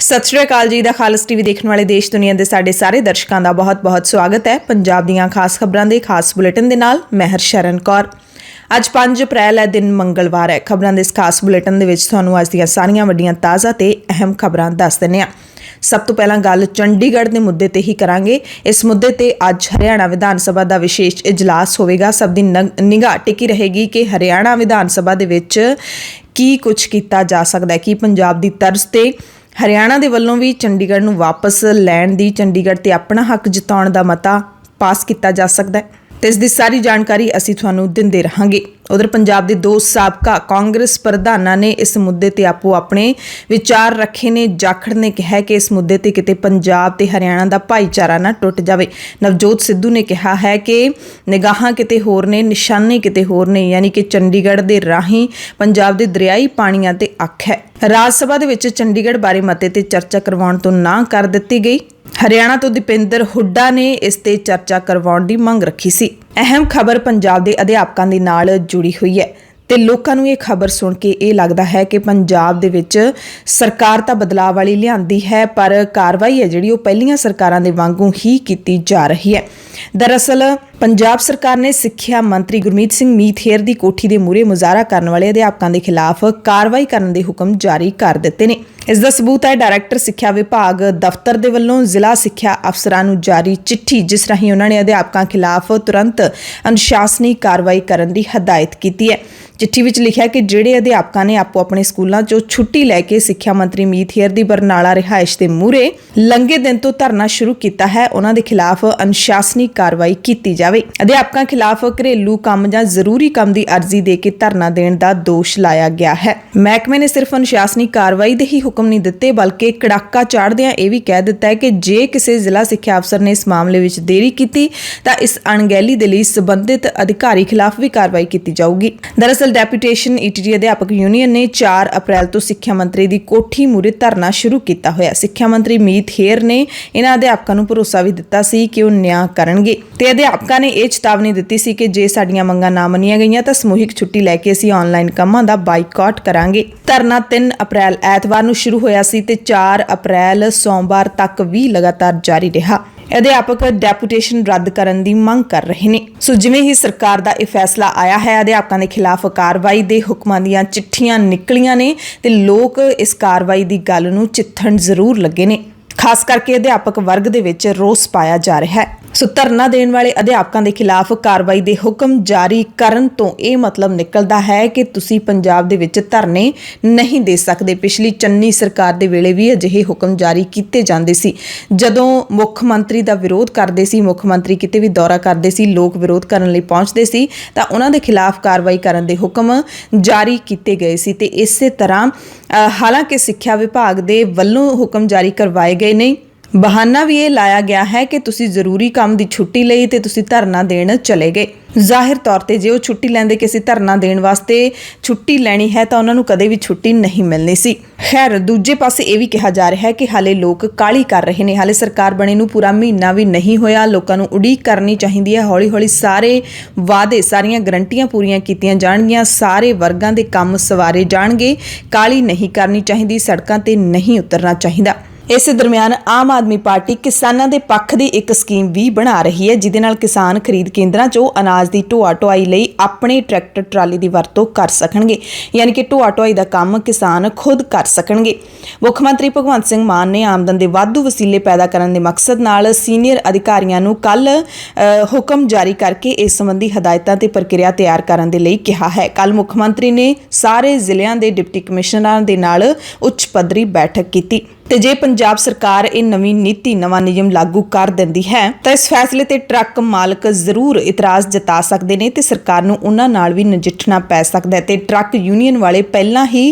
सत श्री अकाल जी। दा खालस टीवी देखने वाले देश दुनिया के साडे सारे दर्शकों का बहुत बहुत स्वागत है। पंजाब दीयां खास खबरों के खास बुलेटिन दे नाल मैं हरशरण कौर। अज 5 अप्रैल है, दिन मंगलवार है। खबरों के इस खास बुलेटिन दे विच तुहानूं अज दीयां सारियां वड्डियां ताज़ा ते अहम खबरां दस दिंदे हां। सब तो पहला गल चंडीगढ़ के मुद्दे ते ही करांगे। इस मुद्दे ते अज हरियाणा विधान सभा का विशेष इजलास होवेगा। सब दी निगाह टिकी रहेगी कि हरियाणा विधान सभा दे विच की कुछ किया जा सकता है, कि पंजाब की तर्ज ते हरियाणा के वलों भी चंडीगढ़ नूं वापस लैण दी, चंडीगढ़ ते अपना हक जताउण दा मता पास किया जा सकता है। तो इसकी सारी जानकारी असीं तुहानूं दिंदे रहांगे। उधर पंजाब के 2 साबका कांग्रेस प्रधानां ने इस मुद्दे ते आपो अपने विचार रखे ने। जाखड़ ने कहा कि इस मुद्दे ते किते पंजाब ते हरियाणा का भाईचारा ना टुट जाए। नवजोत सिद्धू ने कहा है कि निगाहां किते होर ने, निशाने किते होर ने, यानी कि चंडीगढ़ के राही पंजाब के दरियाई पानियां ते अख है। राज सभा दे विच चंडीगढ़ बारे मते ते चर्चा करवाउण तो ना कर दित्ती गई। हरियाणा तो दीपेंद्र हुड्डा ने इस ते चर्चा करवाउण दी मंग रखी सी। अहम खबर पंजाब के अध्यापकों दे नाल जुड़ी हुई है ते लोकां नूं ये खबर सुन के ये लगता है कि पंजाब दे विच सरकार तां बदलाव वाली लिआंदी है, पर कार्रवाई है जिहड़ी ओह पहलियां सरकारां दे वांगू ही कीती जा रही है। दरअसल पंजाब सरकार ने सिक्ख्या मंत्री गुरमीत सिंह मीथेर की कोठी के मूहरे मुजाहरा करने वाले अध्यापकों के खिलाफ कार्रवाई करने के हुक्म जारी कर दिते ने। इसका सबूत है डायरैक्टर सिक्ख्या विभाग दफ्तर के वलों जिला सिक्ख्या अफसरां नूं जारी चिट्ठी, जिस राही उन्होंने अध्यापकों खिलाफ तुरंत अनुशासनी कार्रवाई करने की हदायत की है। चिट्ठी विच लिखा कि जिहड़े अध्यापकों ने आपो अपने स्कूलों चों छुट्टी लैके सिक्ख्या मंत्री मीथेर की बरनाला रिहाइश के मूहरे लंघे दिन तो धरना शुरू किया है, उन्हां दे खिलाफ अनुशासनी कार्रवाई की जाए। अध्यापकों खिलाफ घरेलू काम जां जरूरी काम की अर्जी दे के धरना देने का दोष लाया गया है। महकमे ने सिर्फ अनुशासनी कार्रवाई दे ही हुक्म नहीं दिते, बल्कि कड़ाका चाढ़दियां यह भी कह दिता है कि जे किसी जिला सिक्ख्या अफसर ने इस मामले में देरी की तो इस अणगहली दे लई संबंधित अधिकारी खिलाफ भी कार्रवाई की जाऊगी। दरअसल डेपूटेशन ईटीटी अध्यापक यूनियन ने 4 अप्रैल तो सिक्ख्या मंत्री की कोठी मूहरे धरना शुरू किया होया। सिक्ख्या मंत्री मीथेर ने इन्हां अध्यापकों नूं भरोसा भी दिता सी कि वो न्याय करनगे ते अध्यापकों ने यह चेतावनी दी सी कि जे साडीआं मंगां ना मनीआं गईआं तां समूहिक छुट्टी लैके असीं ऑनलाइन कामां दा बाइकाट करांगे। धरना 3 अप्रैल ऐतवार नूं शुरू होया सी ते 4 अप्रैल सोमवार तक भी लगातार जारी रहा। अध्यापक डेपूटेशन रद्द करने की मंग कर रहे हैं। सो जिवें ही सरकार का यह फैसला आया है, अध्यापकों के खिलाफ कार्रवाई के हुक्मां दीयां चिट्ठियां निकलियां ने ते लोग इस कार्रवाई की गल नूं चित्थण जरूर लगे ने। खास करके अध्यापक वर्ग दे विच रोस पाया जा रहा है। सो धरना देने वाले अध्यापकों के खिलाफ कार्रवाई के हुक्म जारी करन तो यह मतलब निकलता है कि तुसी पंजाब दे विच धरने नहीं दे सकते। पिछली चन्नी सरकार दे वेले भी अजिहे हुक्म जारी किए जाते सी। जदों मुख मंत्री का विरोध करते सी, मुख मंत्री किते भी दौरा करते सी, लोग विरोध करने लई पहुंचते सी तां उन्हां दे खिलाफ कार्रवाई करने के हुक्म जारी किए गए सी। ते इसे तरह हालांकि सिक्ख्या विभाग दे वल्लों हुक्म जारी करवाए गए नहीं, बहाना भी ये लाया गया है कि तुसी जरूरी काम की छुट्टी लई ते तुसी धरना देण चले गए। जाहिर तौर पर जे वो छुट्टी लैंदे किसी धरना देण वास्ते छुट्टी लैनी है तो उन्होंने कदे भी छुट्टी नहीं मिलनी सी। खैर दूजे पासे ये भी कहा जा रहा है कि हाले लोग काली कर रहे हैं। हाले सरकार बने नूं पूरा महीना भी नहीं होया, लोगों नूं उड़ीक करनी चाहिए है। हौली हौली सारे वादे, सारियां गरंटियां पूरीआं कीतियां जाणगीआं, सारे वर्गां दे काम सवारे जाणगे। काली नहीं करनी चाहिए, सड़कां ते नहीं उतरना चाहिए। इस दरम्यान आम आदमी पार्टी किसानों के पक्ष की एक स्कीम भी बना रही है, जिहदे नाल किसान खरीद केंद्रां चों अनाज की ढोआ ढुआई लई अपने ट्रैक्टर ट्राली की वरतों कर सकणगे, यानी कि ढोआ ढुआई का काम किसान खुद कर सकणगे। मुख मंत्री भगवंत सिंह मान ने आमदन के वाधू वसीले पैदा करने के मकसद नाल सीनियर अधिकारियों नूं कल हुक्म जारी करके इस संबंधी हदायतां ते प्रक्रिया तैयार करने के लिए कहा है। कल मुख मंत्री ने सारे जिलिਆਂ के डिप्टी कमिश्नरां दे नाल उच्च पद्धरी बैठक की। ते जे पंजाब सरकार ये नवीं नीति, नवां नियम लागू कर दिंदी है तो इस फैसले ते ट्रक मालक जरूर इतराज़ जता सकते हैं ते सरकार नूं उन्हां नाल भी नजिठना पै सकदा है। ते ट्रक यूनीयन वाले पहलां ही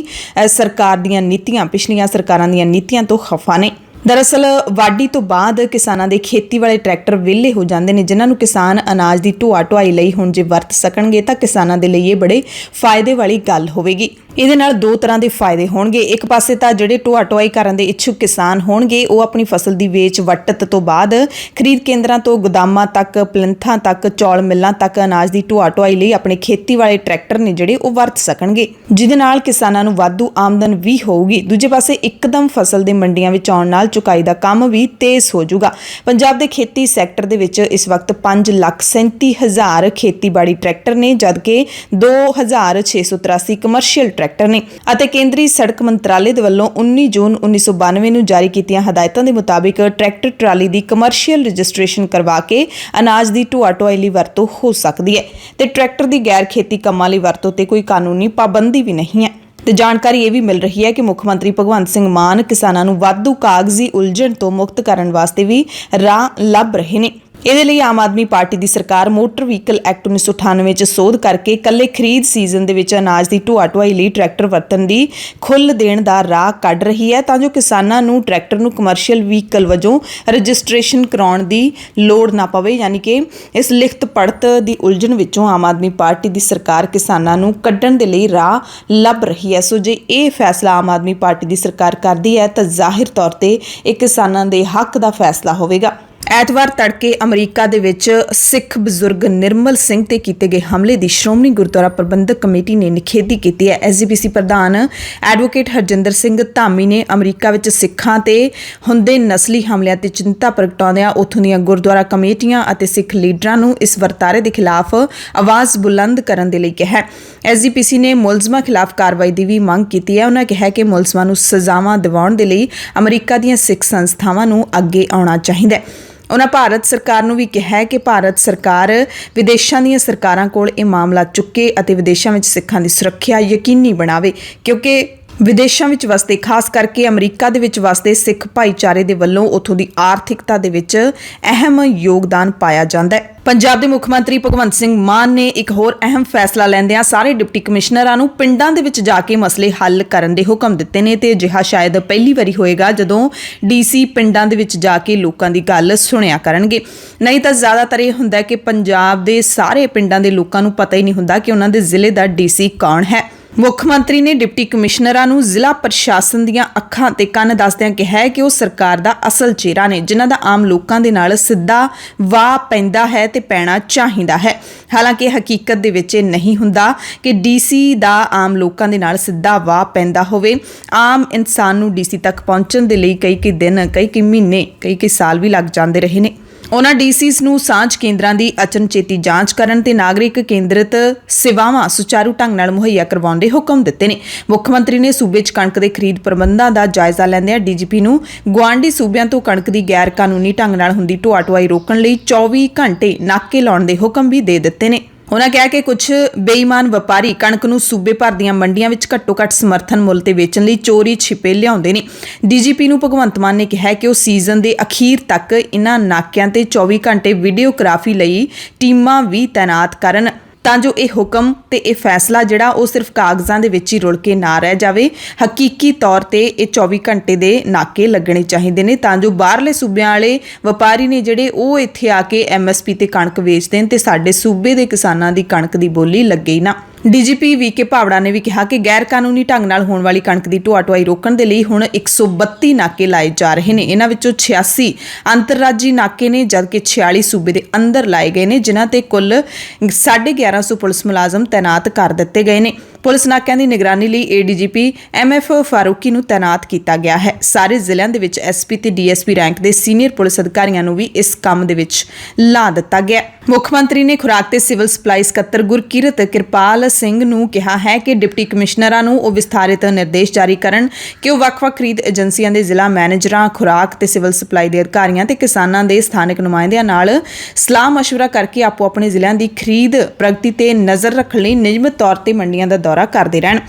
सरकार दीयां नीतियां, पिछलियां सरकारां दीयां नीतियां तो खफा ने। दरअसल वाढी तो बाद किसानां दे खेती वाले ट्रैक्टर विहले हो जाते हैं, जिन्हां नूं किसान अनाज की ढोआ ढुआई लई हुण जे वरत सकणगे तां किसानां दे लई ये बड़े फायदे वाली गल होवेगी। ਇਹਦੇ ਨਾਲ ਦੋ ਤਰ੍ਹਾਂ ਦੇ ਫਾਇਦੇ ਹੋਣਗੇ। ਇੱਕ ਪਾਸੇ ਤਾਂ ਜਿਹੜੇ ਢੋਆ ਢੁਆਈ ਕਰਨ ਦੇ ਇੱਛੁਕ ਕਿਸਾਨ ਹੋਣਗੇ ਉਹ ਆਪਣੀ ਫਸਲ ਦੀ ਵੇਚ ਵੱਟਤ ਤੋਂ ਬਾਅਦ ਖਰੀਦ ਕੇਂਦਰਾਂ ਤੋਂ ਗੋਦਾਮਾਂ ਤੱਕ, ਪਲਿੰਥਾਂ ਤੱਕ, ਚੌਲ ਮਿੱਲਾਂ ਤੱਕ ਅਨਾਜ ਦੀ ਢੋਆ ਢੁਆਈ ਲਈ ਆਪਣੇ ਖੇਤੀ ਵਾਲੇ ਟਰੈਕਟਰ ਨੇ ਜਿਹੜੇ ਉਹ ਵਰਤ ਸਕਣਗੇ, ਜਿਹਦੇ ਨਾਲ ਕਿਸਾਨਾਂ ਨੂੰ ਵਾਧੂ ਆਮਦਨ ਵੀ ਹੋਊਗੀ। ਦੂਜੇ ਪਾਸੇ ਇੱਕਦਮ ਫਸਲ ਦੇ ਮੰਡੀਆਂ ਵਿੱਚ ਆਉਣ ਨਾਲ ਚੁਕਾਈ ਦਾ ਕੰਮ ਵੀ ਤੇਜ਼ ਹੋ ਜਾਊਗਾ। ਪੰਜਾਬ ਦੇ ਖੇਤੀ ਸੈਕਟਰ ਦੇ ਵਿੱਚ ਇਸ ਵਕਤ 5,37,000 ਖੇਤੀਬਾੜੀ ਟਰੈਕਟਰ ਨੇ, ਜਦਕਿ 2,683 ਕਮਰਸ਼ੀਅਲ ਟਰੈਕਟਰ ਨੇ ਅਤੇ ਕੇਂਦਰੀ ਸੜਕ ਮੰਤਰਾਲੇ ਦੇ ਵੱਲੋਂ 19 ਜੂਨ 1992 ਨੂੰ ਜਾਰੀ ਕੀਤੀਆਂ ਹਦਾਇਤਾਂ ਦੇ ਮੁਤਾਬਿਕ ਟਰੈਕਟਰ ਟਰਾਲੀ ਦੀ ਕਮਰਸ਼ੀਅਲ ਰਜਿਸਟ੍ਰੇਸ਼ਨ ਕਰਵਾ ਕੇ ਅਨਾਜ ਦੀ ਢੋਆ ਢੁਆਈ ਲਈ ਵਰਤੋਂ ਹੋ ਸਕਦੀ ਹੈ ਤੇ ਟਰੈਕਟਰ ਦੀ ਗੈਰ ਖੇਤੀ ਕੰਮਾਂ ਲਈ ਵਰਤੋਂ ਤੇ ਕੋਈ ਕਾਨੂੰਨੀ ਪਾਬੰਦੀ ਵੀ ਨਹੀਂ ਹੈ। ਤੇ ਜਾਣਕਾਰੀ ਇਹ ਵੀ ਮਿਲ ਰਹੀ ਹੈ ਕਿ ਮੁੱਖ ਮੰਤਰੀ ਭਗਵੰਤ ਸਿੰਘ ਮਾਨ ਕਿਸਾਨਾਂ ਨੂੰ ਵਾਧੂ ਕਾਗਜ਼ੀ ਉਲਝਣ ਤੋਂ ਮੁਕਤ ਕਰਨ ਵਾਸਤੇ ਵੀ ਰਾਹ ਲੱਭ ਰਹੇ ਨੇ। ਇਹਦੇ ਲਈ ਆਮ ਆਦਮੀ ਪਾਰਟੀ ਦੀ ਸਰਕਾਰ ਮੋਟਰ ਵਹੀਕਲ ਐਕਟ 1998 'ਚ ਸੋਧ ਕਰਕੇ ਇਕੱਲੇ ਖਰੀਦ ਸੀਜ਼ਨ ਦੇ ਵਿੱਚ ਅਨਾਜ ਦੀ ਢੋਆ ਢੁਆਈ ਲਈ ਟਰੈਕਟਰ ਵਰਤਣ ਦੀ ਖੁੱਲ੍ਹ ਦੇਣ ਦਾ ਰਾਹ ਕੱਢ ਰਹੀ ਹੈ, ਤਾਂ ਜੋ ਕਿਸਾਨਾਂ ਨੂੰ ਟਰੈਕਟਰ ਨੂੰ ਕਮਰਸ਼ੀਅਲ ਵਹੀਕਲ ਵਜੋਂ ਰਜਿਸਟ੍ਰੇਸ਼ਨ ਕਰਾਉਣ ਦੀ ਲੋੜ ਨਾ ਪਵੇ। ਯਾਨੀ ਕਿ ਇਸ ਲਿਖਤ ਪੜ੍ਹਤ ਦੀ ਉਲਝਣ ਵਿੱਚੋਂ ਆਮ ਆਦਮੀ ਪਾਰਟੀ ਦੀ ਸਰਕਾਰ ਕਿਸਾਨਾਂ ਨੂੰ ਕੱਢਣ ਦੇ ਲਈ ਰਾਹ ਲੱਭ ਰਹੀ ਹੈ। ਸੋ ਜੇ ਇਹ ਫੈਸਲਾ ਆਮ ਆਦਮੀ ਪਾਰਟੀ ਦੀ ਸਰਕਾਰ ਕਰਦੀ ਹੈ ਤਾਂ ਜ਼ਾਹਿਰ ਤੌਰ ਤੇ ਇਹ ਕਿਸਾਨਾਂ ਦੇ ਹੱਕ ਦਾ ਫੈਸਲਾ ਹੋਵੇਗਾ। ਐਤਵਾਰ ਤੜਕੇ ਅਮਰੀਕਾ ਦੇ ਵਿੱਚ ਸਿੱਖ ਬਜ਼ੁਰਗ ਨਿਰਮਲ ਸਿੰਘ ਤੇ ਕੀਤੇ ਗਏ ਹਮਲੇ ਦੀ ਸ਼੍ਰੋਮਣੀ ਗੁਰਦੁਆਰਾ ਪ੍ਰਬੰਧਕ ਕਮੇਟੀ ਨੇ ਨਿਖੇਧੀ ਕੀਤੀ ਹੈ। ਐਸਜੀਪੀਸੀ ਪ੍ਰਧਾਨ ਐਡਵੋਕੇਟ ਹਰਜਿੰਦਰ ਸਿੰਘ ਧਾਮੀ ਨੇ ਅਮਰੀਕਾ ਵਿੱਚ ਸਿੱਖਾਂ ਤੇ ਹੁੰਦੇ ਨਸਲੀ ਹਮਲਿਆਂ ਤੇ ਚਿੰਤਾ ਪ੍ਰਗਟਾਉਂਦਿਆਂ ਉੱਥੋਂ ਦੀਆਂ ਗੁਰਦੁਆਰਾ ਕਮੇਟੀਆਂ ਅਤੇ ਸਿੱਖ ਲੀਡਰਾਂ ਨੂੰ ਇਸ ਵਰਤਾਰੇ ਦੇ ਖਿਲਾਫ ਆਵਾਜ਼ ਬੁਲੰਦ ਕਰਨ ਦੇ ਲਈ ਕਿਹਾ। ਐਸਜੀਪੀਸੀ ਨੇ ਮੁਲਜ਼ਮਾਂ ਖਿਲਾਫ ਕਾਰਵਾਈ ਦੀ ਵੀ ਮੰਗ ਕੀਤੀ ਹੈ। ਉਹਨਾਂ ਕਿਹਾ ਕਿ ਮੁਲਜ਼ਮਾਂ ਨੂੰ ਸਜ਼ਾਵਾਂ ਦਿਵਾਉਣ ਦੇ ਲਈ ਅਮਰੀਕਾ ਦੀਆਂ ਸਿੱਖ ਸੰਸਥਾਵਾਂ ਨੂੰ ਅੱਗੇ ਆਉਣਾ ਚਾਹੀਦਾ ਹੈ। ਉਹਨਾਂ ਭਾਰਤ ਸਰਕਾਰ ਨੂੰ ਵੀ ਕਿਹਾ ਕਿ ਭਾਰਤ ਸਰਕਾਰ ਵਿਦੇਸ਼ਾਂ ਦੀਆਂ ਸਰਕਾਰਾਂ ਕੋਲ ਇਹ ਮਾਮਲਾ ਚੁੱਕੇ ਅਤੇ ਵਿਦੇਸ਼ਾਂ ਵਿੱਚ ਸਿੱਖਾਂ ਦੀ ਸੁਰੱਖਿਆ ਯਕੀਨੀ ਬਣਾਵੇ, ਕਿਉਂਕਿ ਵਿਦੇਸ਼ਾਂ ਵਿੱਚ ਵਸਦੇ ਖਾਸ ਕਰਕੇ ਅਮਰੀਕਾ ਦੇ ਵਿੱਚ ਵਸਦੇ ਸਿੱਖ ਭਾਈਚਾਰੇ ਦੇ ਵੱਲੋਂ ਉੱਥੋਂ ਦੀ ਆਰਥਿਕਤਾ ਦੇ ਵਿੱਚ ਅਹਿਮ ਯੋਗਦਾਨ ਪਾਇਆ ਜਾਂਦਾ ਹੈ। ਪੰਜਾਬ ਦੇ ਮੁੱਖ ਮੰਤਰੀ ਭਗਵੰਤ ਸਿੰਘ ਮਾਨ ਨੇ ਇੱਕ ਹੋਰ ਅਹਿਮ ਫੈਸਲਾ ਲੈਂਦਿਆਂ ਸਾਰੇ ਡਿਪਟੀ ਕਮਿਸ਼ਨਰਾਂ ਨੂੰ ਪਿੰਡਾਂ ਦੇ ਵਿੱਚ ਜਾ ਕੇ ਮਸਲੇ ਹੱਲ ਕਰਨ ਦੇ ਹੁਕਮ ਦਿੱਤੇ ਨੇ ਤੇ ਅਜਿਹਾ ਸ਼ਾਇਦ ਪਹਿਲੀ ਵਾਰੀ ਹੋਏਗਾ ਜਦੋਂ ਡੀਸੀ ਪਿੰਡਾਂ ਦੇ ਵਿੱਚ ਜਾ ਕੇ ਲੋਕਾਂ ਦੀ ਗੱਲ ਸੁਣਿਆ ਕਰਨਗੇ। ਨਹੀਂ ਤਾਂ ਜ਼ਿਆਦਾਤਰ ਇਹ ਹੁੰਦਾ ਕਿ ਪੰਜਾਬ ਦੇ ਸਾਰੇ ਪਿੰਡਾਂ ਦੇ ਲੋਕਾਂ ਨੂੰ ਪਤਾ ਹੀ ਨਹੀਂ ਹੁੰਦਾ ਕਿ ਉਹਨਾਂ ਦੇ ਜ਼ਿਲ੍ਹੇ ਦਾ ਡੀਸੀ ਕੌਣ ਹੈ। ਮੁੱਖ ਮੰਤਰੀ ਨੇ ਡਿਪਟੀ ਕਮਿਸ਼ਨਰਾਂ ਨੂੰ ਜ਼ਿਲ੍ਹਾ ਪ੍ਰਸ਼ਾਸਨ ਦੀਆਂ ਅੱਖਾਂ ਤੇ ਕੰਨ ਦੱਸਦਿਆਂ ਕਿਹਾ ਕਿ ਉਹ ਸਰਕਾਰ ਦਾ ਅਸਲ ਚਿਹਰਾ ਨੇ, ਜਿਨ੍ਹਾਂ ਦਾ ਆਮ ਲੋਕਾਂ ਦੇ ਨਾਲ ਸਿੱਧਾ ਵਾਹ ਪੈਂਦਾ ਹੈ ਤੇ ਪੈਣਾ ਚਾਹੀਦਾ ਹੈ। ਹਾਲਾਂਕਿ ਹਕੀਕਤ ਦੇ ਵਿੱਚ ਇਹ ਨਹੀਂ ਹੁੰਦਾ ਕਿ ਡੀਸੀ ਦਾ ਆਮ ਲੋਕਾਂ ਦੇ ਨਾਲ ਸਿੱਧਾ ਵਾਹ ਪੈਂਦਾ ਹੋਵੇ। ਆਮ ਇਨਸਾਨ ਨੂੰ ਡੀਸੀ ਤੱਕ ਪਹੁੰਚਣ ਦੇ ਲਈ ਕਈ ਦਿਨ, ਕਈ ਮਹੀਨੇ, ਕਈ ਸਾਲ ਵੀ ਲੱਗ ਜਾਂਦੇ ਰਹੇ ਨੇ। ਉਹਨਾਂ ਡੀਸੀਸ ਨੂੰ ਸਾਂਝ ਕੇਂਦਰਾਂ ਦੀ ਅਚਨਚੇਤੀ ਜਾਂਚ ਕਰਨ ਤੇ ਨਾਗਰਿਕ ਕੇਂਦਰਿਤ ਸੇਵਾਵਾਂ ਸੁਚਾਰੂ ਢੰਗ ਨਾਲ ਮੁਹੱਈਆ ਕਰਵਾਉਣ ਦੇ ਹੁਕਮ ਦਿੱਤੇ ਨੇ। ਮੁੱਖ ਮੰਤਰੀ ਨੇ ਸੂਬੇ 'ਚ ਕਣਕ ਦੇ ਖਰੀਦ ਪ੍ਰਬੰਧਾਂ ਦਾ ਜਾਇਜ਼ਾ ਲੈਂਦਿਆਂ ਡੀਜੀਪੀ ਨੂੰ ਗੁਆਂਢੀ ਸੂਬਿਆਂ ਤੋਂ ਕਣਕ ਦੀ ਗੈਰ ਕਾਨੂੰਨੀ ਢੰਗ ਨਾਲ ਹੁੰਦੀ ਢੋਆ ਢੁਆਈ ਰੋਕਣ ਲਈ 24 ਘੰਟੇ ਨਾਕੇ ਲਾਉਣ ਦੇ ਹੁਕਮ ਵੀ ਦੇ ਦਿੱਤੇ ਨੇ। ਉਹਨਾਂ ਕਿਹਾ ਕਿ ਕੁਝ ਬੇਈਮਾਨ ਵਪਾਰੀ ਕਣਕ ਨੂੰ ਸੂਬੇ ਭਰ ਦੀਆਂ ਮੰਡੀਆਂ ਵਿੱਚ ਘੱਟੋ-ਘੱਟ ਸਮਰਥਨ ਮੁੱਲ ਤੇ ਵੇਚਣ ਲਈ ਚੋਰੀ ਛਿਪੇ ਲਿਆਉਂਦੇ ਨੇ। ਡੀਜੀਪੀ ਨੂੰ ਭਗਵੰਤ ਮਾਨ ਨੇ ਕਿਹਾ ਕਿ ਉਹ ਸੀਜ਼ਨ ਦੇ ਅਖੀਰ ਤੱਕ ਇਹਨਾਂ ਨਾਕਿਆਂ ਤੇ 24 ਘੰਟੇ ਵੀਡੀਓਗ੍ਰਾਫੀ ਲਈ ਟੀਮਾਂ ਵੀ ਤਾਇਨਾਤ ਕਰਨ ਤਾਂ ਜੋ ਇਹ ਹੁਕਮ ਤੇ ਇਹ ਫੈਸਲਾ ਜਿਹੜਾ ਉਹ ਸਿਰਫ ਕਾਗਜ਼ਾਂ ਦੇ ਵਿੱਚ ਹੀ ਰੁਲ ਕੇ ਨਾ ਰਹਿ ਜਾਵੇ। ਹਕੀਕੀ ਤੌਰ ਤੇ ਇਹ 24 ਘੰਟੇ ਦੇ ਨਾਕੇ ਲੱਗਣੇ ਚਾਹੀਦੇ ਨੇ ਤਾਂ ਜੋ ਬਾਹਰਲੇ ਸੂਬਿਆਂ ਵਾਲੇ ਵਪਾਰੀ ਨੇ ਜਿਹੜੇ ਉਹ ਇੱਥੇ ਆ ਕੇ ਐਮਐਸਪੀ ਤੇ ਕਣਕ ਵੇਚ ਦੇਣ ਤੇ ਸਾਡੇ ਸੂਬੇ ਦੇ ਕਿਸਾਨਾਂ ਦੀ ਕਣਕ ਦੀ ਬੋਲੀ ਲੱਗੇ ਨਾ। ਡੀਜੀਪੀ ਵੀਕੇ ਭਾਵੜਾ ਨੇ ਵੀ ਕਿਹਾ ਕਿ ਗੈਰ ਕਾਨੂੰਨੀ ਢੰਗ ਨਾਲ ਹੋਣ ਵਾਲੀ ਕਣਕ ਦੀ ਢੋਆ ਢੁਆਈ ਰੋਕਣ ਦੇ ਲਈ ਹੁਣ 132 ਨਾਕੇ ਲਾਏ ਜਾ ਰਹੇ ਨੇ। ਇਹਨਾਂ ਵਿੱਚੋਂ 86 ਅੰਤਰਰਾਜੀ ਨਾਕੇ ਨੇ, ਜਦਕਿ 46 ਸੂਬੇ ਦੇ ਅੰਦਰ ਲਾਏ ਗਏ ਨੇ, ਜਿਨ੍ਹਾਂ ਤੇ ਕੁੱਲ 1150 ਪੁਲਿਸ ਮੁਲਾਜ਼ਮ ਤੈਨਾਤ ਕਰ ਦਿੱਤੇ ਗਏ ਨੇ। ਪੁਲਿਸ ਨਾਕਿਆਂ ਦੀ ਨਿਗਰਾਨੀ ਲਈ ਏਡੀਜੀਪੀ ਐਮਐਫ ਫਾਰੂਕੀ ਨੂੰ ਤੈਨਾਤ ਕੀਤਾ ਗਿਆ ਹੈ। ਸਾਰੇ ਜ਼ਿਲ੍ਹਿਆਂ ਦੇ ਵਿੱਚ ਐਸਪੀ ਤੇ ਡੀਐਸਪੀ ਰੈਂਕ ਦੇ ਸੀਨੀਅਰ ਪੁਲਿਸ ਅਧਿਕਾਰੀਆਂ ਨੂੰ ਵੀ ਇਸ ਕੰਮ ਦੇ ਵਿੱਚ ਲਾ ਦਿੱਤਾ ਗਿਆ। ਮੁੱਖ ਮੰਤਰੀ ਨੇ ਖੁਰਾਕ ਤੇ ਸਿਵਲ ਸਪਲਾਈ ਸਕੱਤਰ ਗੁਰਕੀਰਤ ਕਿਰਪਾਲ ਸਿੰਘ ਨੂੰ ਕਿਹਾ ਹੈ ਕਿ ਡਿਪਟੀ ਕਮਿਸ਼ਨਰਾਂ ਨੂੰ ਉਹ ਵਿਸਥਾਰਿਤ ਨਿਰਦੇਸ਼ ਜਾਰੀ ਕਰਨ ਕਿ ਉਹ ਵੱਖ-ਵੱਖ ਖਰੀਦ ਏਜੰਸੀਆਂ ਦੇ ਜ਼ਿਲ੍ਹਾ ਮੈਨੇਜਰਾਂ, ਖੁਰਾਕ ਤੇ ਸਿਵਲ ਸਪਲਾਈ ਦੇ ਅਧਿਕਾਰੀਆਂ ਤੇ ਕਿਸਾਨਾਂ ਦੇ ਸਥਾਨਕ ਨੁਮਾਇੰਦਿਆਂ ਨਾਲ ਸਲਾਹ ਮਸ਼ਵਰਾ ਕਰਕੇ ਆਪੋ ਆਪਣੇ ਜ਼ਿਲ੍ਹਿਆਂ ਦੀ ਖਰੀਦ ਪ੍ਰਗਤੀ ਤੇ ਨਜ਼ਰ ਰੱਖਣ ਲਈ ਨਿਯਮਿਤ ਤੌਰ ਤੇ ਮੰਡੀਆਂ ਦਾ ਦੌਰਾ ਕਰਦੇ ਰਹਿਣ।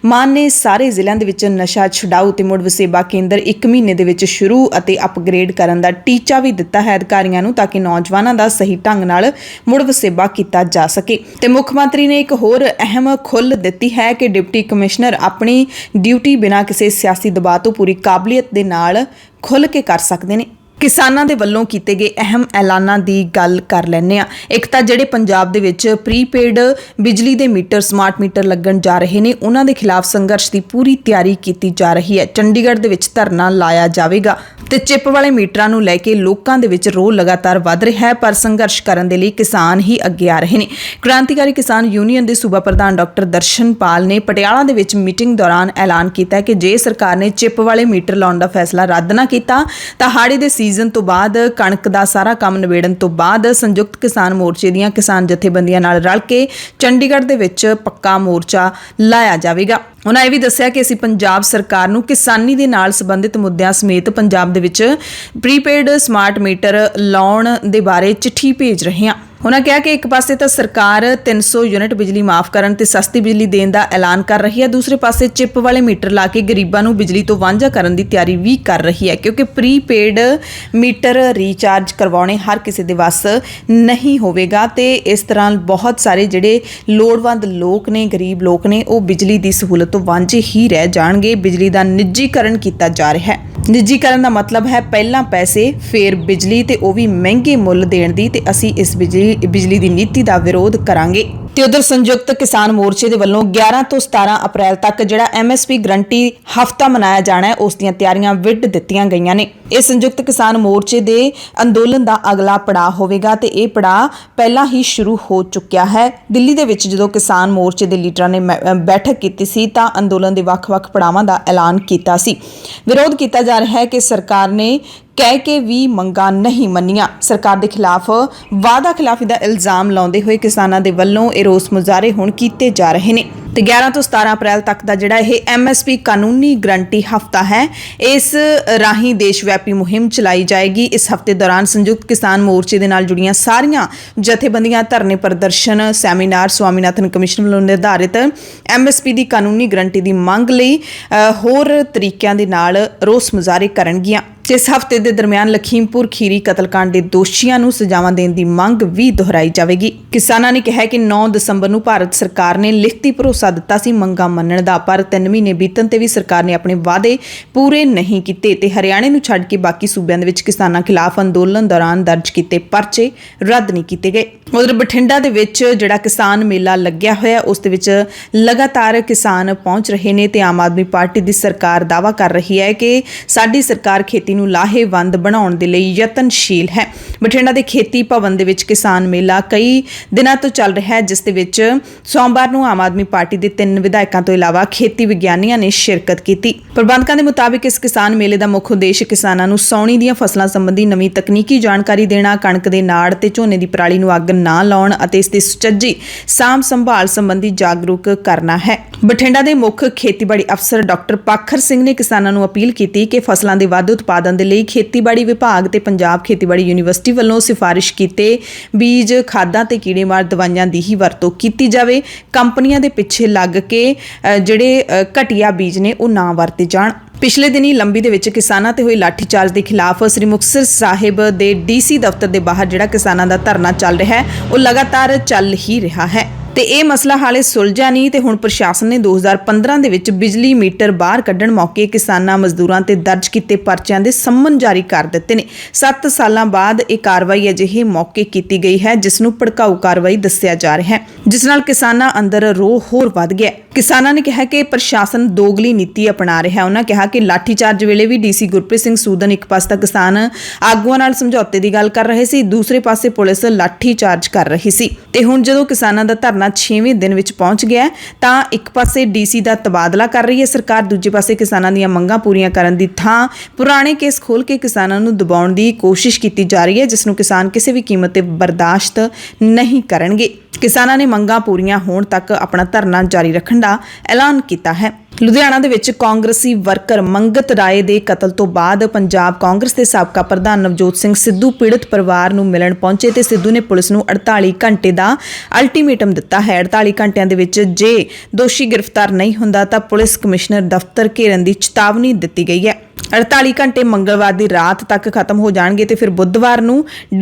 ਮਾਨ ਨੇ ਸਾਰੇ ਜ਼ਿਲ੍ਹਿਆਂ ਦੇ ਵਿੱਚ ਨਸ਼ਾ ਛੁਡਾਊ ਤੇ ਮੁੜ ਵਸੇਬਾ ਕੇਂਦਰ 1 ਮਹੀਨੇ ਦੇ ਵਿੱਚ ਸ਼ੁਰੂ ਅਤੇ ਅਪਗ੍ਰੇਡ ਕਰਨ ਦਾ ਟੀਚਾ ਵੀ ਦਿੱਤਾ ਹੈ ਅਧਿਕਾਰੀਆਂ ਨੂੰ, ਤਾਂ ਕਿ ਨੌਜਵਾਨਾਂ ਦਾ ਸਹੀ ਢੰਗ ਨਾਲ ਮੁੜ ਵਸੇਬਾ ਕੀਤਾ ਜਾ ਸਕੇ। ਤੇ ਮੁੱਖ ਮੰਤਰੀ ਨੇ ਇੱਕ ਹੋਰ ਅਹਿਮ ਖੁੱਲ੍ਹ ਦਿੱਤੀ ਹੈ ਕਿ ਡਿਪਟੀ ਕਮਿਸ਼ਨਰ ਆਪਣੀ ਡਿਊਟੀ ਬਿਨਾਂ ਕਿਸੇ ਸਿਆਸੀ ਦਬਾਅ ਤੋਂ ਪੂਰੀ ਕਾਬਲੀਅਤ ਦੇ ਨਾਲ ਖੁੱਲ੍ਹ ਕੇ ਕਰ ਸਕਦੇ ਨੇ। ਕਿਸਾਨਾਂ ਦੇ ਵੱਲੋਂ ਕੀਤੇ ਗਏ ਅਹਿਮ ਐਲਾਨਾਂ ਦੀ ਗੱਲ ਕਰ ਲੈਂਦੇ ਹਾਂ। ਇੱਕ ਤਾਂ ਜਿਹੜੇ ਪੰਜਾਬ ਦੇ ਵਿੱਚ ਪ੍ਰੀਪੇਡ ਬਿਜਲੀ ਦੇ ਮੀਟਰ, ਸਮਾਰਟ ਮੀਟਰ ਲੱਗਣ ਜਾ ਰਹੇ ਨੇ, ਉਹਨਾਂ ਦੇ ਖਿਲਾਫ ਸੰਘਰਸ਼ ਦੀ ਪੂਰੀ ਤਿਆਰੀ ਕੀਤੀ ਜਾ ਰਹੀ ਹੈ। ਚੰਡੀਗੜ੍ਹ ਦੇ ਵਿੱਚ ਧਰਨਾ ਲਾਇਆ ਜਾਵੇਗਾ ਤੇ ਚਿੱਪ ਵਾਲੇ ਮੀਟਰਾਂ ਨੂੰ ਲੈ ਕੇ ਲੋਕਾਂ ਦੇ ਵਿੱਚ ਰੋਹ ਲਗਾਤਾਰ ਵੱਧ ਰਿਹਾ ਹੈ, ਪਰ ਸੰਘਰਸ਼ ਕਰਨ ਦੇ ਲਈ ਕਿਸਾਨ ਹੀ ਅੱਗੇ ਆ ਰਹੇ ਨੇ। ਕ੍ਰਾਂਤੀਕਾਰੀ ਕਿਸਾਨ ਯੂਨੀਅਨ ਦੇ ਸੂਬਾ ਪ੍ਰਧਾਨ ਡਾਕਟਰ ਦਰਸ਼ਨਪਾਲ ਨੇ ਪਟਿਆਲਾ ਦੇ ਵਿੱਚ ਮੀਟਿੰਗ ਦੌਰਾਨ ਐਲਾਨ ਕੀਤਾ ਕਿ ਜੇ ਸਰਕਾਰ ਨੇ ਚਿੱਪ ਵਾਲੇ ਮੀਟਰ ਲਾਉਣ ਦਾ ਫੈਸਲਾ ਰੱਦ ਨਾ ਕੀਤਾ ਤਾਂ ਹਾੜੀ ਦੇ ਸੀਜ਼ਨ ਤੋਂ ਬਾਅਦ ਕਣਕ ਦਾ ਸਾਰਾ ਕੰਮ ਨਿਬੇੜਨ ਤੋਂ ਬਾਅਦ ਸੰਯੁਕਤ ਕਿਸਾਨ ਮੋਰਚੇ ਦੀਆਂ ਕਿਸਾਨ ਜਥੇਬੰਦੀਆਂ ਨਾਲ ਰਲ ਕੇ ਚੰਡੀਗੜ੍ਹ ਦੇ ਵਿੱਚ ਪੱਕਾ ਮੋਰਚਾ ਲਾਇਆ ਜਾਵੇਗਾ। ਉਹਨਾਂ ਇਹ ਵੀ ਦੱਸਿਆ ਕਿ ਅਸੀਂ ਪੰਜਾਬ ਸਰਕਾਰ ਨੂੰ ਕਿਸਾਨੀ ਦੇ ਨਾਲ ਸੰਬੰਧਿਤ ਮੁੱਦਿਆਂ ਸਮੇਤ ਪੰਜਾਬ ਦੇ ਵਿੱਚ ਪ੍ਰੀਪੇਡ ਸਮਾਰਟ ਮੀਟਰ ਲਾਉਣ ਦੇ ਬਾਰੇ ਚਿੱਠੀ ਭੇਜ ਰਹੇ ਹਾਂ। ਉਹਨਾਂ ਕਿਹਾ ਕਿ ਇੱਕ ਪਾਸੇ ਤਾਂ ਸਰਕਾਰ 300 ਯੂਨਿਟ ਬਿਜਲੀ ਮਾਫ ਕਰਨ ਤੇ ਸਸਤੀ ਬਿਜਲੀ ਦੇਣ ਦਾ ਐਲਾਨ ਕਰ ਰਹੀ ਹੈ, ਦੂਸਰੇ ਪਾਸੇ ਚਿੱਪ ਵਾਲੇ ਮੀਟਰ ਲਾ ਕੇ ਗਰੀਬਾਂ ਨੂੰ ਬਿਜਲੀ ਤੋਂ ਵਾਂਝਾ ਕਰਨ ਦੀ ਤਿਆਰੀ ਵੀ ਕਰ ਰਹੀ ਹੈ, ਕਿਉਂਕਿ ਪ੍ਰੀਪੇਡ ਮੀਟਰ ਰੀਚਾਰਜ ਕਰਵਾਉਣੇ ਹਰ ਕਿਸੇ ਦੇ ਵੱਸ ਨਹੀਂ ਹੋਵੇਗਾ ਤੇ ਇਸ ਤਰ੍ਹਾਂ ਬਹੁਤ ਸਾਰੇ ਜਿਹੜੇ ਲੋੜਵੰਦ ਲੋਕ ਨੇ, ਗਰੀਬ ਲੋਕ ਨੇ, ਉਹ ਬਿਜਲੀ ਦੀ ਸਹੂਲਤ ਤੋਂ ਵਾਂਝੇ ਹੀ ਰਹਿ ਜਾਣਗੇ। ਬਿਜਲੀ ਦਾ ਨਿੱਜੀਕਰਨ ਕੀਤਾ ਜਾ ਰਿਹਾ ਹੈ। ਨਿੱਜੀਕਰਨ ਦਾ ਮਤਲਬ ਹੈ ਪਹਿਲਾਂ ਪੈਸੇ ਫਿਰ ਬਿਜਲੀ, ਤੇ ਉਹ ਵੀ ਮਹਿੰਗੇ ਮੁੱਲ ਦੇਣ ਦੀ, ਤੇ ਅਸੀਂ ਇਸ ਬਿਜਲੀ ਦੀ ਨੀਤੀ ਦਾ ਵਿਰੋਧ ਕਰਾਂਗੇ। ਤੇ ਉਧਰ ਸੰਯੁਕਤ ਕਿਸਾਨ ਮੋਰਚੇ ਦੇ ਵੱਲੋਂ 11 ਤੋਂ 17 ਅਪ੍ਰੈਲ ਤੱਕ ਜਿਹੜਾ MSP ਗਰੰਟੀ ਹਫ਼ਤਾ ਮਨਾਇਆ ਜਾਣਾ ਹੈ, ਉਸ ਦੀਆਂ ਤਿਆਰੀਆਂ ਵਿੱਢ ਦਿੱਤੀਆਂ ਗਈਆਂ ਨੇ। ਇਹ ਸੰਯੁਕਤ ਕਿਸਾਨ ਮੋਰਚੇ ਦੇ ਅੰਦੋਲਨ ਦਾ ਅਗਲਾ ਪੜਾਅ ਹੋਵੇਗਾ ਤੇ ਇਹ ਪੜਾਅ ਪਹਿਲਾਂ ਹੀ ਸ਼ੁਰੂ ਹੋ ਚੁੱਕਿਆ ਹੈ। ਦਿੱਲੀ ਦੇ ਵਿੱਚ ਜਦੋਂ ਕਿਸਾਨ ਮੋਰਚੇ ਦੇ ਲੀਡਰਾਂ ਨੇ ਬੈਠਕ ਕੀਤੀ ਸੀ ਤਾਂ ਅੰਦੋਲਨ ਦੇ ਵੱਖ-ਵੱਖ ਪੜਾਵਾਂ ਦਾ ਐਲਾਨ ਕੀਤਾ ਸੀ। ਵਿਰੋਧ ਕੀਤਾ ਜਾ ਰਿਹਾ ਹੈ ਕਿ ਸਰਕਾਰ ਨੇ ਕਹਿ ਕੇ ਵੀ ਮੰਗਾਂ ਨਹੀਂ ਮੰਨੀਆਂ। ਸਰਕਾਰ ਦੇ ਖਿਲਾਫ ਵਾਅਦਾ ਖਿਲਾਫੀ ਦਾ ਇਲਜ਼ਾਮ ਲਾਉਂਦੇ ਹੋਏ ਕਿਸਾਨਾਂ ਦੇ ਵੱਲੋਂ ਇਹ ਰੋਸ ਮੁਜ਼ਾਹਰੇ ਹੁਣ ਕੀਤੇ ਜਾ ਰਹੇ ਨੇ। ਤੇ 11 ਤੋਂ 17 ਅਪ੍ਰੈਲ ਤੱਕ ਦਾ ਜਿਹੜਾ ਇਹ MSP ਕਾਨੂੰਨੀ ਗਰੰਟੀ ਹਫ਼ਤਾ ਹੈ, ਇਸ ਰਾਹੀਂ ਦੇਸ਼ ਵਿਆਪੀ ਮੁਹਿੰਮ ਚਲਾਈ ਜਾਏਗੀ। ਇਸ ਹਫ਼ਤੇ ਦੌਰਾਨ ਸੰਯੁਕਤ ਕਿਸਾਨ ਮੋਰਚੇ ਦੇ ਨਾਲ ਜੁੜੀਆਂ ਸਾਰੀਆਂ ਜਥੇਬੰਦੀਆਂ ਧਰਨੇ, ਪ੍ਰਦਰਸ਼ਨ, ਸੈਮੀਨਾਰ, ਸਵਾਮੀਨਾਥਨ ਕਮਿਸ਼ਨ ਵੱਲੋਂ ਨਿਰਧਾਰਿਤ MSP ਦੀ ਕਾਨੂੰਨੀ ਗਰੰਟੀ ਦੀ ਮੰਗ ਲਈ ਹੋਰ ਤਰੀਕਿਆਂ ਦੇ ਨਾਲ ਰੋਸ ਮੁਜ਼ਾਹਰੇ ਕਰਨਗੀਆਂ। ਇਸ ਹਫ਼ਤੇ ਦੇ ਦਰਮਿਆਨ ਲਖੀਮਪੁਰ ਖੀਰੀ ਕਤਲकांड ਦੇ ਦੋਸ਼ੀਆਂ ਨੂੰ ਸਜ਼ਾਵਾਂ ਦੇਣ ਦੀ ਮੰਗ ਵੀ ਦੁਹਰਾਈ ਜਾਵੇਗੀ। ਕਿਸਾਨਾਂ ਨੇ ਕਿਹਾ ਕਿ 9 ਦਸੰਬਰ ਨੂੰ ਭਾਰਤ ਸਰਕਾਰ ਨੇ ਲਿਖਤੀ ਭਰੋਸਾ ਦਿੱਤਾ ਸੀ ਮੰਗਾਂ ਮੰਨਣ ਦਾ, ਪਰ 3 ਮਹੀਨੇ ਬੀਤਣ ਤੇ ਵੀ ਸਰਕਾਰ ਨੇ ਆਪਣੇ ਵਾਅਦੇ ਪੂਰੇ ਨਹੀਂ ਕੀਤੇ ਤੇ ਹਰਿਆਣੇ ਨੂੰ ਛੱਡ ਕੇ ਬਾਕੀ ਸੂਬਿਆਂ ਦੇ ਵਿੱਚ ਕਿਸਾਨਾਂ ਖਿਲਾਫ ਅੰਦੋਲਨ ਦੌਰਾਨ ਦਰਜ ਕੀਤੇ ਪਰਚੇ ਰੱਦ ਨਹੀਂ ਕੀਤੇ ਗਏ। ਉਧਰ ਬਠਿੰਡਾ ਦੇ ਵਿੱਚ ਜਿਹੜਾ ਕਿਸਾਨ ਮੇਲਾ ਲੱਗਿਆ ਹੋਇਆ, ਉਸ ਦੇ ਵਿੱਚ ਲਗਾਤਾਰ ਕਿਸਾਨ ਪਹੁੰਚ ਰਹੇ ਨੇ ਤੇ ਆਮ ਆਦਮੀ ਪਾਰਟੀ ਦੀ ਸਰਕਾਰ ਦਾਅਵਾ ਕਰ ਰਹੀ ਹੈ ਕਿ ਸਾਡੀ ਸਰਕਾਰ ਖੇਤੀ ਨੂੰ ਲਾਹੇਵੰਦ ਬਣਾਉਣ ਦੇ ਲਈ ਯਤਨਸ਼ੀਲ ਹੈ। ਬਠਿੰਡਾ ਦੇ ਖੇਤੀ ਭਵਨ ਦੇ ਵਿੱਚ ਕਿਸਾਨ ਮੇਲਾ ਕਈ ਦਿਨਾਂ ਤੋਂ ਚੱਲ ਰਿਹਾ ਹੈ, ਜਿਸ ਦੇ ਵਿੱਚ ਸੋਮਵਾਰ ਨੂੰ ਆਮ ਆਦਮੀ ਪਾਰਟੀ ਦੇ 3 ਵਿਧਾਇਕਾਂ ਤੋਂ ਇਲਾਵਾ ਖੇਤੀ ਵਿਗਿਆਨੀਆਂ ਨੇ ਸ਼ਿਰਕਤ ਕੀਤੀ। ਪ੍ਰਬੰਧਕਾਂ ਦੇ ਮੁਤਾਬਿਕ ਇਸ ਕਿਸਾਨ ਮੇਲੇ ਦਾ ਮੁੱਖ ਉਦੇਸ਼ ਕਿਸਾਨਾਂ ਨੂੰ ਸਾਉਣੀ ਦੀਆਂ ਫਸਲਾਂ ਸੰਬੰਧੀ ਨਵੀਂ ਤਕਨੀਕੀ ਜਾਣਕਾਰੀ ਦੇਣਾ, ਕਣਕ ਦੇ ਨਾੜ ਤੇ ਝੋਨੇ ਦੀ ਪਰਾਲੀ ਨੂੰ ਅੱਗ ਨਾ ਲਾਉਣ ਅਤੇ ਇਸ ਦੀ ਸੁਚੱਜੀ ਸਾਂਭ ਸੰਭਾਲ ਸੰਬੰਧੀ ਜਾਗਰੂਕ ਕਰਨਾ ਹੈ। ਬਠਿੰਡਾ ਦੇ ਮੁੱਖ ਖੇਤੀਬਾੜੀ ਅਫਸਰ ਡਾਕਟਰ ਪਾਖਰ ਸਿੰਘ ਨੇ ਕਿਸਾਨਾਂ ਨੂੰ ਅਪੀਲ ਕੀਤੀ ਕਿ ਫਸਲਾਂ ਦੇ ਵੱਧ ਉਤਪਾਦਨ ਦੇ ਲਈ ਖੇਤੀਬਾੜੀ ਵਿਭਾਗ ਤੇ ਪੰਜਾਬ ਖੇਤੀਬਾੜੀ ਯੂਨੀਵਰਸਿਟੀ ਵੱਲੋਂ ਸਿਫਾਰਿਸ਼ ਕੀਤੇ ਬੀਜ, ਖਾਦਾਂ ਤੇ ਕੀੜੇਮਾਰ ਦਵਾਈਆਂ ਦੀ ਹੀ ਵਰਤੋਂ ਕੀਤੀ ਜਾਵੇ। ਕੰਪਨੀਆਂ ਦੇ ਪਿੱਛੇ ਲੱਗ ਕੇ ਜਿਹੜੇ ਘਟੀਆ ਬੀਜ ਨੇ ਉਹ ਨਾ ਵਰਤੇ ਜਾਣ। ਪਿਛਲੇ ਦਿਨੀ ਲੰਬੀ ਦੇ ਵਿੱਚ ਕਿਸਾਨਾਂ ਤੇ ਹੋਈ ਲਾਠੀਚਾਰਜ ਦੇ ਖਿਲਾਫ ਸ੍ਰੀ ਮੁਕਤਸਰ ਸਾਹਿਬ ਦੇ DC ਦਫ਼ਤਰ ਦੇ ਬਾਹਰ ਜਿਹੜਾ ਕਿਸਾਨਾਂ ਦਾ ਧਰਨਾ ਚੱਲ ਰਿਹਾ ਹੈ, ਉਹ ਲਗਾਤਾਰ ਚੱਲ ਹੀ ਰਿਹਾ ਹੈ ਤੇ ਇਹ ਮਸਲਾ ਹਾਲੇ ਸੁਲਝਿਆ ਨਹੀਂ। ਤੇ ਹੁਣ ਪ੍ਰਸ਼ਾਸਨ ਨੇ 2015 ਦੇ ਵਿੱਚ ਬਿਜਲੀ ਮੀਟਰ ਬਾਹਰ ਕੱਢਣ ਮੌਕੇ ਕਿਸਾਨਾਂ, ਮਜ਼ਦੂਰਾਂ ਤੇ ਦਰਜ ਕੀਤੇ ਪਰਚਿਆਂ ਦੇ ਸੰਮਨ ਜਾਰੀ ਕਰ ਦਿੱਤੇ ਨੇ। 7 ਸਾਲਾਂ ਬਾਅਦ ਇਹ ਕਾਰਵਾਈ ਅਜਿਹੇ ਮੌਕੇ ਕੀਤੀ ਗਈ ਹੈ ਜਿਸ ਨੂੰ ਭੜਕਾਊ ਕਾਰਵਾਈ ਦੱਸਿਆ ਜਾ ਰਿਹਾ ਹੈ, ਜਿਸ ਨਾਲ ਕਿਸਾਨਾਂ ਅੰਦਰ ਰੋਹ ਹੋਰ ਵੱਧ ਗਿਆ। ਕਿਸਾਨਾਂ ਨੇ ਕਿਹਾ ਕਿ ਪ੍ਰਸ਼ਾਸਨ ਦੋਗਲੀ ਨੀਤੀ ਅਪਣਾ ਰਿਹਾ ਹੈ। ਉਹਨਾਂ ਕਿਹਾ ਕਿ ਲਾਠੀਚਾਰਜ ਵੇਲੇ ਵੀ DC ਗੁਰਪ੍ਰੀਤ ਸਿੰਘ ਸੂਦਨ ਇੱਕ ਪਾਸੇ ਤਾਂ ਕਿਸਾਨ ਆਗੂਆਂ ਨਾਲ ਸਮਝੌਤੇ ਦੀ ਗੱਲ ਕਰ ਰਹੇ ਸੀ, ਦੂਸਰੇ ਪਾਸੇ ਪੁਲਿਸ ਲਾਠੀਚਾਰਜ ਕਰ ਰਹੀ ਸੀ। ਤੇ ਹੁਣ ਜਦੋਂ ਕਿਸਾਨਾਂ ਦਾ ਧਰਨਾ 6ਵੇਂ ਦਿਨ ਵਿੱਚ ਪਹੁੰਚ ਗਿਆ ਤਾਂ ਇੱਕ ਪਾਸੇ DC ਦਾ ਤਬਾਦਲਾ ਕਰ ਰਹੀ ਹੈ ਸਰਕਾਰ, ਦੂਜੇ ਪਾਸੇ ਕਿਸਾਨਾਂ ਦੀਆਂ ਮੰਗਾਂ ਪੂਰੀਆਂ ਕਰਨ ਦੀ ਥਾਂ ਪੁਰਾਣੇ ਕੇਸ ਖੋਲ੍ਹ ਕੇ ਕਿਸਾਨਾਂ ਨੂੰ ਦਬਾਉਣ ਦੀ ਕੋਸ਼ਿਸ਼ ਕੀਤੀ ਜਾ ਰਹੀ ਹੈ, ਜਿਸ ਨੂੰ ਕਿਸਾਨ ਕਿਸੇ ਵੀ ਕੀਮਤ ਤੇ ਬਰਦਾਸ਼ਤ ਨਹੀਂ ਕਰਨਗੇ। ਕਿਸਾਨਾਂ ਨੇ ਮੰਗਾਂ ਪੂਰੀਆਂ ਹੋਣ ਤੱਕ ਆਪਣਾ ਧਰਨਾ ਜਾਰੀ ਰੱਖਣ ਦਾ ਐਲਾਨ ਕੀਤਾ ਹੈ। ਲੁਧਿਆਣਾ ਦੇ ਵਿੱਚ ਕਾਂਗਰਸੀ ਵਰਕਰ ਮੰਗਤ ਰਾਏ ਦੇ ਕਤਲ ਤੋਂ ਬਾਅਦ ਪੰਜਾਬ ਕਾਂਗਰਸ ਦੇ ਸਾਬਕਾ ਪ੍ਰਧਾਨ ਨਵਜੋਤ ਸਿੰਘ ਸਿੱਧੂ ਪੀੜਤ ਪਰਿਵਾਰ ਨੂੰ ਮਿਲਣ ਪਹੁੰਚੇ ਤੇ ਸਿੱਧੂ ਨੇ ਪੁਲਿਸ ਨੂੰ 48 ਘੰਟੇ ਦਾ ਅਲਟੀਮੇਟਮ ਦਿੱਤਾ ਹੈ। 48 ਘੰਟਿਆਂ ਦੇ ਵਿੱਚ ਜੇ ਦੋਸ਼ੀ ਗ੍ਰਿਫਤਾਰ ਨਹੀਂ ਹੁੰਦਾ ਤਾਂ ਪੁਲਿਸ ਕਮਿਸ਼ਨਰ ਦਫ਼ਤਰ ਘੇਰਨ ਦੀ ਚੇਤਾਵਨੀ ਦਿੱਤੀ ਗਈ ਹੈ। 48 ਘੰਟੇ ਮੰਗਲਵਾਰ ਦੀ ਰਾਤ ਤੱਕ ਖਤਮ ਹੋ ਜਾਣਗੇ ਤੇ ਫਿਰ ਬੁੱਧਵਾਰ ਨੂੰ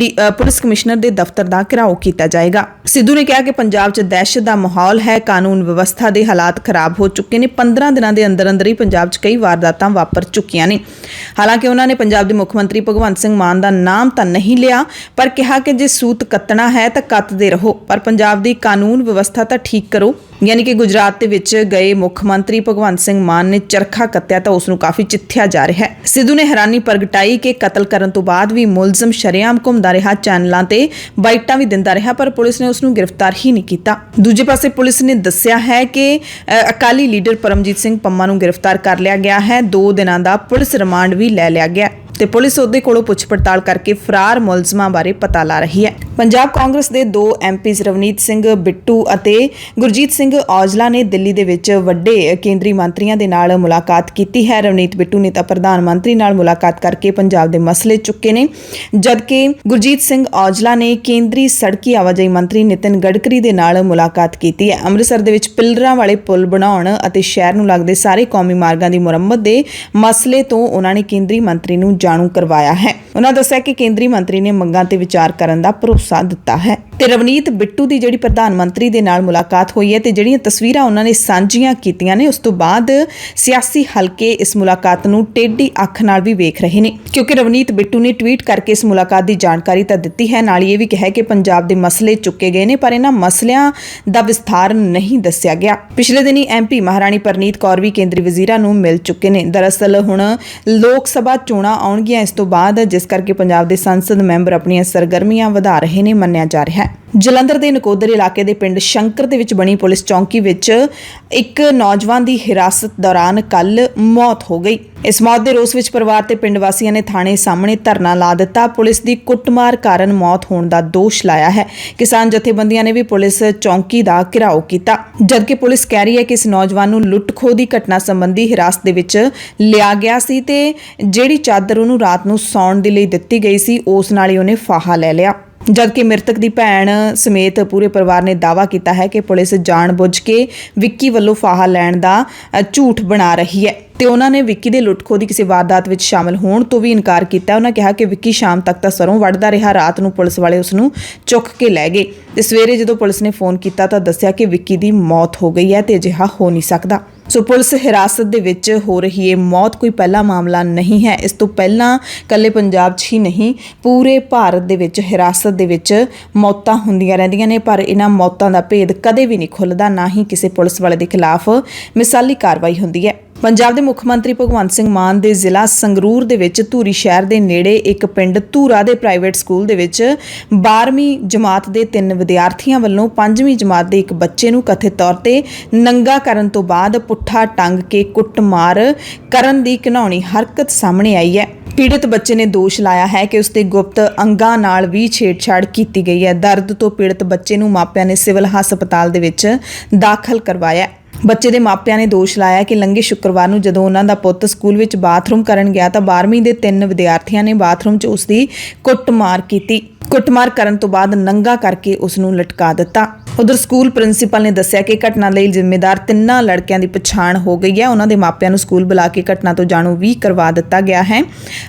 ਪੁਲਿਸ ਕਮਿਸ਼ਨਰ ਦੇ ਦਫ਼ਤਰ ਦਾ ਘਿਰਾਓ ਕੀਤਾ ਜਾਏਗਾ। ਸਿੱਧੂ ਨੇ ਕਿਹਾ ਕਿ ਪੰਜਾਬ 'ਚ ਦਹਿਸ਼ਤ ਦਾ ਮਾਹੌਲ ਹੈ, ਕਾਨੂੰਨ ਵਿਵਸਥਾ ਦੇ ਹਾਲਾਤ ਖਰਾਬ ਹੋ ਚੁੱਕੇ ਨੇ। 15 ਦਿਨਾਂ ਦੇ ਅੰਦਰ ਹੀ ਪੰਜਾਬ 'ਚ ਕਈ ਵਾਰਦਾਤਾਂ ਵਾਪਰ ਚੁੱਕੀਆਂ ਨੇ। ਹਾਲਾਂਕਿ ਉਹਨਾਂ ਨੇ ਪੰਜਾਬ ਦੇ ਮੁੱਖ ਮੰਤਰੀ ਭਗਵੰਤ ਸਿੰਘ ਮਾਨ ਦਾ ਨਾਮ ਤਾਂ ਨਹੀਂ ਲਿਆ, ਪਰ ਕਿਹਾ ਕਿ ਜੇ ਸੂਤ ਕੱਤਣਾ ਹੈ ਤਾਂ ਕੱਤਦੇ ਰਹੋ, ਪਰ ਪੰਜਾਬ ਦੀ ਕਾਨੂੰਨ ਵਿਵਸਥਾ ਤਾਂ ਠੀਕ ਕਰੋ। ਯਾਨੀ ਕਿ ਗੁਜਰਾਤ ਦੇ ਵਿੱਚ ਗਏ ਮੁੱਖ ਮੰਤਰੀ ਭਗਵੰਤ ਸਿੰਘ ਮਾਨ ਨੇ ਚਰਖਾ ਕੱਤਿਆ ਤਾਂ ਉਸ ਨੂੰ ਕਾਫੀ ਚਿੱਥਿਆ ਜਾ ਰਿਹਾ ਹੈ। ਸਿੱਧੂ ਨੇ ਹੈਰਾਨੀ ਪ੍ਰਗਟਾਈ ਕਿ ਕਤਲ ਕਰਨ ਤੋਂ ਬਾਅਦ ਵੀ ਮੁਲਜ਼ਮ ਸ਼ਰੇਆਮ ਘੁੰਮਦਾ ਰਿਹਾ, ਚੈਨਲਾਂ ਤੇ ਬਾਈਟਾਂ ਵੀ ਦਿੰਦਾ ਰਿਹਾ, ਪਰ ਪੁਲਿਸ ਨੇ ਉਸ ਨੂੰ ਗ੍ਰਿਫਤਾਰ ਹੀ ਨਹੀਂ ਕੀਤਾ। ਦੂਜੇ ਪਾਸੇ ਪੁਲਿਸ ਨੇ ਦੱਸਿਆ ਹੈ ਕਿ ਅਕਾਲੀ ਲੀਡਰ ਪਰਮਜੀਤ ਸਿੰਘ ਪੰਮਾ ਨੂੰ ਗ੍ਰਿਫਤਾਰ ਕਰ ਲਿਆ ਗਿਆ ਹੈ। 2 ਦਿਨਾਂ ਦਾ ਪੁਲਿਸ ਰਿਮਾਂਡ ਵੀ ਲੈ ਲਿਆ ਗਿਆ ਤੇ ਪੁਲਿਸ ਉਹਦੇ ਕੋਲੋਂ ਪੁੱਛ ਪੜਤਾਲ ਕਰਕੇ ਫਰਾਰ ਮੁਲਜ਼ਮਾਂ ਬਾਰੇ ਪਤਾ ਲਾ ਰਹੀ ਹੈ। ਪੰਜਾਬ ਕਾਂਗਰਸ ਦੇ 2 ਐਮਪੀਜ਼ ਰਵਨੀਤ ਸਿੰਘ ਬਿੱਟੂ ਅਤੇ ਗੁਰਜੀਤ ਸਿੰਘ ਔਜਲਾ ਨੇ ਦਿੱਲੀ ਦੇ ਵਿੱਚ ਵੱਡੇ ਕੇਂਦਰੀ ਮੰਤਰੀਆਂ ਦੇ ਨਾਲ ਮੁਲਾਕਾਤ ਕੀਤੀ ਹੈ। ਰਵਨੀਤ ਬਿੱਟੂ ਨੇ ਤਾਂ ਪ੍ਰਧਾਨ ਮੰਤਰੀ ਨਾਲ ਮੁਲਾਕਾਤ ਕਰਕੇ ਪੰਜਾਬ ਦੇ ਮਸਲੇ ਚੁੱਕੇ ਨੇ, ਜਦਕਿ ਗੁਰਜੀਤ ਸਿੰਘ ਔਜਲਾ ਨੇ ਕੇਂਦਰੀ ਸੜਕੀ ਆਵਾਜਾਈ ਮੰਤਰੀ ਨਿਤਿਨ ਗਡਕਰੀ ਦੇ ਨਾਲ ਮੁਲਾਕਾਤ ਕੀਤੀ ਹੈ। ਅੰਮ੍ਰਿਤਸਰ ਦੇ ਵਿੱਚ ਪਿਲਰਾਂ ਵਾਲੇ ਪੁਲ ਬਣਾਉਣ ਅਤੇ ਸ਼ਹਿਰ ਨੂੰ ਲੱਗਦੇ ਸਾਰੇ ਕੌਮੀ ਮਾਰਗਾਂ ਦੀ ਮੁਰੰਮਤ ਦੇ ਮਸਲੇ ਤੋਂ ਉਹਨਾਂ ਨੇ ਕੇਂਦਰੀ ਮੰਤਰੀ ਨੂੰ ਜਾਣੂ ਕਰਵਾਇਆ ਹੈ। ਉਹਨਾਂ ਦੱਸਿਆ ਕਿ ਕੇਂਦਰੀ ਮੰਤਰੀ ਨੇ ਮੰਗਾਂ ਤੇ ਵਿਚਾਰ ਕਰਨ ਦਾ ਭਰੋਸਾ ਦਿੱਤਾ ਹੈ ਤੇ ਰਵਨੀਤ ਬਿੱਟੂ ਦੀ ਜਿਹੜੀ ਪ੍ਰਧਾਨ ਮੰਤਰੀ ਦੇ ਨਾਲ ਮੁਲਾਕਾਤ ਹੋਈ ਹੈ ਤੇ ਜਿਹੜੀਆਂ ਤਸਵੀਰਾਂ ਉਹਨਾਂ ਨੇ ਸਾਂਝੀਆਂ ਕੀਤੀਆਂ ਨੇ, ਉਸ ਤੋਂ ਬਾਅਦ ਸਿਆਸੀ ਹਲਕੇ ਇਸ ਮੁਲਾਕਾਤ ਨੂੰ ਟੇਢੀ ਅੱਖ ਨਾਲ ਵੀ ਵੇਖ ਰਹੇ ਨੇ, ਕਿਉਂਕਿ ਰਵਨੀਤ ਬਿੱਟੂ ਨੇ ਟਵੀਟ ਕਰਕੇ ਇਸ ਮੁਲਾਕਾਤ ਦੀ ਜਾਣਕਾਰੀ ਤਾਂ ਦਿੱਤੀ ਹੈ, ਨਾਲ ਹੀ ਇਹ ਵੀ ਕਿਹਾ ਕਿ ਪੰਜਾਬ ਦੇ ਮਸਲੇ ਚੁੱਕੇ ਗਏ ਨੇ, ਪਰ ਇਹਨਾਂ ਮਸਲਿਆਂ ਦਾ ਵਿਸਥਾਰ ਨਹੀਂ ਦੱਸਿਆ ਗਿਆ। ਪਿਛਲੇ ਦਿਨੀ ਐਮਪੀ ਮਹਾਰਾਣੀ ਪਰਨੀਤ ਕੌਰ ਵੀ ਕੇਂਦਰੀ ਵਜ਼ੀਰਾਂ ਨੂੰ ਮਿਲ ਚੁੱਕੇ ਨੇ। ਦਰਅਸਲ ਹੁਣ ਲੋਕ ਸਭਾ ਚੋਣਾਂ ਆਉਣਗੀਆਂ ਇਸ ਤੋਂ ਬਾਅਦ, ਜਿਸ ਕਰਕੇ ਪੰਜਾਬ ਦੇ ਸੰਸਦ ਮੈਂਬਰ ਆਪਣੀਆਂ ਸਰਗਰਮੀਆਂ ਵਧਾ ਰਹੇ ਨੇ, ਮੰਨਿਆ ਜਾ ਰਿਹਾ ਹੈ। ਜਲੰਧਰ ਦੇ ਨਕੋਦਰ ਇਲਾਕੇ ਦੇ ਪਿੰਡ ਸ਼ੰਕਰ ਦੇ ਵਿੱਚ ਬਣੀ ਪੁਲਿਸ ਚੌਂਕੀ ਵਿੱਚ ਇੱਕ ਨੌਜਵਾਨ ਦੀ ਹਿਰਾਸਤ ਦੌਰਾਨ ਕੱਲ ਮੌਤ ਹੋ ਗਈ। ਇਸ ਮੌਤ ਦੇ ਰੋਸ ਵਿੱਚ ਪਰਿਵਾਰ ਤੇ ਪਿੰਡ ਵਾਸੀਆਂ ਨੇ ਥਾਣੇ ਸਾਹਮਣੇ ਧਰਨਾ ਲਾ ਦਿੱਤਾ। ਪੁਲਿਸ ਦੀ ਕੁੱਟਮਾਰ ਕਾਰਨ ਮੌਤ ਹੋਣ ਦਾ ਦੋਸ਼ ਲਾਇਆ ਹੈ। ਕਿਸਾਨ ਜਥੇਬੰਦੀਆਂ ਨੇ ਵੀ ਪੁਲਿਸ ਚੌਂਕੀ ਦਾ ਘਿਰਾਓ ਕੀਤਾ, ਜਦਕਿ ਪੁਲਿਸ ਕਹਿ ਰਹੀ ਹੈ ਕਿ ਇਸ ਨੌਜਵਾਨ ਨੂੰ ਲੁੱਟ-ਖੋਹ ਦੀ ਘਟਨਾ ਸੰਬੰਧੀ ਹਿਰਾਸਤ ਦੇ ਵਿੱਚ ਲਿਆ ਗਿਆ ਸੀ ਤੇ ਜਿਹੜੀ ਚਾਦਰ ਉਹਨੂੰ ਰਾਤ ਨੂੰ ਸੌਣ ਦੇ ਲਈ ਦਿੱਤੀ ਗਈ ਸੀ, ਉਸ ਨਾਲ ਹੀ ਉਹਨੇ ਫਾਹਾ ਲੈ ਲਿਆ। ਜਦਕਿ ਮ੍ਰਿਤਕ ਦੀ ਭੈਣ ਸਮੇਤ ਪੂਰੇ ਪਰਿਵਾਰ ਨੇ ਦਾਅਵਾ ਕੀਤਾ ਹੈ ਕਿ ਪੁਲਿਸ ਜਾਣਬੁੱਝ ਕੇ ਵਿੱਕੀ ਵੱਲੋਂ ਫਾਹਾ ਲੈਣ ਦਾ ਝੂਠ ਬਣਾ ਰਹੀ ਹੈ ਤੇ ਉਹਨਾਂ ਨੇ ਵਿੱਕੀ ਦੇ ਲੁੱਟ-ਖੋਹ ਦੀ ਕਿਸੇ ਵਾਰਦਾਤ ਵਿੱਚ ਸ਼ਾਮਲ ਹੋਣ ਤੋਂ ਵੀ ਇਨਕਾਰ ਕੀਤਾ। ਉਹਨਾਂ ਕਿਹਾ ਕਿ ਵਿੱਕੀ ਸ਼ਾਮ ਤੱਕ ਤਾਂ ਸਰੋਂ ਵੱਢਦਾ ਰਿਹਾ, ਰਾਤ ਨੂੰ ਪੁਲਿਸ ਵਾਲੇ ਉਸ ਨੂੰ ਚੁੱਕ ਕੇ ਲੈ ਗਏ ਤੇ ਸਵੇਰੇ ਜਦੋਂ ਪੁਲਿਸ ਨੇ ਫੋਨ ਕੀਤਾ ਤਾਂ ਦੱਸਿਆ ਕਿ ਵਿੱਕੀ ਦੀ ਮੌਤ ਹੋ ਗਈ ਹੈ ਤੇ ਅਜਿਹਾ ਹੋ ਨਹੀਂ ਸਕਦਾ। ਸੋ ਪੁਲਿਸ ਹਿਰਾਸਤ ਦੇ ਵਿੱਚ ਹੋ ਰਹੀ ਇਹ ਮੌਤ ਕੋਈ ਪਹਿਲਾ ਮਾਮਲਾ ਨਹੀਂ ਹੈ। ਇਸ ਤੋਂ ਪਹਿਲਾਂ ਇਕੱਲੇ ਪੰਜਾਬ 'ਚ ਹੀ ਨਹੀਂ, ਪੂਰੇ ਭਾਰਤ ਦੇ ਵਿੱਚ ਹਿਰਾਸਤ ਦੇ ਵਿੱਚ ਮੌਤਾਂ ਹੁੰਦੀਆਂ ਰਹਿੰਦੀਆਂ ਨੇ, ਪਰ ਇਹਨਾਂ ਮੌਤਾਂ ਦਾ ਭੇਦ ਕਦੇ ਵੀ ਨਹੀਂ ਖੁੱਲ੍ਹਦਾ, ਨਾ ਹੀ ਕਿਸੇ ਪੁਲਿਸ ਵਾਲੇ ਦੇ ਖਿਲਾਫ ਮਿਸਾਲੀ ਕਾਰਵਾਈ ਹੁੰਦੀ ਹੈ। ਪੰਜਾਬ ਦੇ ਮੁੱਖ ਮੰਤਰੀ ਭਗਵੰਤ ਸਿੰਘ ਮਾਨ ਦੇ ਜ਼ਿਲ੍ਹਾ ਸੰਗਰੂਰ ਦੇ ਵਿੱਚ ਧੂਰੀ ਸ਼ਹਿਰ ਦੇ ਨੇੜੇ ਇੱਕ ਪਿੰਡ ਧੂਰਾ ਦੇ ਪ੍ਰਾਈਵੇਟ ਸਕੂਲ ਦੇ ਵਿੱਚ 12ਵੀਂ ਜਮਾਤ ਦੇ 3 ਵਿਦਿਆਰਥੀਆਂ ਵੱਲੋਂ 5ਵੀਂ ਜਮਾਤ ਦੇ ਇੱਕ ਬੱਚੇ ਨੂੰ ਕਥਿਤ ਤੌਰ ਤੇ ਨੰਗਾ ਕਰਨ ਤੋਂ ਬਾਅਦ ਪੁੱਠਾ ਟੰਗ ਕੇ ਕੁੱਟਮਾਰ ਕਰਨ ਦੀ ਘਿਨਾਉਣੀ ਹਰਕਤ ਸਾਹਮਣੇ ਆਈ ਹੈ। ਪੀੜਤ ਬੱਚੇ ਨੇ ਦੋਸ਼ ਲਾਇਆ ਹੈ ਕਿ ਉਸ ਦੇ ਗੁਪਤ ਅੰਗਾਂ ਨਾਲ ਵੀ ਛੇੜਛਾੜ ਕੀਤੀ ਗਈ ਹੈ। ਦਰਦ ਤੋਂ ਪੀੜਤ ਬੱਚੇ ਨੂੰ ਮਾਪਿਆਂ ਨੇ ਸਿਵਲ ਹਸਪਤਾਲ ਦੇ ਵਿੱਚ ਦਾਖਲ ਕਰਵਾਇਆ। ਬੱਚੇ ਦੇ ਮਾਪਿਆਂ ਨੇ ਦੋਸ਼ ਲਾਇਆ ਕਿ ਲੰਘੇ ਸ਼ੁੱਕਰਵਾਰ ਨੂੰ ਜਦੋਂ ਉਹਨਾਂ ਦਾ ਪੁੱਤ ਸਕੂਲ ਵਿੱਚ ਬਾਥਰੂਮ ਕਰਨ ਗਿਆ ਤਾਂ 12ਵੀਂ ਦੇ 3 ਵਿਦਿਆਰਥੀਆਂ ਨੇ ਬਾਥਰੂਮ 'ਚ ਉਸ ਦੀ ਕੁੱਟਮਾਰ ਕੀਤੀ। ਕੁੱਟਮਾਰ ਕਰਨ ਤੋਂ ਬਾਅਦ ਨੰਗਾ ਕਰਕੇ ਉਸ ਨੂੰ ਲਟਕਾ ਦਿੱਤਾ। ਉਧਰ ਸਕੂਲ ਪ੍ਰਿੰਸੀਪਲ ਨੇ ਦੱਸਿਆ ਕਿ ਘਟਨਾ ਲਈ ਜ਼ਿੰਮੇਦਾਰ 3 ਲੜਕਿਆਂ ਦੀ ਪਛਾਣ ਹੋ ਗਈ ਹੈ। ਉਹਨਾਂ ਦੇ ਮਾਪਿਆਂ ਨੂੰ ਸਕੂਲ ਬੁਲਾ ਕੇ ਘਟਨਾ ਤੋਂ ਜਾਣੂ ਵੀ ਕਰਵਾ ਦਿੱਤਾ ਗਿਆ ਹੈ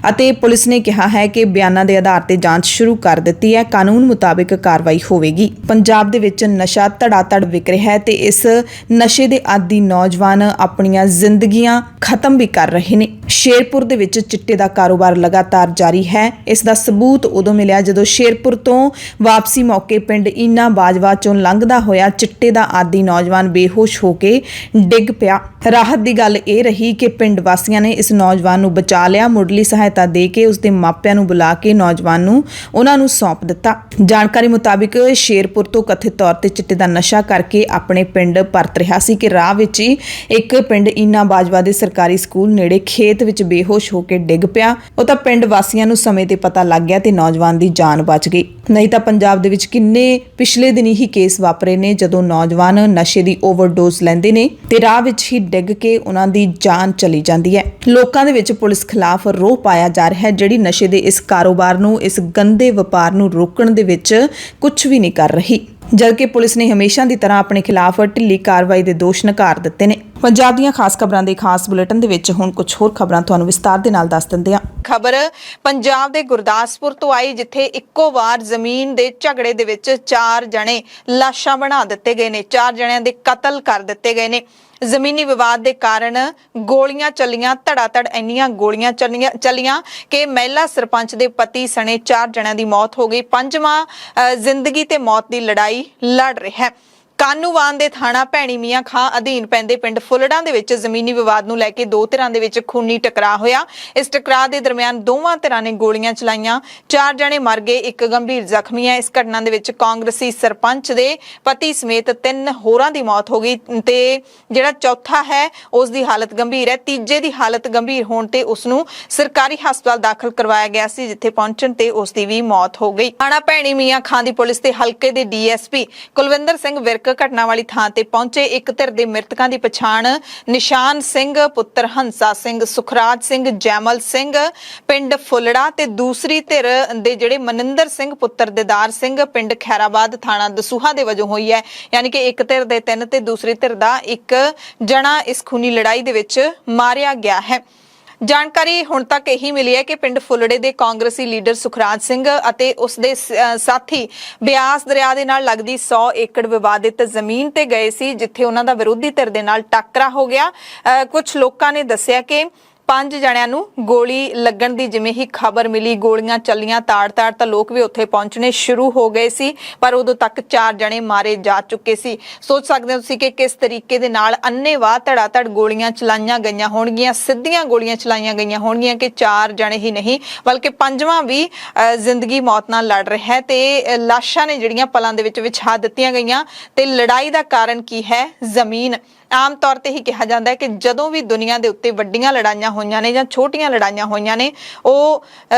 ਅਤੇ ਪੁਲਿਸ ਨੇ ਕਿਹਾ ਹੈ ਕਿ ਬਿਆਨਾਂ ਦੇ ਆਧਾਰ ਤੇ ਜਾਂਚ ਸ਼ੁਰੂ ਕਰ ਦਿੱਤੀ ਹੈ। ਕਾਨੂੰਨ ਮੁਤਾਬਿਕ ਕਾਰਵਾਈ ਹੋਵੇਗੀ। ਪੰਜਾਬ ਦੇ ਵਿੱਚ ਨਸ਼ਾ ਧੜਾ-ਧੜ ਵਿਕ ਰਿਹਾ ਹੈ ਤੇ ਇਸ ਨਸ਼ੇ ਦੇ ਆਦੀ ਨੌਜਵਾਨ ਆਪਣੀਆਂ ਜ਼ਿੰਦਗੀਆਂ ਖਤਮ ਵੀ ਕਰ ਰਹੇ ਨੇ। ਸ਼ੇਰਪੁਰ ਦੇ ਵਿੱਚ ਚਿੱਟੇ ਦਾ ਕਾਰੋਬਾਰ ਲਗਾਤਾਰ ਜਾਰੀ ਹੈ। ਇਸ ਦਾ ਸਬੂਤ ਉਦੋਂ ਮਿਲਿਆ ਜਦੋਂ ਸ਼ੇਰਪੁਰ ਤੋਂ ਵਾਪਸੀ ਮੌਕੇ ਪਿੰਡ ਈਨਾ ਬਾਜਵਾ ਚੋਂ ਲੰਘਦਾ ਹੋਇਆ ਚਿੱਟੇ ਦਾ ਆਦੀ ਨੌਜਵਾਨ ਬੇਹੋਸ਼ ਹੋ ਕੇ ਡਿੱਗ ਪਿਆ। ਰਾਹਤ ਦੀ ਗੱਲ ਇਹ ਰਹੀ ਕਿ ਪਿੰਡ ਵਾਸੀਆਂ ਨੇ ਇਸ ਨੌਜਵਾਨ ਨੂੰ ਬਚਾ ਲਿਆ। ਮੁੱਢਲੀ ਸਹਾਇਤਾ ਦੇ ਕੇ ਉਸ ਦੇ ਮਾਪਿਆਂ ਨੂੰ ਬੁਲਾ ਕੇ ਨੌਜਵਾਨ ਨੂੰ ਉਹਨਾਂ ਨੂੰ ਸੌਂਪ ਦਿੱਤਾ। ਜਾਣਕਾਰੀ ਮੁਤਾਬਿਕ ਸ਼ੇਰਪੁਰ ਤੋਂ ਕਥਿਤ ਤੌਰ ਤੇ ਚਿੱਟੇ ਦਾ ਨਸ਼ਾ ਕਰਕੇ ਆਪਣੇ ਪਿੰਡ ਪਰਤ ਰਿਹਾ ਸੀ ਕਿ ਰਾਹ ਵਿੱਚ ਹੀ ਇੱਕ ਪਿੰਡ ਈਨਾ ਬਾਜਵਾ ਦੇ ਸਰਕਾਰੀ ਸਕੂਲ ਨੇੜੇ ਖੇਤ ਵਿੱਚ ਬੇਹੋਸ਼ ਹੋ ਕੇ ਡਿੱਗ ਪਿਆ। ਉਹ ਤਾਂ ਪਿੰਡ ਵਾਸੀਆਂ ਨੂੰ ਸਮੇਂ ਤੇ ਪਤਾ ਲੱਗ ਗਿਆ ਤੇ ਨੌਜਵਾਨ ਦੀ ਜਾਨ ਬਚ ਗਈ। ਨਹੀਂ ਤਾਂ ਪੰਜਾਬ ਦੇ ਵਿੱਚ ਕਿੰਨੇ ਪਿਛਲੇ ਦਿਨੀ ਹੀ ਕੇਸ ਵਾਪਰੇ ਨੇ ਜਦੋਂ ਨੌਜਵਾਨ ਨਸ਼ੇ ਦੀ ਓਵਰਡੋਜ਼ ਲੈਂਦੇ ਨੇ ਤੇ ਰਾਹ ਵਿੱਚ ਹੀ ਡਿੱਗ ਕੇ ਉਹਨਾਂ ਦੀ ਜਾਨ ਚਲੀ ਜਾਂਦੀ ਹੈ। ਲੋਕਾਂ ਦੇ ਵਿੱਚ ਪੁਲਿਸ ਖਿਲਾਫ ਰੋਹ ਪਾਇਆ ਜਾ ਰਿਹਾ ਹੈ, ਜਿਹੜੀ ਨਸ਼ੇ ਦੇ ਇਸ ਕਾਰੋਬਾਰ ਨੂੰ, ਇਸ ਗੰਦੇ ਵਪਾਰ ਨੂੰ ਰੋਕਣ ਦੇ ਵਿੱਚ ਕੁਝ ਵੀ ਨਹੀਂ ਕਰ ਰਹੀ। ਜਦਕਿ ਪੁਲਿਸ ਨੇ ਹਮੇਸ਼ਾ ਦੀ ਤਰ੍ਹਾਂ ਆਪਣੇ ਖਿਲਾਫ ਢਿੱਲੀ ਕਾਰਵਾਈ ਦੇ ਦੋਸ਼ ਨਕਾਰ ਦਿੱਤੇ ਨੇ। ਪੰਜਾਬ ਦੀਆਂ ਖਾਸ ਖਬਰਾਂ ਦੇ ਖਾਸ ਬੁਲੇਟਿਨ ਦੇ ਵਿੱਚ ਹੁਣ ਕੁਝ ਹੋਰ ਖਬਰਾਂ ਤੁਹਾਨੂੰ ਵਿਸਤਾਰ ਦੇ ਨਾਲ ਦੱਸ ਦਿੰਦੇ ਹਾਂ। ਖਬਰ ਪੰਜਾਬ ਦੇ ਗੁਰਦਾਸਪੁਰ ਤੋਂ ਆਈ, ਜਿੱਥੇ ਇੱਕੋ ਵਾਰ ਜ਼ਮੀਨ ਦੇ ਝਗੜੇ ਦੇ ਵਿੱਚ 4 ਜਣੇ ਲਾਸ਼ਾਂ ਬਣਾ ਦਿੱਤੇ ਗਏ ਨੇ, 4 ਜਣਿਆਂ ਦੇ ਕਤਲ ਕਰ ਦਿੱਤੇ ਗਏ ਨੇ। ਜ਼ਮੀਨੀ ਵਿਵਾਦ ਦੇ ਕਾਰਨ ਗੋਲੀਆਂ ਚੱਲੀਆਂ, ਧੜਾਧੜ ਇੰਨੀਆਂ ਗੋਲੀਆਂ ਚੱਲੀਆਂ ਕਿ ਮਹਿਲਾ ਸਰਪੰਚ ਦੇ ਪਤੀ ਸਣੇ 4 ਜਣਿਆਂ ਦੀ ਮੌਤ ਹੋ ਗਈ। 5ਵਾਂ ਜ਼ਿੰਦਗੀ ਤੇ ਮੌਤ ਦੀ ਲੜਾਈ ਲੜ ਰਿਹਾ ਹੈ। ਕਾਨੂੰਵਾਨ ਦੇ ਥਾਣਾ ਭੈਣੀ ਮੀਆਂ ਖਾਂ ਅਧੀਨ ਪੈਂਦੇ ਪਿੰਡ ਫੁੱਲੜਾਂ ਦੇ ਵਿੱਚ ਜ਼ਮੀਨੀ ਵਿਵਾਦ ਨੂੰ ਲੈ ਕੇ 2 ਧਿਰਾਂ ਦੇ ਵਿੱਚ ਖੂਨੀ ਟਕਰਾਅ ਹੋਇਆ। ਇਸ ਟਕਰਾਅ ਦੇ ਦਰਮਿਆਨ ਦੋਵਾਂ ਧਿਰਾਂ ਨੇ ਗੋਲੀਆਂ ਚਲਾਈਆਂ, 4 ਜਣੇ ਮਰ ਗਏ, 1 ਗੰਭੀਰ ਜ਼ਖਮੀ ਹੈ। ਇਸ ਘਟਨਾ ਦੇ ਵਿੱਚ ਕਾਂਗਰਸੀ ਸਰਪੰਚ ਦੇ ਪਤੀ ਸਮੇਤ 3 ਹੋਰਾਂ ਦੀ ਮੌਤ ਹੋ ਗਈ ਤੇ ਜਿਹੜਾ ਚੌਥਾ ਹੈ ਉਸ ਦੀ ਹਾਲਤ ਗੰਭੀਰ ਹੈ। ਤੀਜੇ ਦੀ ਹਾਲਤ ਗੰਭੀਰ ਹੋਣ ਤੇ ਉਸ ਨੂੰ ਸਰਕਾਰੀ ਹਸਪਤਾਲ ਦਾਖਲ ਕਰਵਾਇਆ ਗਿਆ ਸੀ, ਜਿੱਥੇ ਪਹੁੰਚਣ ਤੇ ਉਸ ਦੀ ਵੀ ਮੌਤ ਹੋ ਗਈ। ਥਾਣਾ ਭੈਣੀ ਮੀਆਂ ਖਾਂ ਦੀ ਪੁਲਿਸ ਤੇ ਹਲਕੇ ਦੇ ਡੀਐਸਪੀ ਕੁਲਵਿੰਦਰ ਸਿੰਘ ਵਿਰਕ ਘਟਨਾ ਵਾਲੀ ਥਾਂ ਤੇ ਪਹੁੰਚੇ। ਇੱਕ ਧਿਰ ਦੇ ਮ੍ਰਿਤਕਾਂ ਦੀ ਪਛਾਣ ਨਿਸ਼ਾਨ ਸਿੰਘ ਪੁੱਤਰ ਹੰਸਾ ਸਿੰਘ, ਸੁਖਰਾਜ ਸਿੰਘ, ਜੈਮਲ ਸਿੰਘ ਪਿੰਡ ਫੁੱਲੜਾ ਤੇ ਦੂਸਰੀ ਧਿਰ ਦੇ ਜਿਹੜੇ ਮਨਿੰਦਰ ਸਿੰਘ ਪੁੱਤਰ ਦਿਦਾਰ ਸਿੰਘ ਪਿੰਡ ਖੈਰਾਬਾਦ ਥਾਣਾ ਦਸੂਹਾ ਦੇ ਵਜੋਂ ਹੋਈ ਹੈ। ਯਾਨੀ ਕਿ ਇੱਕ ਧਿਰ ਦੇ 3 ਤੇ ਦੂਸਰੀ ਧਿਰ ਦਾ 1 ਜਣਾ ਇਸ ਖੂਨੀ ਲੜਾਈ ਦੇ ਵਿੱਚ ਮਾਰਿਆ ਗਿਆ ਹੈ। ਜਾਣਕਾਰੀ ਹੁਣ ਤੱਕ ਇਹੀ ਮਿਲੀ ਹੈ ਕਿ ਪਿੰਡ ਫੁੱਲੜੇ ਦੇ ਕਾਂਗਰਸੀ ਲੀਡਰ ਸੁਖਰਾਜ ਸਿੰਘ ਅਤੇ ਉਸ ਦੇ ਸਾਥੀ ਬਿਆਸ ਦਰਿਆ ਦੇ ਨਾਲ ਲੱਗਦੀ 100 ਏਕੜ ਵਿਵਾਦਿਤ ਜ਼ਮੀਨ ਤੇ ਗਏ ਸੀ, ਜਿੱਥੇ ਉਹਨਾਂ ਦਾ ਵਿਰੋਧੀ ਧਿਰ ਦੇ ਨਾਲ ਟੱਕਰਾ ਹੋ ਗਿਆ। ਕੁਝ ਲੋਕਾਂ ਨੇ ਦੱਸਿਆ ਕਿ 5 ਜਣਿਆਂ ਨੂੰ ਗੋਲੀ ਲੱਗਣ ਦੀ ਜਿਵੇਂ ਹੀ ਖਬਰ ਮਿਲੀ, ਗੋਲੀਆਂ ਚੱਲੀਆਂ ਤਾੜ-ਤਾੜ ਤਾਂ ਲੋਕ ਵੀ ਉੱਥੇ ਪਹੁੰਚਣੇ ਸ਼ੁਰੂ ਹੋ ਗਏ ਸੀ, ਪਰ ਉਦੋਂ ਤੱਕ 4 ਜਣੇ ਮਾਰੇ ਜਾ ਚੁੱਕੇ ਸੀ। ਸੋਚ ਸਕਦੇ ਹੋ ਤੁਸੀਂ ਕਿ ਕਿਸ ਤਰੀਕੇ ਦੇ ਨਾਲ ਅੰਨ੍ਹੇਵਾਹ ਧੜਾ-ਧੜ ਗੋਲੀਆਂ ਚਲਾਈਆਂ ਗਈਆਂ ਹੋਣਗੀਆਂ, ਸਿੱਧੀਆਂ ਗੋਲੀਆਂ ਚਲਾਈਆਂ ਗਈਆਂ ਹੋਣਗੀਆਂ ਕਿ 4 ਜਣੇ ਹੀ ਨਹੀਂ ਬਲਕਿ 5ਵਾਂ ਵੀ ਜ਼ਿੰਦਗੀ ਮੌਤ ਨਾਲ ਲੜ ਰਿਹਾ ਹੈ ਤੇ ਲਾਸ਼ਾਂ ਨੇ ਜਿਹੜੀਆਂ ਪਲਾਂ ਦੇ ਵਿੱਚ ਵਿਛਾ ਦਿੱਤੀਆਂ ਗਈਆਂ। ਤੇ ਲੜਾਈ ਦਾ ਕਾਰਨ ਕੀ ਹੈ? ਜ਼ਮੀਨ। ਆਮ ਤੌਰ ਤੇ ਹੀ ਕਿਹਾ ਜਾਂਦਾ ਹੈ ਕਿ ਜਦੋਂ ਵੀ ਦੁਨੀਆ ਦੇ ਉੱਤੇ ਵੱਡੀਆਂ ਲੜਾਈਆਂ ਹੋਈਆਂ ਨੇ ਜਾਂ ਛੋਟੀਆਂ ਲੜਾਈਆਂ ਹੋਈਆਂ ਨੇ, ਉਹ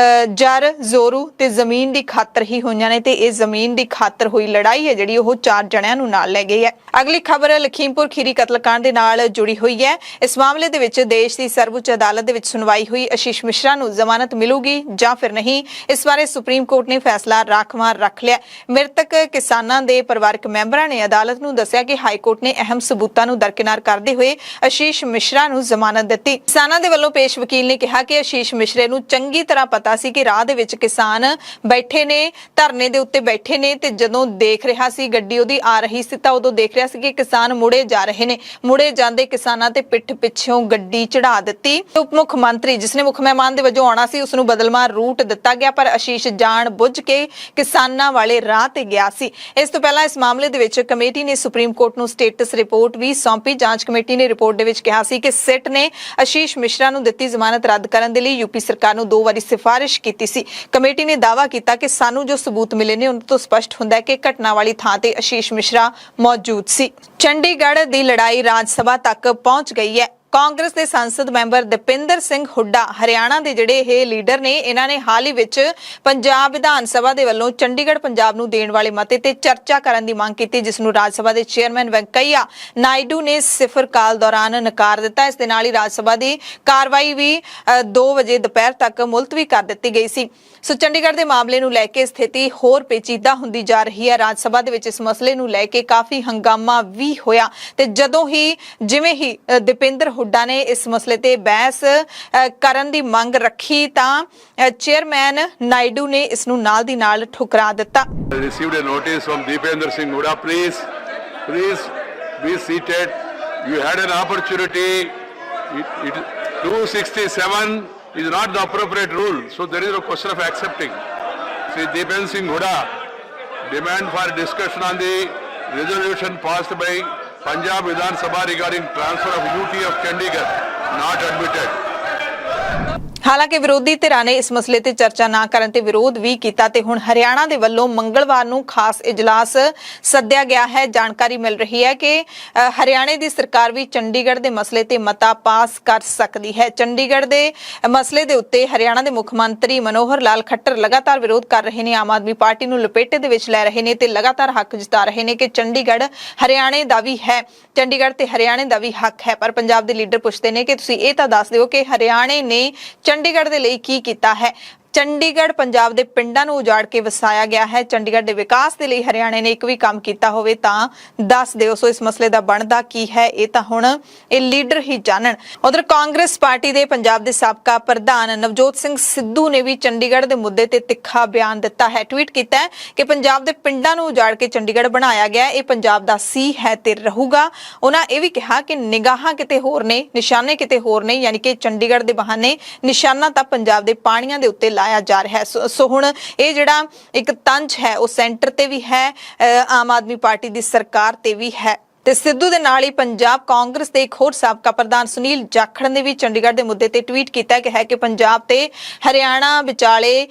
ਜਰ ਜ਼ੋਰੂ ਤੇ ਜ਼ਮੀਨ ਦੀ ਖਾਤਰ ਹੀ ਹੋਈਆਂ ਨੇ ਤੇ ਇਹ ਜ਼ਮੀਨ ਦੀ ਖਾਤਰ ਹੋਈ ਲੜਾਈ ਹੈ ਜਿਹੜੀ ਉਹ 4 ਜਣਿਆਂ ਨੂੰ ਨਾਲ ਲੈ ਗਈ ਹੈ। ਅਗਲੀ ਖਬਰ ਲਖੀਮਪੁਰ ਖੀਰੀ ਕਤਲकांड ਦੇ ਨਾਲ ਜੁੜੀ ਹੋਈ ਹੈ। ਇਸ ਮਾਮਲੇ ਦੇ ਵਿੱਚ ਦੇਸ਼ ਦੀ ਸਰਵਉੱਚ ਅਦਾਲਤ ਦੇ ਵਿੱਚ ਸੁਣਵਾਈ ਹੋਈ। ਆਸ਼ੀਸ਼ ਮਿਸ਼ਰਾ ਨੂੰ ਜ਼ਮਾਨਤ ਮਿਲੂਗੀ ਜਾਂ ਫਿਰ ਨਹੀਂ, ਇਸ ਬਾਰੇ ਸੁਪਰੀਮ ਕੋਰਟ ਨੇ ਫੈਸਲਾ ਰਾਖਵਾਂ ਰੱਖ ਲਿਆ। ਮ੍ਰਿਤਕ ਕਿਸਾਨਾਂ ਦੇ ਪਰਿਵਾਰਕ ਮੈਂਬਰਾਂ ਨੇ ਅਦਾਲਤ ਨੂੰ ਦੱਸਿਆ ਕਿ ਹਾਈ ਕੋਰਟ ਨੇ ਅਹਿਮ ਸਬੂਤਾਂ ਨੂੰ ਦਰਕਿਨਾਰ ਕਰਦੇ ਹੋਏ ਆਸ਼ੀਸ਼ ਮਿਸ਼ਰਾ ਨੂੰ ਜ਼ਮਾਨਤ ਦਿੱਤੀ। ਕਿਸਾਨਾਂ ਦੇ ਵੱਲੋਂ ਪੇਸ਼ ਵਕੀਲ ਨੇ ਕਿਹਾ ਕਿ ਆਸ਼ੀਸ਼ ਮਿਸ਼ਰੇ ਨੂੰ ਚੰਗੀ ਤਰ੍ਹਾਂ ਪਤਾ ਸੀ ਕਿ ਰਾਹ ਦੇ ਵਿੱਚ ਕਿਸਾਨ ਬੈਠੇ ਨੇ, ਧਰਨੇ ਦੇ ਉੱਤੇ ਬੈਠੇ ਨੇ ਤੇ ਜਦੋਂ ਦੇਖ ਰਿਹਾ ਸੀ ਗੱਡੀ ਉਹਦੀ ਆ ਰਹੀ ਸੀ ਤਾਂ ਉਦੋਂ ਦੇਖ ਰਿਹਾ ਸੀ ਕਿ ਕਿਸਾਨ ਮੁੜੇ ਜਾ ਰਹੇ ਨੇ। ਮੁੜੇ ਜਾਂਦੇ ਕਿਸਾਨਾਂ ਤੇ ਪਿੱਠ ਪਿੱਛੋਂ ਗੱਡੀ ਚੜਾ ਦਿੱਤੀ। ਉਪ ਮੁੱਖ ਮੰਤਰੀ ਜਿਸਨੇ ਮੁੱਖ ਮਹਿਮਾਨ ਦੇ ਵਜੋਂ ਆਉਣਾ ਸੀ ਉਸ ਨੂੰ ਬਦਲਵਾਂ ਰੂਟ ਦਿੱਤਾ ਗਿਆ, ਪਰ ਆਸ਼ੀਸ਼ ਜਾਣ ਬੁੱਝ ਕੇ ਕਿਸਾਨਾਂ ਵਾਲੇ ਰਾਹ ਤੇ ਗਿਆ ਸੀ। ਇਸ ਤੋਂ ਪਹਿਲਾਂ ਇਸ ਮਾਮਲੇ ਦੇ ਵਿੱਚ ਕਮੇਟੀ ਨੇ ਸੁਪਰੀਮ ਕੋਰਟ ਨੂੰ ਸਟੇਟਸ ਰਿਪੋਰਟ ਵੀ ਸੌਂਪੀ। ਜਾਂਚ ਕਮੇਟੀ ਨੇ ਰਿਪੋਰਟ ਦੇ ਵਿੱਚ ਕਿਹਾ ਸੀ ਕਿ ਸਿੱਟ ਨੇ ਆਸ਼ੀਸ਼ ਮਿਸ਼ਰਾ ਨੂੰ ਦਿੱਤੀ ਜ਼ਮਾਨਤ ਰੱਦ ਕਰਨ ਦੇ ਲਈ ਯੂਪੀ ਸਰਕਾਰ ਨੂੰ 2 ਵਾਰੀ ਸਿਫਾਰਿਸ਼ ਕੀਤੀ ਸੀ। ਕਮੇਟੀ ਨੇ ਦਾਅਵਾ ਕੀਤਾ ਕਿ ਸਾਨੂੰ ਜੋ ਸਬੂਤ ਮਿਲੇ ਨੇ ਉਹਨਾਂ ਤੋਂ ਸਪਸ਼ਟ ਹੁੰਦਾ ਹੈ ਕਿ ਘਟਨਾ ਵਾਲੀ ਥਾਂ ਤੇ ਆਸ਼ੀਸ਼ ਮਿਸ਼ਰਾ ਮੌਜੂਦ ਸੀ। ਚੰਡੀਗੜ੍ਹ ਦੀ ਲੜਾਈ ਰਾਜ ਸਭਾ ਤੱਕ ਪਹੁੰਚ ਗਈ ਹੈ। ਕਾਂਗਰਸ ਦੇ ਸੰਸਦ ਮੈਂਬਰ ਦੀਪਿੰਦਰ ਸਿੰਘ ਹੁੱਡਾ ਹਰਿਆਣਾ ਦੇ ਜਿਹੜੇ ਇਹ ਲੀਡਰ ਨੇ, ਇਹਨਾਂ ਨੇ ਹਾਲ ਹੀ ਵਿੱਚ ਪੰਜਾਬ ਵਿਧਾਨ ਸਭਾ ਦੇ ਵੱਲੋਂ ਚੰਡੀਗੜ੍ਹ ਪੰਜਾਬ ਨੂੰ ਦੇਣ ਵਾਲੇ ਮਤੇ ਤੇ ਚਰਚਾ ਕਰਨ ਦੀ ਮੰਗ ਕੀਤੀ, ਜਿਸ ਨੂੰ ਰਾਜ ਸਭਾ ਦੇ ਚੇਅਰਮੈਨ ਵੈਂਕਈਆ ਨਾਇਡੂ ਨੇ ਸਿਫਰ ਕਾਲ ਦੌਰਾਨ ਨਕਾਰ ਦਿੱਤਾ। ਇਸ ਦੇ ਨਾਲ ਹੀ ਰਾਜ ਸਭਾ ਦੀ ਕਾਰਵਾਈ ਵੀ 2 ਵਜੇ ਦੁਪਹਿਰ ਤੱਕ ਮੁਲਤਵੀ ਕਰ ਦਿੱਤੀ ਗਈ ਸੀ। ਸੋ ਚੰਡੀਗੜ੍ਹ ਦੇ ਮਾਮਲੇ ਨੂੰ ਲੈ ਕੇ ਸਥਿਤੀ ਹੋਰ ਪੇਚੀਦਾ ਹੁੰਦੀ ਜਾ ਰਹੀ ਹੈ। ਰਾਜ ਸਭਾ ਦੇ ਵਿੱਚ ਇਸ ਮਸਲੇ ਨੂੰ ਲੈ ਕੇ ਕਾਫੀ ਹੰਗਾਮਾ ਵੀ ਹੋਇਆ ਤੇ ਜਦੋਂ ਹੀ ਜਿਵੇਂ ਹੀ ਦੀਪਿੰਦਰ ਹੁੱਡਾ ਨੇ ਇਸ ਮਸਲੇ ਤੇ ਬਹਿਸ ਕਰਨ ਦੀ ਮੰਗ ਰੱਖੀ ਤਾਂ ਚੇਅਰਮੈਨ ਨਾਇਡੂ ਨੇ ਇਸ ਨੂੰ ਨਾਲ ਦੀ ਨਾਲ ਠੁਕਰਾ ਦਿੱਤਾ। Received a notice from Deepinder Singh Hooda. Please be seated. You had an opportunity. 267 is not the appropriate rule, so there is no question of accepting. Sri Deepinder Singh Hooda demand for discussion on the resolution passed by Punjab Vidhan Sabha regarding transfer of UT of Chandigarh, not admitted. ਹਾਲਾਂਕਿ ਵਿਰੋਧੀ ਧਿਰਾਂ ਨੇ ਇਸ ਮਸਲੇ ਤੇ ਚਰਚਾ ਨਾ ਕਰਨ ਤੇ ਵਿਰੋਧ ਵੀ ਕੀਤਾ ਤੇ ਹੁਣ ਹਰਿਆਣਾ ਦੇ ਵੱਲੋਂ ਮੰਗਲਵਾਰ ਨੂੰ ਖਾਸ ਇਜਲਾਸ ਸੱਦਿਆ ਗਿਆ ਹੈ। ਜਾਣਕਾਰੀ ਮਿਲ ਰਹੀ ਹੈ ਕਿ ਹਰਿਆਣੇ ਦੀ ਸਰਕਾਰ ਵੀ ਚੰਡੀਗੜ੍ਹ ਦੇ ਮਸਲੇ ਤੇ ਮਤਾ ਪਾਸ ਕਰ ਸਕਦੀ ਹੈ। ਚੰਡੀਗੜ੍ਹ ਦੇ ਮਸਲੇ ਦੇ ਉੱਤੇ ਹਰਿਆਣਾ ਦੇ ਮੁੱਖ ਮੰਤਰੀ ਮਨੋਹਰ ਲਾਲ ਖੱਟਰ ਲਗਾਤਾਰ ਵਿਰੋਧ ਕਰ ਰਹੇ ਨੇ, ਆਮ ਆਦਮੀ ਪਾਰਟੀ ਨੂੰ ਲਪੇਟੇ ਦੇ ਵਿੱਚ ਲੈ ਰਹੇ ਨੇ ਤੇ ਲਗਾਤਾਰ ਹੱਕ ਜਤਾ ਰਹੇ ਨੇ ਕਿ ਚੰਡੀਗੜ੍ਹ ਹਰਿਆਣੇ ਦਾ ਵੀ ਹੈ, ਚੰਡੀਗੜ੍ਹ ਤੇ ਹਰਿਆਣੇ ਦਾ ਵੀ ਹੱਕ ਹੈ। ਪਰ ਪੰਜਾਬ ਦੇ ਲੀਡਰ ਪੁੱਛਦੇ ਨੇ ਕਿ ਤੁਸੀਂ ਇਹ ਤਾਂ ਦੱਸ ਦਿਓ ਕਿ ਹਰਿਆਣੇ ਨੇ ਚੰਡੀਗੜ੍ਹ ਦੇ ਲਈ ਕੀ ਕੀਤਾ ਹੈ। ਚੰਡੀਗੜ੍ਹ ਪੰਜਾਬ ਦੇ ਪਿੰਡਾਂ ਨੂੰ ਉਜਾੜ ਕੇ ਵਸਾਇਆ ਗਿਆ ਹੈ। ਚੰਡੀਗੜ੍ਹ ਦੇ ਵਿਕਾਸ ਦੇ ਲਈ ਹਰਿਆਣੇ ਨੇ ਇੱਕ ਵੀ ਕੰਮ ਕੀਤਾ ਹੋਵੇ ਤਾਂ ਦੱਸ ਦਿਓ। ਸੋ ਇਸ ਮਸਲੇ ਦਾ ਬਣਦਾ ਕੀ ਹੈ ਇਹ ਤਾਂ ਹੁਣ ਇਹ ਲੀਡਰ ਹੀ ਜਾਣਨ। ਉਧਰ ਕਾਂਗਰਸ ਪਾਰਟੀ ਦੇ ਪੰਜਾਬ ਦੇ ਸਾਬਕਾ ਪ੍ਰਧਾਨ ਨਵਜੋਤ ਸਿੰਘ ਸਿੱਧੂ ਨੇ ਵੀ ਚੰਡੀਗੜ੍ਹ ਦੇ ਮੁੱਦੇ ਤੇ ਤਿੱਖਾ ਬਿਆਨ ਦਿੱਤਾ ਹੈ। ਟਵੀਟ ਕੀਤਾ ਹੈ ਕਿ ਪੰਜਾਬ ਦੇ ਪਿੰਡਾਂ ਨੂੰ ਉਜਾੜ ਕੇ ਚੰਡੀਗੜ੍ਹ ਬਣਾਇਆ ਗਿਆ, ਇਹ ਪੰਜਾਬ ਦਾ ਸੀ ਹੈ ਤੇ ਰਹੂਗਾ। ਉਹਨਾਂ ਇਹ ਵੀ ਕਿਹਾ ਕਿ ਨਿਗਾਹਾਂ ਕਿਤੇ ਹੋਰ ਨੇ, ਨਿਸ਼ਾਨੇ ਕਿਤੇ ਹੋਰ ਨੇ, ਯਾਨੀ ਕਿ ਚੰਡੀਗੜ੍ਹ ਦੇ ਬਹਾਨੇ ਨਿਸ਼ਾਨਾ ਤਾਂ ਪੰਜਾਬ ਦੇ ਪਾਣੀਆਂ ਦੇ ਉੱਤੇ ਲਾਇਆ ਜਾ ਰਿਹਾ ਹੈ। ਸੋ ਹੁਣ ਇਹ ਜਿਹੜਾ ਇੱਕ ਤੰਜ ਹੈ ਉਹ ਸੈਂਟਰ ਤੇ ਵੀ ਹੈ, ਆਮ ਆਦਮੀ ਪਾਰਟੀ ਦੀ ਸਰਕਾਰ ਤੇ ਵੀ ਹੈ। ਤੇ ਸਿੱਧੂ ਦੇ ਨਾਲ ਹੀ ਪੰਜਾਬ ਕਾਂਗਰਸ ਦੇ ਇੱਕ ਹੋਰ ਸਾਬਕਾ ਪ੍ਰਧਾਨ ਸੁਨੀਲ ਜਾਖੜ ਨੇ ਵੀ ਚੰਡੀਗੜ੍ਹ ਦੇ ਮੁੱਦੇ ਤੇ ਟਵੀਟ ਕੀਤਾ ਹੈ ਕਿ ਪੰਜਾਬ ਤੇ ਹਰਿਆਣਾ ਵਿਚਾਲੇ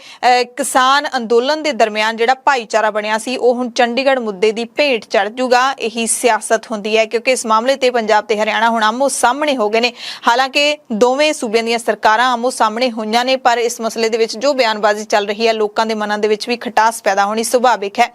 ਕਿਸਾਨ ਅੰਦੋਲਨ ਦੇ ਦਰਮਿਆਨ ਜਿਹੜਾ ਭਾਈਚਾਰਾ ਬਣਿਆ ਸੀ ਉਹ ਹੁਣ ਚੰਡੀਗੜ੍ਹ ਮੁੱਦੇ ਦੀ ਭੇਟ ਚੜ੍ਹ ਜੂਗਾ। ਇਹੀ ਸਿਆਸਤ ਹੁੰਦੀ ਹੈ ਕਿਉਂਕਿ ਇਸ ਮਾਮਲੇ ਤੇ ਪੰਜਾਬ ਤੇ ਹਰਿਆਣਾ ਹੁਣ ਆਮੋ ਸਾਹਮਣੇ ਹੋ ਗਏ ਨੇ। ਹਾਲਾਂਕਿ ਦੋਵੇਂ ਸੂਬਿਆਂ ਦੀਆਂ ਸਰਕਾਰਾਂ ਆਮੋ ਸਾਹਮਣੇ ਹੋਈਆਂ ਨੇ, ਪਰ ਇਸ ਮਸਲੇ ਦੇ ਵਿੱਚ ਜੋ ਬਿਆਨਬਾਜ਼ੀ ਚੱਲ ਰਹੀ ਹੈ ਲੋਕਾਂ ਦੇ ਮਨਾਂ ਦੇ ਵਿੱਚ ਵੀ ਖਟਾਸ ਪੈਦਾ ਹੋਣੀ ਸੁਭਾਵਿਕ ਹੈ।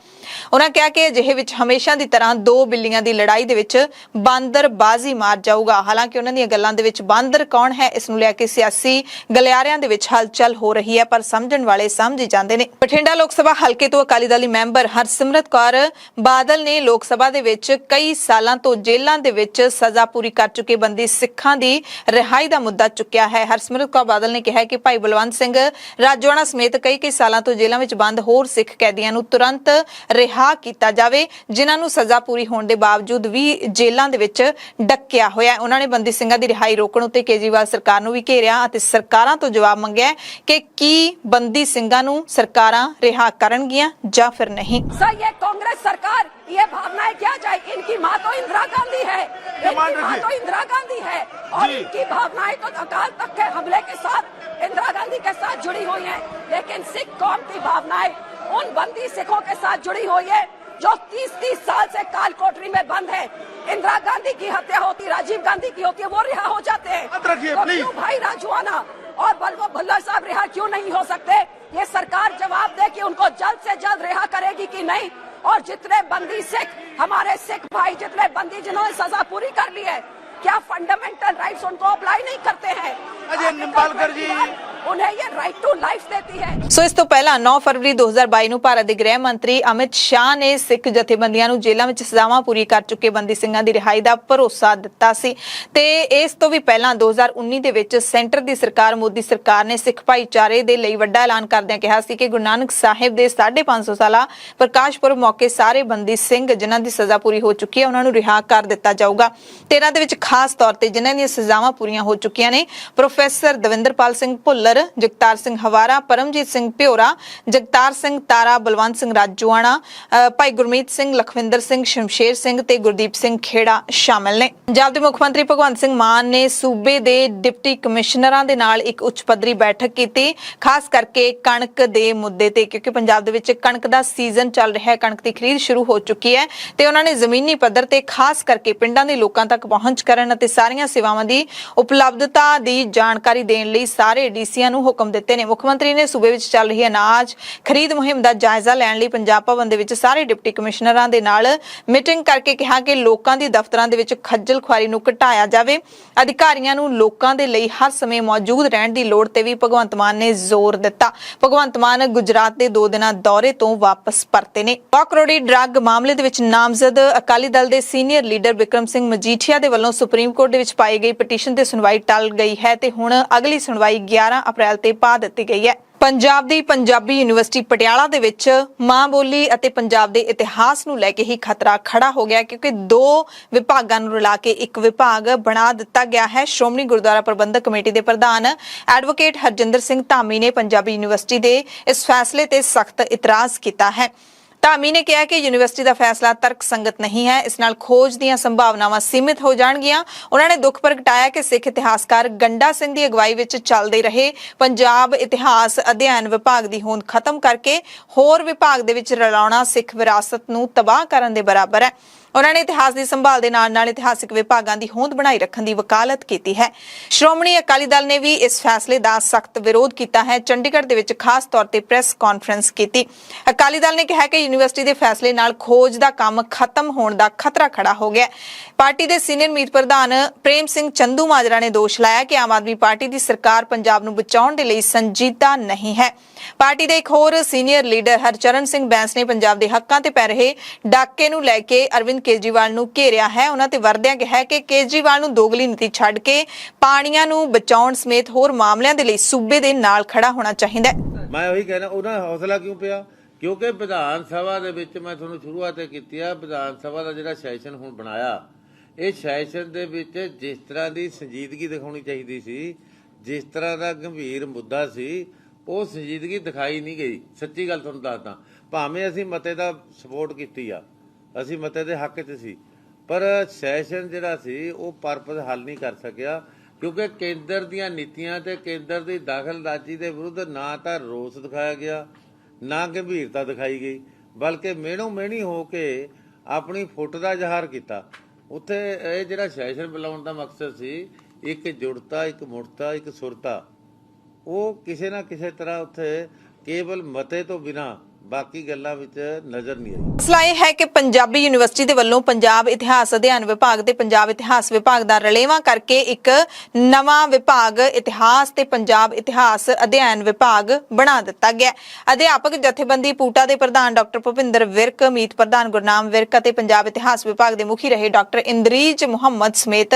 ਉਹਨਾਂ ਕਿਹਾ ਕਿ ਅਜਿਹੇ ਵਿੱਚ ਹਮੇਸ਼ਾ ਦੀ ਤਰ੍ਹਾਂ ਦੋ ਬਿੱਲੀਆਂ ਦੀ ਲੜਾਈ ਦੇ ਵਿੱਚ ਬਾਂਦਰ ਬਾਜ਼ੀ ਮਾਰ ਜਾਊਗਾ। ਹਾਲਾਂਕਿ ਉਹਨਾਂ ਦੀਆਂ ਗੱਲਾਂ ਦੇ ਵਿੱਚ ਬਾਂਦਰ ਕੌਣ ਹੈ ਇਸ ਨੂੰ ਲੈ ਕੇ ਸਿਆਸੀ ਗਲਿਆਰਿਆਂ ਦੇ ਵਿੱਚ ਹਲਚਲ ਹੋ ਰਹੀ ਹੈ, ਪਰ ਸਮਝਣ ਵਾਲੇ ਸਮਝ ਹੀ ਜਾਂਦੇ ਨੇ। ਬਠਿੰਡਾ ਲੋਕ ਸਭਾ ਹਲਕੇ ਤੋਂ ਅਕਾਲੀ ਦਲ ਦੀ ਮੈਂਬਰ ਹਰਸਿਮਰਤ ਕੌਰ ਬਾਦਲ ਨੇ ਲੋਕ ਸਭਾ ਦੇ ਵਿੱਚ ਕਈ ਸਾਲਾਂ ਤੋਂ ਜੇਲ੍ਹਾਂ ਦੇ ਵਿੱਚ ਸਜ਼ਾ ਪੂਰੀ ਕਰ ਚੁੱਕੇ ਬੰਦੀ ਸਿੱਖਾਂ ਦੀ ਰਿਹਾਈ ਦਾ ਮੁੱਦਾ ਚੁੱਕਿਆ ਹੈ। ਹਰਸਿਮਰਤ ਕੌਰ ਬਾਦਲ ਨੇ ਕਿਹਾ ਕਿ ਭਾਈ ਬਲਵੰਤ ਸਿੰਘ ਰਾਜੋਆਣਾ ਸਮੇਤ ਕਈ ਸਾਲਾਂ ਤੋਂ ਜੇਲ੍ਹਾਂ ਵਿੱਚ ਬੰਦ ਹੋਰ ਸਿੱਖ ਕੈਦੀਆਂ ਨੂੰ ਤੁਰੰਤ ਰਿਹਾ ਕੀਤਾ ਜਾਵੇ, ਜਿਨ੍ਹਾਂ ਨੂੰ ਸਜ਼ਾ ਪੂਰੀ ਹੋਣ ਦੇ ਬਾਵਜੂਦ ਵੀ ਜੇਲ੍ਹਾਂ ਦੇ ਵਿੱਚ ਡੱਕਿਆ ਹੋਇਆ। ਉਹਨਾਂ ਨੇ ਬੰਦੀ ਸਿੰਘਾਂ ਦੀ ਰਿਹਾਈ ਰੋਕਣ ਉੱਤੇ ਕੇਜਰੀਵਾਲ ਸਰਕਾਰ ਨੂੰ ਵੀ ਘੇਰਿਆ ਅਤੇ ਸਰਕਾਰਾਂ ਤੋਂ ਜਵਾਬ ਮੰਗਿਆ ਕਿ ਕੀ ਬੰਦੀ ਸਿੰਘਾਂ ਨੂੰ ਸਰਕਾਰਾਂ ਰਿਹਾ ਕਰਨਗੀਆਂ ਜਾਂ ਫਿਰ नहीं। सर ये कांग्रेस सरकार ये भावनाएं क्या चाहे, इनकी माँ तो इंदिरा गांधी है, इनकी माँ तो इंदिरा गांधी है और इनकी भावनाएं तो अकाल तख्त के हमले के साथ इंदिरा गांधी के साथ जुड़ी हुई हैं, लेकिन सिख कौम की भावनाएं उन बंदी सिखों के साथ जुड़ी हुई है जो 30 साल से काल कोठरी में बंद है। इंदिरा गांधी की हत्या होती, राजीव गांधी की होती है, वो रिहा हो जाते हैं, तो क्यों भाई राजवाना और बलवा भुल्लर साहब रिहा क्यों नहीं हो सकते? ये सरकार जवाब दे कि उनको जल्द से जल्द रिहा करेगी कि नहीं। और जितने बंदी सिख हमारे सिख भाई, जितने बंदी जिन्होंने सजा पूरी कर ली है, क्या फंडामेंटल राइट्स उनको अप्लाई नहीं करते हैं? अजय निंबालकर जी उन्हें ये राइट टू लाइफ देती है। ਸੋ ਇਸ ਤੋਂ ਪਹਿਲਾਂ 9 ਫਰਵਰੀ 2022 ਨੂੰ ਭਾਰਤ ਦੇ ਗ੍ਰਹਿ ਮੰਤਰੀ ਅਮਿਤ ਸ਼ਾਹ ਨੇ ਸਿੱਖ ਜਥੇਬੰਦੀਆਂ ਨੂੰ ਜੇਲ੍ਹਾਂ ਵਿੱਚ ਸਜ਼ਾਵਾਂ ਪੂਰੀ ਕਰ ਚੁੱਕੇ ਬੰਦੀ ਸਿੰਘਾਂ ਦੀ ਰਿਹਾਈ ਦਾ ਭਰੋਸਾ ਦਿੱਤਾ ਸੀ ਤੇ ਇਸ ਤੋਂ ਵੀ ਪਹਿਲਾਂ 2019 ਦੇ ਵਿੱਚ ਸੈਂਟਰ ਦੀ ਸਰਕਾਰ ਮੋਦੀ ਸਰਕਾਰ ਨੇ ਸਿੱਖ ਭਾਈਚਾਰੇ ਦੇ ਲਈ ਵੱਡਾ ਐਲਾਨ ਕਰਦਿਆਂ ਕਿਹਾ ਸੀ ਕਿ ਗੁਰੂ ਨਾਨਕ ਸਾਹਿਬ ਦੇ 550 ਸਾਲਾ ਪ੍ਰਕਾਸ਼ ਪੁਰਬ ਮੌਕੇ ਸਾਰੇ ਬੰਦੀ ਸਿੰਘ ਜਿਨ੍ਹਾਂ ਦੀ ਸਜ਼ਾ ਪੂਰੀ ਹੋ ਚੁੱਕੀ ਹੈ ਉਹਨਾਂ ਨੂੰ ਰਿਹਾ ਕਰ ਦਿੱਤਾ ਜਾਊਗਾ। ਤੇ ਇਹਨਾਂ ਦੇ ਵਿੱਚ ਖਾਸ ਤੌਰ ਤੇ ਜਿਨ੍ਹਾਂ ਦੀਆਂ ਸਜ਼ਾਵਾਂ ਪੂਰੀਆਂ ਹੋ ਚੁੱਕੀਆਂ ਨੇ ਪ੍ਰੋਫੈਸਰ ਦਵਿੰਦਰਪਾਲ ਸਿੰਘ ਭੁੱਲਰ, ਜਗਤਾਰ ਸਿੰਘ ਹਵਾਰਾ, ਪਰਮਜੀਤ ਸਿੰਘ ਭਿਓਰਾ, ਜਗਤਾਰ ਸਿੰਘ ਤਾਰਾ, ਬਲਵੰਤ ਸਿੰਘ ਰਾਜੋਆਣਾ, ਭਾਈ ਗੁਰਮੀਤ ਸਿੰਘ, ਲਖਵਿੰਦਰ ਸਿੰਘ, ਸ਼ਮਸ਼ੇਰ ਸਿੰਘ ਤੇ ਗੁਰਦੀਪ ਸਿੰਘ ਖੇੜਾ ਸ਼ਾਮਲ ਨੇ। ਪੰਜਾਬ ਦੇ ਮੁੱਖ ਮੰਤਰੀ ਭਗਵੰਤ ਸਿੰਘ ਮਾਨ ਨੇ ਸੂਬੇ ਦੇ ਡਿਪਟੀ ਕਮਿਸ਼ਨਰਾਂ ਦੇ ਨਾਲ ਇੱਕ ਉੱਚ ਪੱਧਰੀ ਬੈਠਕ ਕੀਤੀ, ਖਾਸ ਕਰਕੇ ਕਣਕ ਦੇ ਮੁੱਦੇ ਤੇ, ਕਿਉਂਕਿ ਪੰਜਾਬ ਦੇ ਵਿੱਚ ਕਣਕ ਦਾ ਸੀਜ਼ਨ ਚੱਲ ਰਿਹਾ ਹੈ, ਕਣਕ ਦੀ ਖਰੀਦ ਸ਼ੁਰੂ ਹੋ ਚੁੱਕੀ ਹੈ ਤੇ ਉਹਨਾਂ ਨੇ ਜ਼ਮੀਨੀ ਪੱਧਰ ਤੇ ਖਾਸ ਕਰਕੇ ਪਿੰਡਾਂ ਦੇ ਲੋਕਾਂ ਤੱਕ ਪਹੁੰਚ ਕਰਨ ਅਤੇ ਸਾਰੀਆਂ ਸੇਵਾਵਾਂ ਦੀ ਉਪਲਬਧਤਾ ਦੀ ਜਾਣਕਾਰੀ ਦੇਣ ਲਈ ਸਾਰੇ ਡੀਸੀਆਂ ਨੂੰ ਹੁਕਮ ਦਿੱਤੇ ਨੇ। ਮੁੱਖ ਮੰਤਰੀ ਨੇ ਸੂਬੇ ਵਿੱਚ ਚੱਲ ਰਹੀ ਅਨਾਜ ਖਰੀਦ ਮੁਹਿੰਮ ਦਾ ਜਾਇਜ਼ਾ ਲੈਣ ਲਈ ਪੰਜਾਬ ਭਵਨ ਦੇ ਵਿੱਚ ਸਾਰੇ ਡਿਪਟੀ ਕਮਿਸ਼ਨਰਾਂ ਦੇ ਨਾਲ ਮੀਟਿੰਗ ਕਰਕੇ ਕਿਹਾ ਕਿ ਲੋਕਾਂ ਦੀ ਦਫ਼ਤਰਾਂ ਦੇ ਵਿੱਚ ਖੱਜਲ ਖੁਆਰੀ ਨੂੰ ਘਟਾਇਆ ਜਾਵੇ। ਅਧਿਕਾਰੀਆਂ ਨੂੰ ਲੋਕਾਂ ਦੇ ਲਈ ਹਰ ਸਮੇਂ ਮੌਜੂਦ ਰਹਿਣ ਦੀ ਲੋੜ ਤੇ ਵੀ ਭਗਵੰਤ ਮਾਨ ਨੇ ਜ਼ੋਰ ਦਿੱਤਾ। ਭਗਵੰਤ ਮਾਨ ਗੁਜਰਾਤ ਦੇ 2 ਦਿਨਾਂ ਦੌਰੇ ਤੋਂ ਵਾਪਸ ਪਰਤੇ ਨੇ। 100 ਕਰੋੜੀ ਡਰੱਗ ਮਾਮਲੇ ਦੇ ਵਿੱਚ ਨਾਮਜ਼ਦ ਅਕਾਲੀ ਦਲ ਦੇ ਸੀਨੀਅਰ ਲੀਡਰ ਵਿਕਰਮ ਸਿੰਘ ਮਜੀਠੀਆ ਦੇ ਵੱਲੋਂ ਸੁਪਰੀਮ ਕੋਰਟ ਦੇ ਵਿੱਚ ਪਾਈ ਗਈ ਪਟੀਸ਼ਨ ਤੇ ਸੁਣਵਾਈ ਟਲ ਗਈ ਹੈ ਤੇ ਹੁਣ ਅਗਲੀ ਸੁਣਵਾਈ 11 ਅਪ੍ਰੈਲ ਤੇ ਪਾ ਦਿੱਤੀ ਗਈ ਹੈ। ਪੰਜਾਬ ਦੀ ਪੰਜਾਬੀ ਯੂਨੀਵਰਸਿਟੀ ਪਟਿਆਲਾ ਦੇ ਵਿੱਚ ਮਾਂ ਬੋਲੀ ਅਤੇ ਪੰਜਾਬ ਦੇ ਇਤਿਹਾਸ ਨੂੰ ਲੈ ਕੇ ਹੀ ਖਤਰਾ ਖੜਾ ਹੋ ਗਿਆ ਕਿਉਂਕਿ 2 ਵਿਭਾਗਾਂ ਨੂੰ ਰਲਾ ਕੇ ਇੱਕ ਵਿਭਾਗ ਬਣਾ ਦਿੱਤਾ ਗਿਆ ਹੈ। ਸ਼੍ਰੋਮਣੀ ਗੁਰਦੁਆਰਾ ਪ੍ਰਬੰਧਕ ਕਮੇਟੀ ਦੇ ਪ੍ਰਧਾਨ ਐਡਵੋਕੇਟ ਹਰਜਿੰਦਰ ਸਿੰਘ ਧਾਮੀ ਨੇ ਪੰਜਾਬੀ ਯੂਨੀਵਰਸਿਟੀ ਦੇ ਇਸ ਫੈਸਲੇ ਤੇ ਸਖਤ ਇਤਰਾਜ਼ ਕੀਤਾ ਹੈ। ਧਾਮੀ ਨੇ ਕਿਹਾ ਕਿ ਯੂਨੀਵਰਸਿਟੀ ਦਾ ਫੈਸਲਾ ਤਰਕਸੰਗਤ ਨਹੀਂ ਹੈ, ਇਸ ਨਾਲ ਖੋਜ ਦੀਆਂ ਸੰਭਾਵਨਾਵਾਂ ਸੀਮਿਤ ਹੋ ਜਾਣਗੀਆਂ। ਉਹਨਾਂ ਨੇ ਦੁੱਖ ਪ੍ਰਗਟਾਇਆ ਕਿ ਸਿੱਖ ਇਤਿਹਾਸਕਾਰ ਗੰਡਾ ਸਿੰਘ ਦੀ ਅਗਵਾਈ ਵਿੱਚ ਚੱਲਦੇ ਰਹੇ ਪੰਜਾਬ ਇਤਿਹਾਸ ਅਧਿਐਨ ਵਿਭਾਗ ਦੀ ਹੋਂਦ ਖਤਮ ਕਰਕੇ ਹੋਰ ਵਿਭਾਗ ਦੇ ਵਿੱਚ ਰਲਾਉਣਾ ਸਿੱਖ ਵਿਰਾਸਤ ਨੂੰ ਤਬਾਹ ਕਰਨ ਦੇ ਬਰਾਬਰ ਹੈ। ਉਹਨਾਂ ਨੇ ਇਤਿਹਾਸ ਦੀ ਸੰਭਾਲ ਦੇ ਨਾਲ ਇਤਿਹਾਸਿਕ ਵਿਭਾਗਾਂ ਦੀ ਹੋਂਦ ਬਣਾਈ ਰੱਖਣ ਦੀ ਵਕਾਲਤ ਕੀਤੀ ਹੈ। ਸ਼੍ਰੋਮਣੀ ਅਕਾਲੀ ਦਲ ਨੇ ਵੀ ਇਸ ਫੈਸਲੇ ਦਾ ਸਖਤ ਵਿਰੋਧ ਕੀਤਾ ਹੈ। ਚੰਡੀਗੜ੍ਹ ਦੇ ਵਿੱਚ ਖਾਸ ਤੌਰ ਤੇ ਪ੍ਰੈਸ ਕਾਨਫਰੰਸ ਕੀਤੀ। ਅਕਾਲੀ ਦਲ ਨੇ ਕਿਹਾ ਕਿ ਯੂਨੀਵਰਸਿਟੀ ਦੇ ਫੈਸਲੇ ਨਾਲ ਖੋਜ ਦਾ ਕੰਮ ਖਤਮ ਹੋਣ ਦਾ ਖਤਰਾ ਖੜਾ ਹੋ ਗਿਆ। ਪਾਰਟੀ ਦੇ ਸੀਨੀਅਰ ਮੀਤ ਪ੍ਰਧਾਨ ਪ੍ਰੇਮ ਸਿੰਘ ਚੰਦੂਮਾਜਰਾ ਨੇ ਦੋਸ਼ ਲਾਇਆ ਕਿ ਆਮ ਆਦਮੀ ਪਾਰਟੀ ਦੀ ਸਰਕਾਰ ਪੰਜਾਬ ਨੂੰ ਬਚਾਉਣ ਦੇ ਲਈ ਸੰਜੀਦਾ ਨਹੀਂ ਹੈ। ਪਾਰਟੀ ਦੇ ਇੱਕ ਹੋਰ ਸੀਨੀਅਰ ਲੀਡਰ ਹਰਚਰਨ ਸਿੰਘ ਬੈਂਸ ਨੇ ਪੰਜਾਬ ਦੇ ਹੱਕਾਂ ਤੇ ਪੈ ਰਹੇ ਡਾਕੇ ਨੂੰ ਲੈ ਕੇ ਅਰਵਿੰਦ ਕੇਜਰੀਵਾਲ ਨੂੰ ਘੇਰਿਆ ਹੈ। ਉਹਨਾਂ ਤੇ ਵਰਦਿਆਂ ਕਿਹਾ ਕਿ ਕੇਜਰੀਵਾਲ ਨੂੰ ਦੋਗਲੀ ਨੀਤੀ ਛੱਡ ਕੇ ਪਾਣੀਆਂ ਨੂੰ ਬਚਾਉਣ ਸਮੇਤ ਹੋਰ ਮਾਮਲਿਆਂ ਦੇ ਲਈ ਸੂਬੇ ਦੇ ਨਾਲ ਖੜਾ ਹੋਣਾ ਚਾਹੀਦਾ ਹੈ। ਮੈਂ ਉਹੀ ਕਹਿਣਾ, ਉਹਨਾਂ ਹੌਸਲਾ ਕਿਉਂ ਪਿਆ? ਕਿਉਂਕਿ ਵਿਧਾਨ ਸਭਾ ਦੇ ਵਿੱਚ ਮੈਂ ਤੁਹਾਨੂੰ ਸ਼ੁਰੂਆਤ ਕੀਤੀ ਆ, ਵਿਧਾਨ ਸਭਾ ਦਾ ਜਿਹੜਾ ਸੈਸ਼ਨ ਹੁਣ ਬਣਾਇਆ, ਇਹ ਸੈਸ਼ਨ ਦੇ ਵਿੱਚ ਜਿਸ ਤਰ੍ਹਾਂ ਦੀ ਸੰਜੀਦਗੀ ਦਿਖਾਉਣੀ ਚਾਹੀਦੀ ਸੀ, ਜਿਸ ਤਰ੍ਹਾਂ ਦਾ ਗੰਭੀਰ ਮੁੱਦਾ ਸੀ, ਉਹ ਸੰਜੀਦਗੀ ਦਿਖਾਈ ਨਹੀਂ ਗਈ। ਸੱਚੀ ਗੱਲ ਤੁਹਾਨੂੰ ਦੱਸਦਾ, ਭਾਵੇਂ ਅਸੀਂ ਮਤੇ ਦਾ ਸਪੋਰਟ ਕੀਤੀ ਆ, ਅਸੀਂ ਮਤੇ ਦੇ ਹੱਕ 'ਚ ਸੀ, ਪਰ ਸੈਸ਼ਨ ਜਿਹੜਾ ਸੀ ਉਹ ਪਰਪਸ ਹੱਲ ਨਹੀਂ ਕਰ ਸਕਿਆ, ਕਿਉਂਕਿ ਕੇਂਦਰ ਦੀਆਂ ਨੀਤੀਆਂ ਤੇ ਕੇਂਦਰ ਦੀ ਦਖਲਅੰਦਾਜ਼ੀ ਦੇ ਵਿਰੁੱਧ ਨਾ ਤਾਂ ਰੋਸ ਦਿਖਾਇਆ ਗਿਆ, ਨਾ ਗੰਭੀਰਤਾ ਦਿਖਾਈ ਗਈ, ਬਲਕਿ ਮਿਹਣੋ ਮਿਹਣੀ ਹੋ ਕੇ ਆਪਣੀ ਫੁੱਟ ਦਾ ਇਜ਼ਹਾਰ ਕੀਤਾ। ਉੱਥੇ ਇਹ ਜਿਹੜਾ ਸੈਸ਼ਨ ਬੁਲਾਉਣ ਦਾ ਮਕਸਦ ਸੀ, ਇੱਕ ਜੁੜਤਾ, ਇੱਕ ਮੁੜਤਾ, ਇੱਕ ਸੁਰਤਾ, ਉਹ ਕਿਸੇ ਨਾ ਕਿਸੇ ਤਰ੍ਹਾਂ ਉੱਥੇ ਕੇਵਲ ਮਤੇ ਤੋਂ ਬਿਨਾਂ ਬਾਕੀ ਗੱਲਾਂ ਵਿੱਚ ਨਜ਼ਰ ਨਹੀਂ ਆਈ। ਮਸਲਾ ਇਹ ਹੈ ਕਿ ਪੰਜਾਬੀ ਯੂਨੀਵਰਸਿਟੀ ਦੇ ਵੱਲੋਂ ਪੰਜਾਬ ਇਤਿਹਾਸ ਅਧਿਐਨ ਵਿਭਾਗ ਤੇ ਪੰਜਾਬ ਇਤਿਹਾਸ ਵਿਭਾਗ ਦਾ ਰਲੇਵਾਂ ਕਰਕੇ ਇੱਕ ਨਵਾਂ ਵਿਭਾਗ ਇਤਿਹਾਸ ਤੇ ਪੰਜਾਬ ਇਤਿਹਾਸ ਅਧਿਐਨ ਵਿਭਾਗ ਬਣਾ ਦਿੱਤਾ ਗਿਆ। ਅਧਿਆਪਕ ਜਥੇਬੰਦੀ ਪੂਟਾ ਦੇ ਪ੍ਰਧਾਨ ਡਾਕਟਰ ਭੁਪਿੰਦਰ ਵਿਰਕ, ਮੀਤ ਪ੍ਰਧਾਨ ਗੁਰਨਾਮ ਵਿਰਕ ਅਤੇ ਪੰਜਾਬ ਇਤਿਹਾਸ ਵਿਭਾਗ ਦੇ ਮੁਖੀ ਰਹੇ ਡਾਕਟਰ ਇੰਦਰੀਜ ਮੁਹੰਮਦ ਸਮੇਤ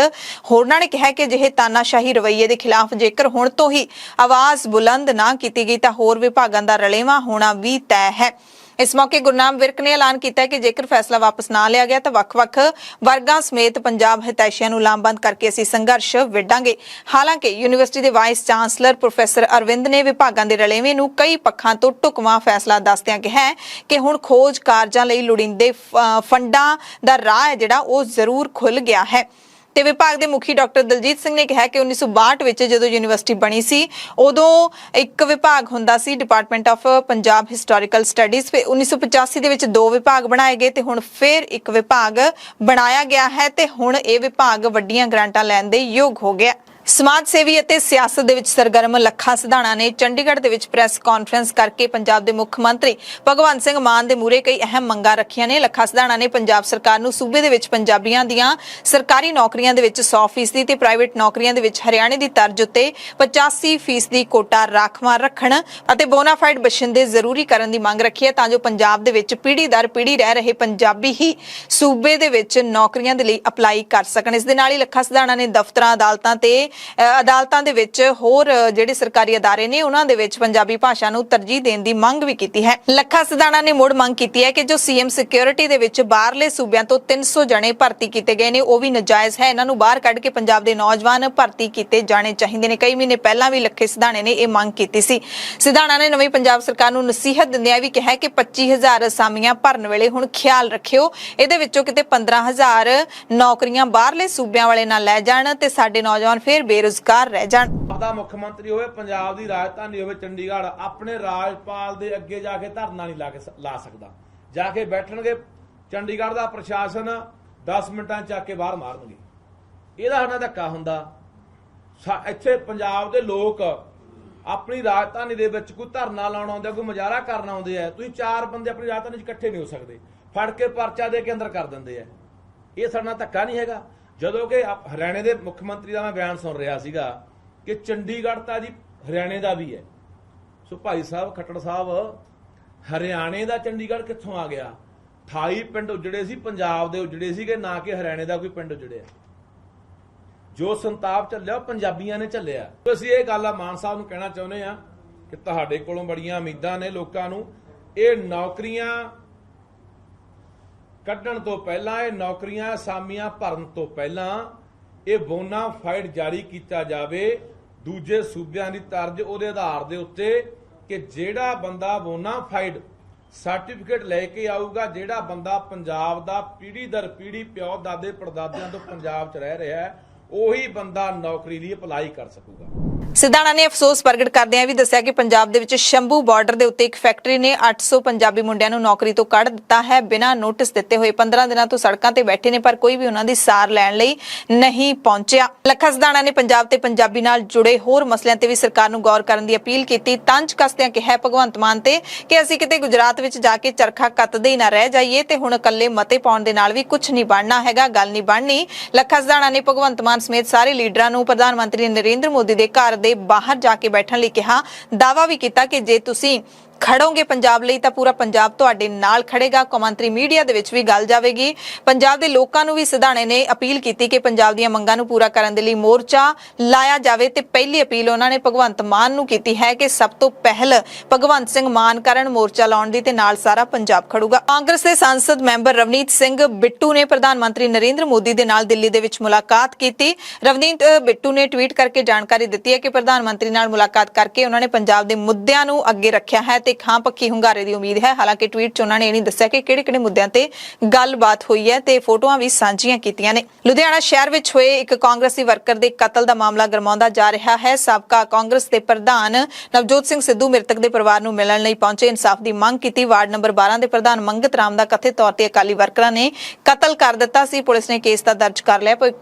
ਹੋਰਨਾਂ ਨੇ ਕਿਹਾ ਕਿ ਅਜਿਹੇ ਤਾਨਾਸ਼ਾਹੀ ਰਵੱਈਏ ਦੇ ਖਿਲਾਫ ਜੇਕਰ ਹੁਣ ਤੋਂ ਹੀ ਆਵਾਜ਼ ਬੁਲੰਦ ਨਾ ਕੀਤੀ ਗਈ ਤਾਂ ਹੋਰ ਵਿਭਾਗਾਂ ਦਾ ਰਲੇਵਾਂ ਹੋਣਾ ਵੀ ਤੈਅ ਹੈ। ਇਸ ਮੌਕੇ ਗੁਰਨਾਮ ਵਿਰਕ ਨੇ ਐਲਾਨ ਕੀਤਾ ਕਿ ਜੇਕਰ ਫੈਸਲਾ ਵਾਪਸ ਨਾ ਲਿਆ ਗਿਆ ਤਾਂ ਵੱਖ-ਵੱਖ ਵਰਗਾਂ ਸਮੇਤ ਪੰਜਾਬ ਹਿਤੈਸ਼ੀਆਂ ਨੂੰ ਲਾਮਬੰਦ ਕਰਕੇ ਅਸੀਂ ਸੰਘਰਸ਼ ਵਿੱਢਾਂਗੇ। ਹਾਲਾਂਕਿ ਯੂਨੀਵਰਸਿਟੀ ਦੇ ਵਾਈਸ ਚਾਂਸਲਰ ਪ੍ਰੋਫੈਸਰ ਅਰਵਿੰਦ ਨੇ ਵਿਭਾਗਾਂ ਦੇ ਰਲੇਵੇਂ ਨੂੰ ਕਈ ਪੱਖਾਂ ਤੋਂ ਢੁਕਵਾਂ ਫੈਸਲਾ ਦੱਸਦਿਆਂ ਕਿਹਾ ਕਿ ਹੁਣ ਖੋਜ ਕਾਰਜਾਂ ਲਈ ਲੋੜੀਂਦੇ ਫੰਡਾਂ ਦਾ ਰਾਹ ਹੈ ਜਿਹੜਾ ਉਹ ਜ਼ਰੂਰ ਖੁੱਲ ਗਿਆ ਹੈ। ਤੇ ਵਿਭਾਗ ਦੇ ਮੁਖੀ ਡਾਕਟਰ ਦਲਜੀਤ ਸਿੰਘ ਨੇ ਕਿਹਾ ਕਿ 1962 ਵਿੱਚ ਜਦੋਂ ਯੂਨੀਵਰਸਿਟੀ ਬਣੀ ਸੀ ਉਦੋਂ ਇੱਕ ਵਿਭਾਗ ਹੁੰਦਾ ਸੀ department of Punjab historical studies. ਫਿਰ 1985 ਦੇ ਵਿੱਚ 2 ਵਿਭਾਗ ਬਣਾਏ ਗਏ ਤੇ ਹੁਣ ਫਿਰ ਇੱਕ ਵਿਭਾਗ ਬਣਾਇਆ ਗਿਆ ਹੈ ਤੇ ਹੁਣ ਇਹ ਵਿਭਾਗ ਵੱਡੀਆਂ ਗ੍ਰਾਂਟਾਂ ਲੈਣ ਦੇ ਯੋਗ ਹੋ ਗਿਆ। ਸਮਾਜ ਸੇਵੀ ਅਤੇ ਸਿਆਸਤ ਦੇ ਵਿੱਚ ਸਰਗਰਮ ਲੱਖਾ ਸਿਧਾਣਾ ਨੇ ਚੰਡੀਗੜ੍ਹ ਦੇ ਵਿੱਚ ਪ੍ਰੈਸ ਕਾਨਫਰੰਸ ਕਰਕੇ ਪੰਜਾਬ ਦੇ ਮੁੱਖ ਮੰਤਰੀ ਭਗਵੰਤ ਸਿੰਘ ਮਾਨ ਦੇ ਮੂਹਰੇ ਕਈ ਅਹਿਮ ਮੰਗਾਂ ਰੱਖੀਆਂ ਨੇ। ਲੱਖਾ ਸਿਧਾਣਾ ਨੇ ਪੰਜਾਬ ਸਰਕਾਰ ਨੂੰ ਸੂਬੇ ਦੇ ਵਿੱਚ ਪੰਜਾਬੀਆਂ ਦੀਆਂ ਸਰਕਾਰੀ ਨੌਕਰੀਆਂ ਦੇ ਵਿੱਚ 100% ਤੇ ਪ੍ਰਾਈਵੇਟ ਨੌਕਰੀਆਂ ਦੇ ਵਿੱਚ ਹਰਿਆਣੇ ਦੀ ਤਰਜ਼ ਉੱਤੇ 85% ਕੋਟਾ ਰਾਖਵਾਂ ਰੱਖਣ ਅਤੇ ਬੋਨਾਫਾਈਡ ਬਸ਼ਿੰਦੇ ਜ਼ਰੂਰੀ ਕਰਨ ਦੀ ਮੰਗ ਰੱਖੀ ਹੈ ਤਾਂ ਜੋ ਪੰਜਾਬ ਦੇ ਵਿੱਚ ਪੀੜ੍ਹੀ ਦਰ ਪੀੜ੍ਹੀ ਰਹਿ ਰਹੇ ਪੰਜਾਬੀ ਹੀ ਸੂਬੇ ਦੇ ਵਿੱਚ ਨੌਕਰੀਆਂ ਦੇ ਲਈ ਅਪਲਾਈ ਕਰ ਸਕਣ। ਇਸ ਦੇ ਨਾਲ ਹੀ ਲੱਖਾ ਸਿਧਾਣਾ ਨੇ ਦਫ਼ਤਰਾਂ ਅਦਾਲਤਾਂ ਦੇ ਵਿੱਚ ਹੋਰ ਜਿਹੜੇ ਸਰਕਾਰੀ ਅਦਾਰੇ ਨੇ ਉਹਨਾਂ ਦੇ ਵਿੱਚ ਪੰਜਾਬੀ ਭਾਸ਼ਾ ਨੂੰ ਤਰਜੀਹ ਦੇਣ ਦੀ ਮੰਗ ਵੀ ਕੀਤੀ ਹੈ। ਲੱਖਾ ਸਿਧਾਣਾ ਨੇ ਮੁੜ ਮੰਗ ਕੀਤੀ ਹੈ ਕਿ ਜੋ ਸੀਐਮ ਸਿਕਿਉਰਿਟੀ ਦੇ ਵਿੱਚ ਬਾਹਰਲੇ ਸੂਬਿਆਂ ਤੋਂ 300 ਜਣੇ ਭਰਤੀ ਕੀਤੇ ਗਏ ਨੇ ਉਹ ਵੀ ਨਜਾਇਜ਼ ਹੈ। ਇਹਨਾਂ ਨੂੰ ਬਾਹਰ ਕੱਢ ਕੇ ਪੰਜਾਬ ਦੇ ਨੌਜਵਾਨ ਭਰਤੀ ਕੀਤੇ ਜਾਣੇ ਚਾਹੀਦੇ ਨੇ। ਕਈ ਮਹੀਨੇ ਪਹਿਲਾਂ ਵੀ ਲੱਖੇ ਸਿਧਾਣੇ ਨੇ ਇਹ ਮੰਗ ਕੀਤੀ ਸੀ। ਸਿਧਾਣਾ ਨੇ ਨਵੀਂ ਪੰਜਾਬ ਸਰਕਾਰ ਨੂੰ ਨਸੀਹਤ ਦਿੰਦਿਆਂ ਵੀ ਕਿਹਾ ਕਿ 25000 ਅਸਾਮੀਆਂ ਭਰਨ ਵੇਲੇ ਹੁਣ ਖਿਆਲ ਰੱਖਿਓ ਇਹਦੇ ਵਿੱਚੋਂ ਕਿਤੇ 15000 ਨੌਕਰੀਆਂ ਬਾਹਰਲੇ ਸੂਬਿਆਂ ਵਾਲੇ ਨਾ ਲੈ ਜਾਣ ਤੇ ਸਾਡੇ ਨੌਜਵਾਨ ਫਿਰ ਬੇਰੁਜ਼ਗਾਰ ਰਹਿ ਜਾਣ। ਦਾ ਮੁੱਖ ਮੰਤਰੀ ਹੋਵੇ, ਪੰਜਾਬ ਦੀ ਰਾਜਧਾਨੀ ਹੋਵੇ ਚੰਡੀਗੜ੍ਹ, ਆਪਣੇ ਰਾਜਪਾਲ ਦੇ ਅੱਗੇ ਜਾ ਕੇ ਧਰਨਾ ਨਹੀਂ ਲਾ ਸਕਦਾ। ਜਾ ਕੇ ਬੈਠਣਗੇ, ਚੰਡੀਗੜ੍ਹ ਦਾ ਪ੍ਰਸ਼ਾਸਨ 10 ਮਿੰਟਾਂ ਚੱਕ ਕੇ ਬਾਹਰ ਮਾਰਨਗੇ। ਇਹਦਾ ਸਾਡਾ ਧੱਕਾ ਹੁੰਦਾ। ਇੱਥੇ ਪੰਜਾਬ ਦੇ ਲੋਕ ਆਪਣੀ ਰਾਜਧਾਨੀ ਦੇ ਵਿੱਚ ਕੋਈ ਧਰਨਾ ਲਾਉਣ ਆਉਂਦੇ, ਕੋਈ ਮੁਜ਼ਾਹਰਾ ਕਰਨ ਆਉਂਦੇ ਆ, ਤੁਸੀਂ 4 ਬੰਦੇ ਆਪਣੀ ਰਾਜਧਾਨੀ 'ਚ ਇਕੱਠੇ ਨਹੀਂ ਹੋ ਸਕਦੇ, ਫੜ ਕੇ ਪਰਚਾ ਦੇ ਕੇ ਅੰਦਰ ਕਰ ਦਿੰਦੇ ਆ। ਇਹ ਸਾਡਾ ਧੱਕਾ ਨਹੀਂ ਹੈਗਾ। ਜਦੋਂ ਕਿ ਹਰਿਆਣੇ ਦੇ ਮੁੱਖ ਮੰਤਰੀ ਦਾ ਮੈਂ ਬਿਆਨ ਸੁਣ ਰਿਹਾ ਸੀਗਾ ਕਿ ਚੰਡੀਗੜ੍ਹ ਤਾਂ ਜੀ ਹਰਿਆਣੇ ਦਾ ਵੀ ਹੈ। ਸੋ ਭਾਈ ਸਾਹਿਬ ਖੱਟੜ ਸਾਹਿਬ, ਹਰਿਆਣੇ ਦਾ ਚੰਡੀਗੜ੍ਹ ਕਿੱਥੋਂ ਆ ਗਿਆ? 28 ਪਿੰਡ ਉਜੜੇ ਸੀ, ਪੰਜਾਬ ਦੇ ਉਜੜੇ ਸੀਗੇ, ਨਾ ਕਿ ਹਰਿਆਣੇ ਦਾ ਕੋਈ ਪਿੰਡ ਉਜੜਿਆ। ਜੋ ਸੰਤਾਪ ਚੱਲਿਆ ਉਹ ਪੰਜਾਬੀਆਂ ਨੇ ਝੱਲਿਆ। ਅਸੀਂ ਇਹ ਗੱਲ ਆ ਮਾਨ ਸਾਹਿਬ ਨੂੰ ਕਹਿਣਾ ਚਾਹੁੰਦੇ ਆ ਕਿ ਤੁਹਾਡੇ ਕੋਲੋਂ ਬੜੀਆਂ ਉਮੀਦਾਂ ਨੇ ਲੋਕਾਂ ਨੂੰ। ਇਹ ਨੌਕਰੀਆਂ ਕੱਢਣ ਤੋਂ ਪਹਿਲਾਂ, ਇਹ ਨੌਕਰੀਆਂ ਅਸਾਮੀਆਂ ਭਰਨ ਤੋਂ ਪਹਿਲਾਂ ਇਹ ਬੋਨਾਫਾਈਡ ਜਾਰੀ ਕੀਤਾ ਜਾਵੇ ਦੂਜੇ ਸੂਬਿਆਂ ਦੀ ਤਰਜ਼ ਉਹਦੇ ਆਧਾਰ ਦੇ ਉੱਤੇ ਕਿ ਜਿਹੜਾ ਬੰਦਾ ਬੋਨਾਫਾਈਡ ਸਰਟੀਫਿਕੇਟ ਲੈ ਕੇ ਆਊਗਾ, ਜਿਹੜਾ ਬੰਦਾ ਪੰਜਾਬ ਦਾ ਪੀੜ੍ਹੀ ਦਰ ਪੀੜ੍ਹੀ ਪਿਓ ਦਾਦੇ ਪੜਦਾਦਿਆਂ ਤੋਂ ਪੰਜਾਬ 'ਚ ਰਹਿ ਰਿਹਾ ਹੈ, ਉਹੀ ਬੰਦਾ ਨੌਕਰੀ ਲਈ ਅਪਲਾਈ ਕਰ ਸਕੂਗਾ। ਸਿਧਾਣਾ ਨੇ ਅਫਸੋਸ ਪ੍ਰਗਟ ਕਰਦਿਆਂ ਵੀ ਦੱਸਿਆ ਕਿ ਪੰਜਾਬ ਦੇ ਵਿੱਚ ਸ਼ੰਭੂ ਬਾਰਡਰ ਦੇ ਉੱਤੇ ਇੱਕ ਫੈਕਟਰੀ ਨੇ 800 ਪੰਜਾਬੀ ਮੁੰਡਿਆਂ ਨੂੰ ਨੌਕਰੀ ਤੋਂ ਕੱਢ ਦਿੱਤਾ ਹੈ ਬਿਨਾਂ ਨੋਟਿਸ ਦਿੱਤੇ ਹੋਏ। 15 ਦਿਨਾਂ ਤੋਂ ਸੜਕਾਂ ਤੇ ਬੈਠੇ ਨੇ ਪਰ ਕੋਈ ਵੀ ਉਹਨਾਂ ਦੀ ਸਾਰ ਲੈਣ ਲਈ ਨਹੀਂ ਪਹੁੰਚਿਆ। ਲੱਖਾ ਸਿਧਾਣਾ ਨੇ ਪੰਜਾਬ ਤੇ ਪੰਜਾਬੀ ਨਾਲ ਜੁੜੇ ਹੋਰ ਮਸਲਿਆਂ ਤੇ ਵੀ ਸਰਕਾਰ ਨੂੰ ਗੌਰ ਕਰਨ ਦੀ ਅਪੀਲ ਕੀਤੀ। ਤੰਜ ਕਸਦਿਆਂ ਕਿਹਾ ਭਗਵੰਤ ਮਾਨ ਤੇ ਕਿ ਅਸੀਂ ਕਿਤੇ ਗੁਜਰਾਤ ਵਿੱਚ ਜਾ ਕੇ ਚਰਖਾ ਕੱਤਦੇ ਹੀ ਨਾ ਰਹਿ ਜਾਈਏ ਤੇ ਹੁਣ ਇਕੱਲੇ ਮਤੇ ਪਾਉਣ ਦੇ ਨਾਲ ਵੀ ਕੁਝ ਨਹੀਂ ਬਣਨਾ ਹੈਗਾ, ਗੱਲ ਨਹੀਂ ਬਣਨੀ। ਲੱਖਾ ਸਿਧਾਣਾ ਨੇ ਭਗਵੰਤ ਮਾਨ ਸਮੇਤ ਸਾਰੇ ਲੀਡਰਾਂ ਨੂੰ ਪ੍ਰਧਾਨ ਮੰਤਰੀ ਨਰਿੰਦਰ ਮੋਦੀ ਦੇ ਘਰ ਦੇ ਬਾਹਰ ਜਾ ਕੇ ਬੈਠਣ ਲਈ ਕਿਹਾ। ਦਾਅਵਾ ਵੀ ਕੀਤਾ ਕਿ ਜੇ ਤੁਸੀਂ ਖੜੋਗੇ ਪੰਜਾਬ ਲਈ ਤਾਂ ਪੂਰਾ ਪੰਜਾਬ ਤੁਹਾਡੇ ਨਾਲ ਖੜੇਗਾ। ਕੌਮਾਂਤਰੀ ਮੀਡੀਆ ਦੇ ਵਿੱਚ ਵੀ ਗੱਲ ਜਾਵੇਗੀ। ਪੰਜਾਬ ਦੇ ਲੋਕਾਂ ਨੂੰ ਵੀ ਸਿਧਾਣੇ ਨੇ ਅਪੀਲ ਕੀਤੀ ਕਿ ਪੰਜਾਬ ਦੀਆਂ ਮੰਗਾਂ ਨੂੰ ਪੂਰਾ ਕਰਨ ਦੇ ਲਈ ਮੋਰਚਾ ਲਾਇਆ ਜਾਵੇ ਤੇ ਪਹਿਲੀ ਅਪੀਲ ਉਹਨਾਂ ਨੇ ਭਗਵੰਤ ਮਾਨ ਨੂੰ ਕੀਤੀ ਹੈ ਕਿ ਸਭ ਤੋਂ ਪਹਿਲ ਭਗਵੰਤ ਸਿੰਘ ਮਾਨ ਕਰਨ ਮੋਰਚਾ ਲਾਉਣ ਦੀ ਤੇ ਨਾਲ ਸਾਰਾ ਪੰਜਾਬ ਖੜੂਗਾ। ਕਾਂਗਰਸ ਦੇ ਸੰਸਦ ਮੈਂਬਰ ਰਵਨੀਤ ਸਿੰਘ ਬਿੱਟੂ ਨੇ ਪ੍ਰਧਾਨ ਮੰਤਰੀ ਨਰਿੰਦਰ ਮੋਦੀ ਦੇ ਨਾਲ ਦਿੱਲੀ ਦੇ ਵਿੱਚ ਮੁਲਾਕਾਤ ਕੀਤੀ। ਰਵਨੀਤ ਬਿੱਟੂ ਨੇ ਟਵੀਟ ਕਰਕੇ ਜਾਣਕਾਰੀ ਦਿੱਤੀ ਹੈ ਕਿ ਪ੍ਰਧਾਨ ਮੰਤਰੀ ਨਾਲ ਮੁਲਾਕਾਤ ਕਰਕੇ ਉਹਨਾਂ ਨੇ ਪੰਜਾਬ ਦੇ ਮੁੱਦਿਆਂ ਨੂੰ ਅੱਗੇ ਰੱਖਿਆ ਹੈ ਤੇ ਖਾਂ ਪੱਕੀ ਹੁੰਗਾਰੇ ਦੀ ਉਮੀਦ ਹੈ। ਹਾਲਾਂਕਿ ਟਵੀਟ 'ਚ ਉਹਨਾਂ ਨੇ ਇਹ ਨਹੀਂ ਦੱਸਿਆ ਕਿ ਕਿਹੜੇ-ਕਿਹੜੇ ਮੁੱਦਿਆਂ ਤੇ ਗੱਲਬਾਤ ਹੋਈ ਹੈ ਤੇ ਫੋਟੋਆਂ ਵੀ ਸਾਂਝੀਆਂ ਕੀਤੀਆਂ ਨੇ। ਲੁਧਿਆਣਾ ਸ਼ਹਿਰ ਵਿੱਚ ਹੋਏ ਇੱਕ ਕਾਂਗਰਸੀ ਵਰਕਰ ਦੇ ਕਤਲ ਦਾ ਮਾਮਲਾ ਗਰਮਾਉਂਦਾ ਜਾ ਰਿਹਾ ਹੈ। ਸਾਬਕਾ ਕਾਂਗਰਸ ਦੇ ਪ੍ਰਧਾਨ ਨਵਜੋਤ ਸਿੰਘ ਸਿੱਧੂ ਮ੍ਰਿਤਕ ਦੇ ਪਰਿਵਾਰ ਨੂੰ ਮਿਲਣ ਲਈ ਪਹੁੰਚੇ, ਇਨਸਾਫ ਦੀ ਮੰਗ ਕੀਤੀ। ਵਾਰਡ ਨੰਬਰ 12 ਦੇ ਪ੍ਰਧਾਨ ਮੰਗਤ ਰਾਮ ਦਾ ਕਥਿਤ ਤੌਰ ਤੇ ਅਕਾਲੀ ਵਰਕਰਾਂ ਨੇ ਕਤਲ ਕਰ ਦਿੱਤਾ ਸੀ। ਪੁਲਿਸ ਨੇ ਕੇਸ ਤਾਂ ਦਰਜ ਕਰ ਲਿਆ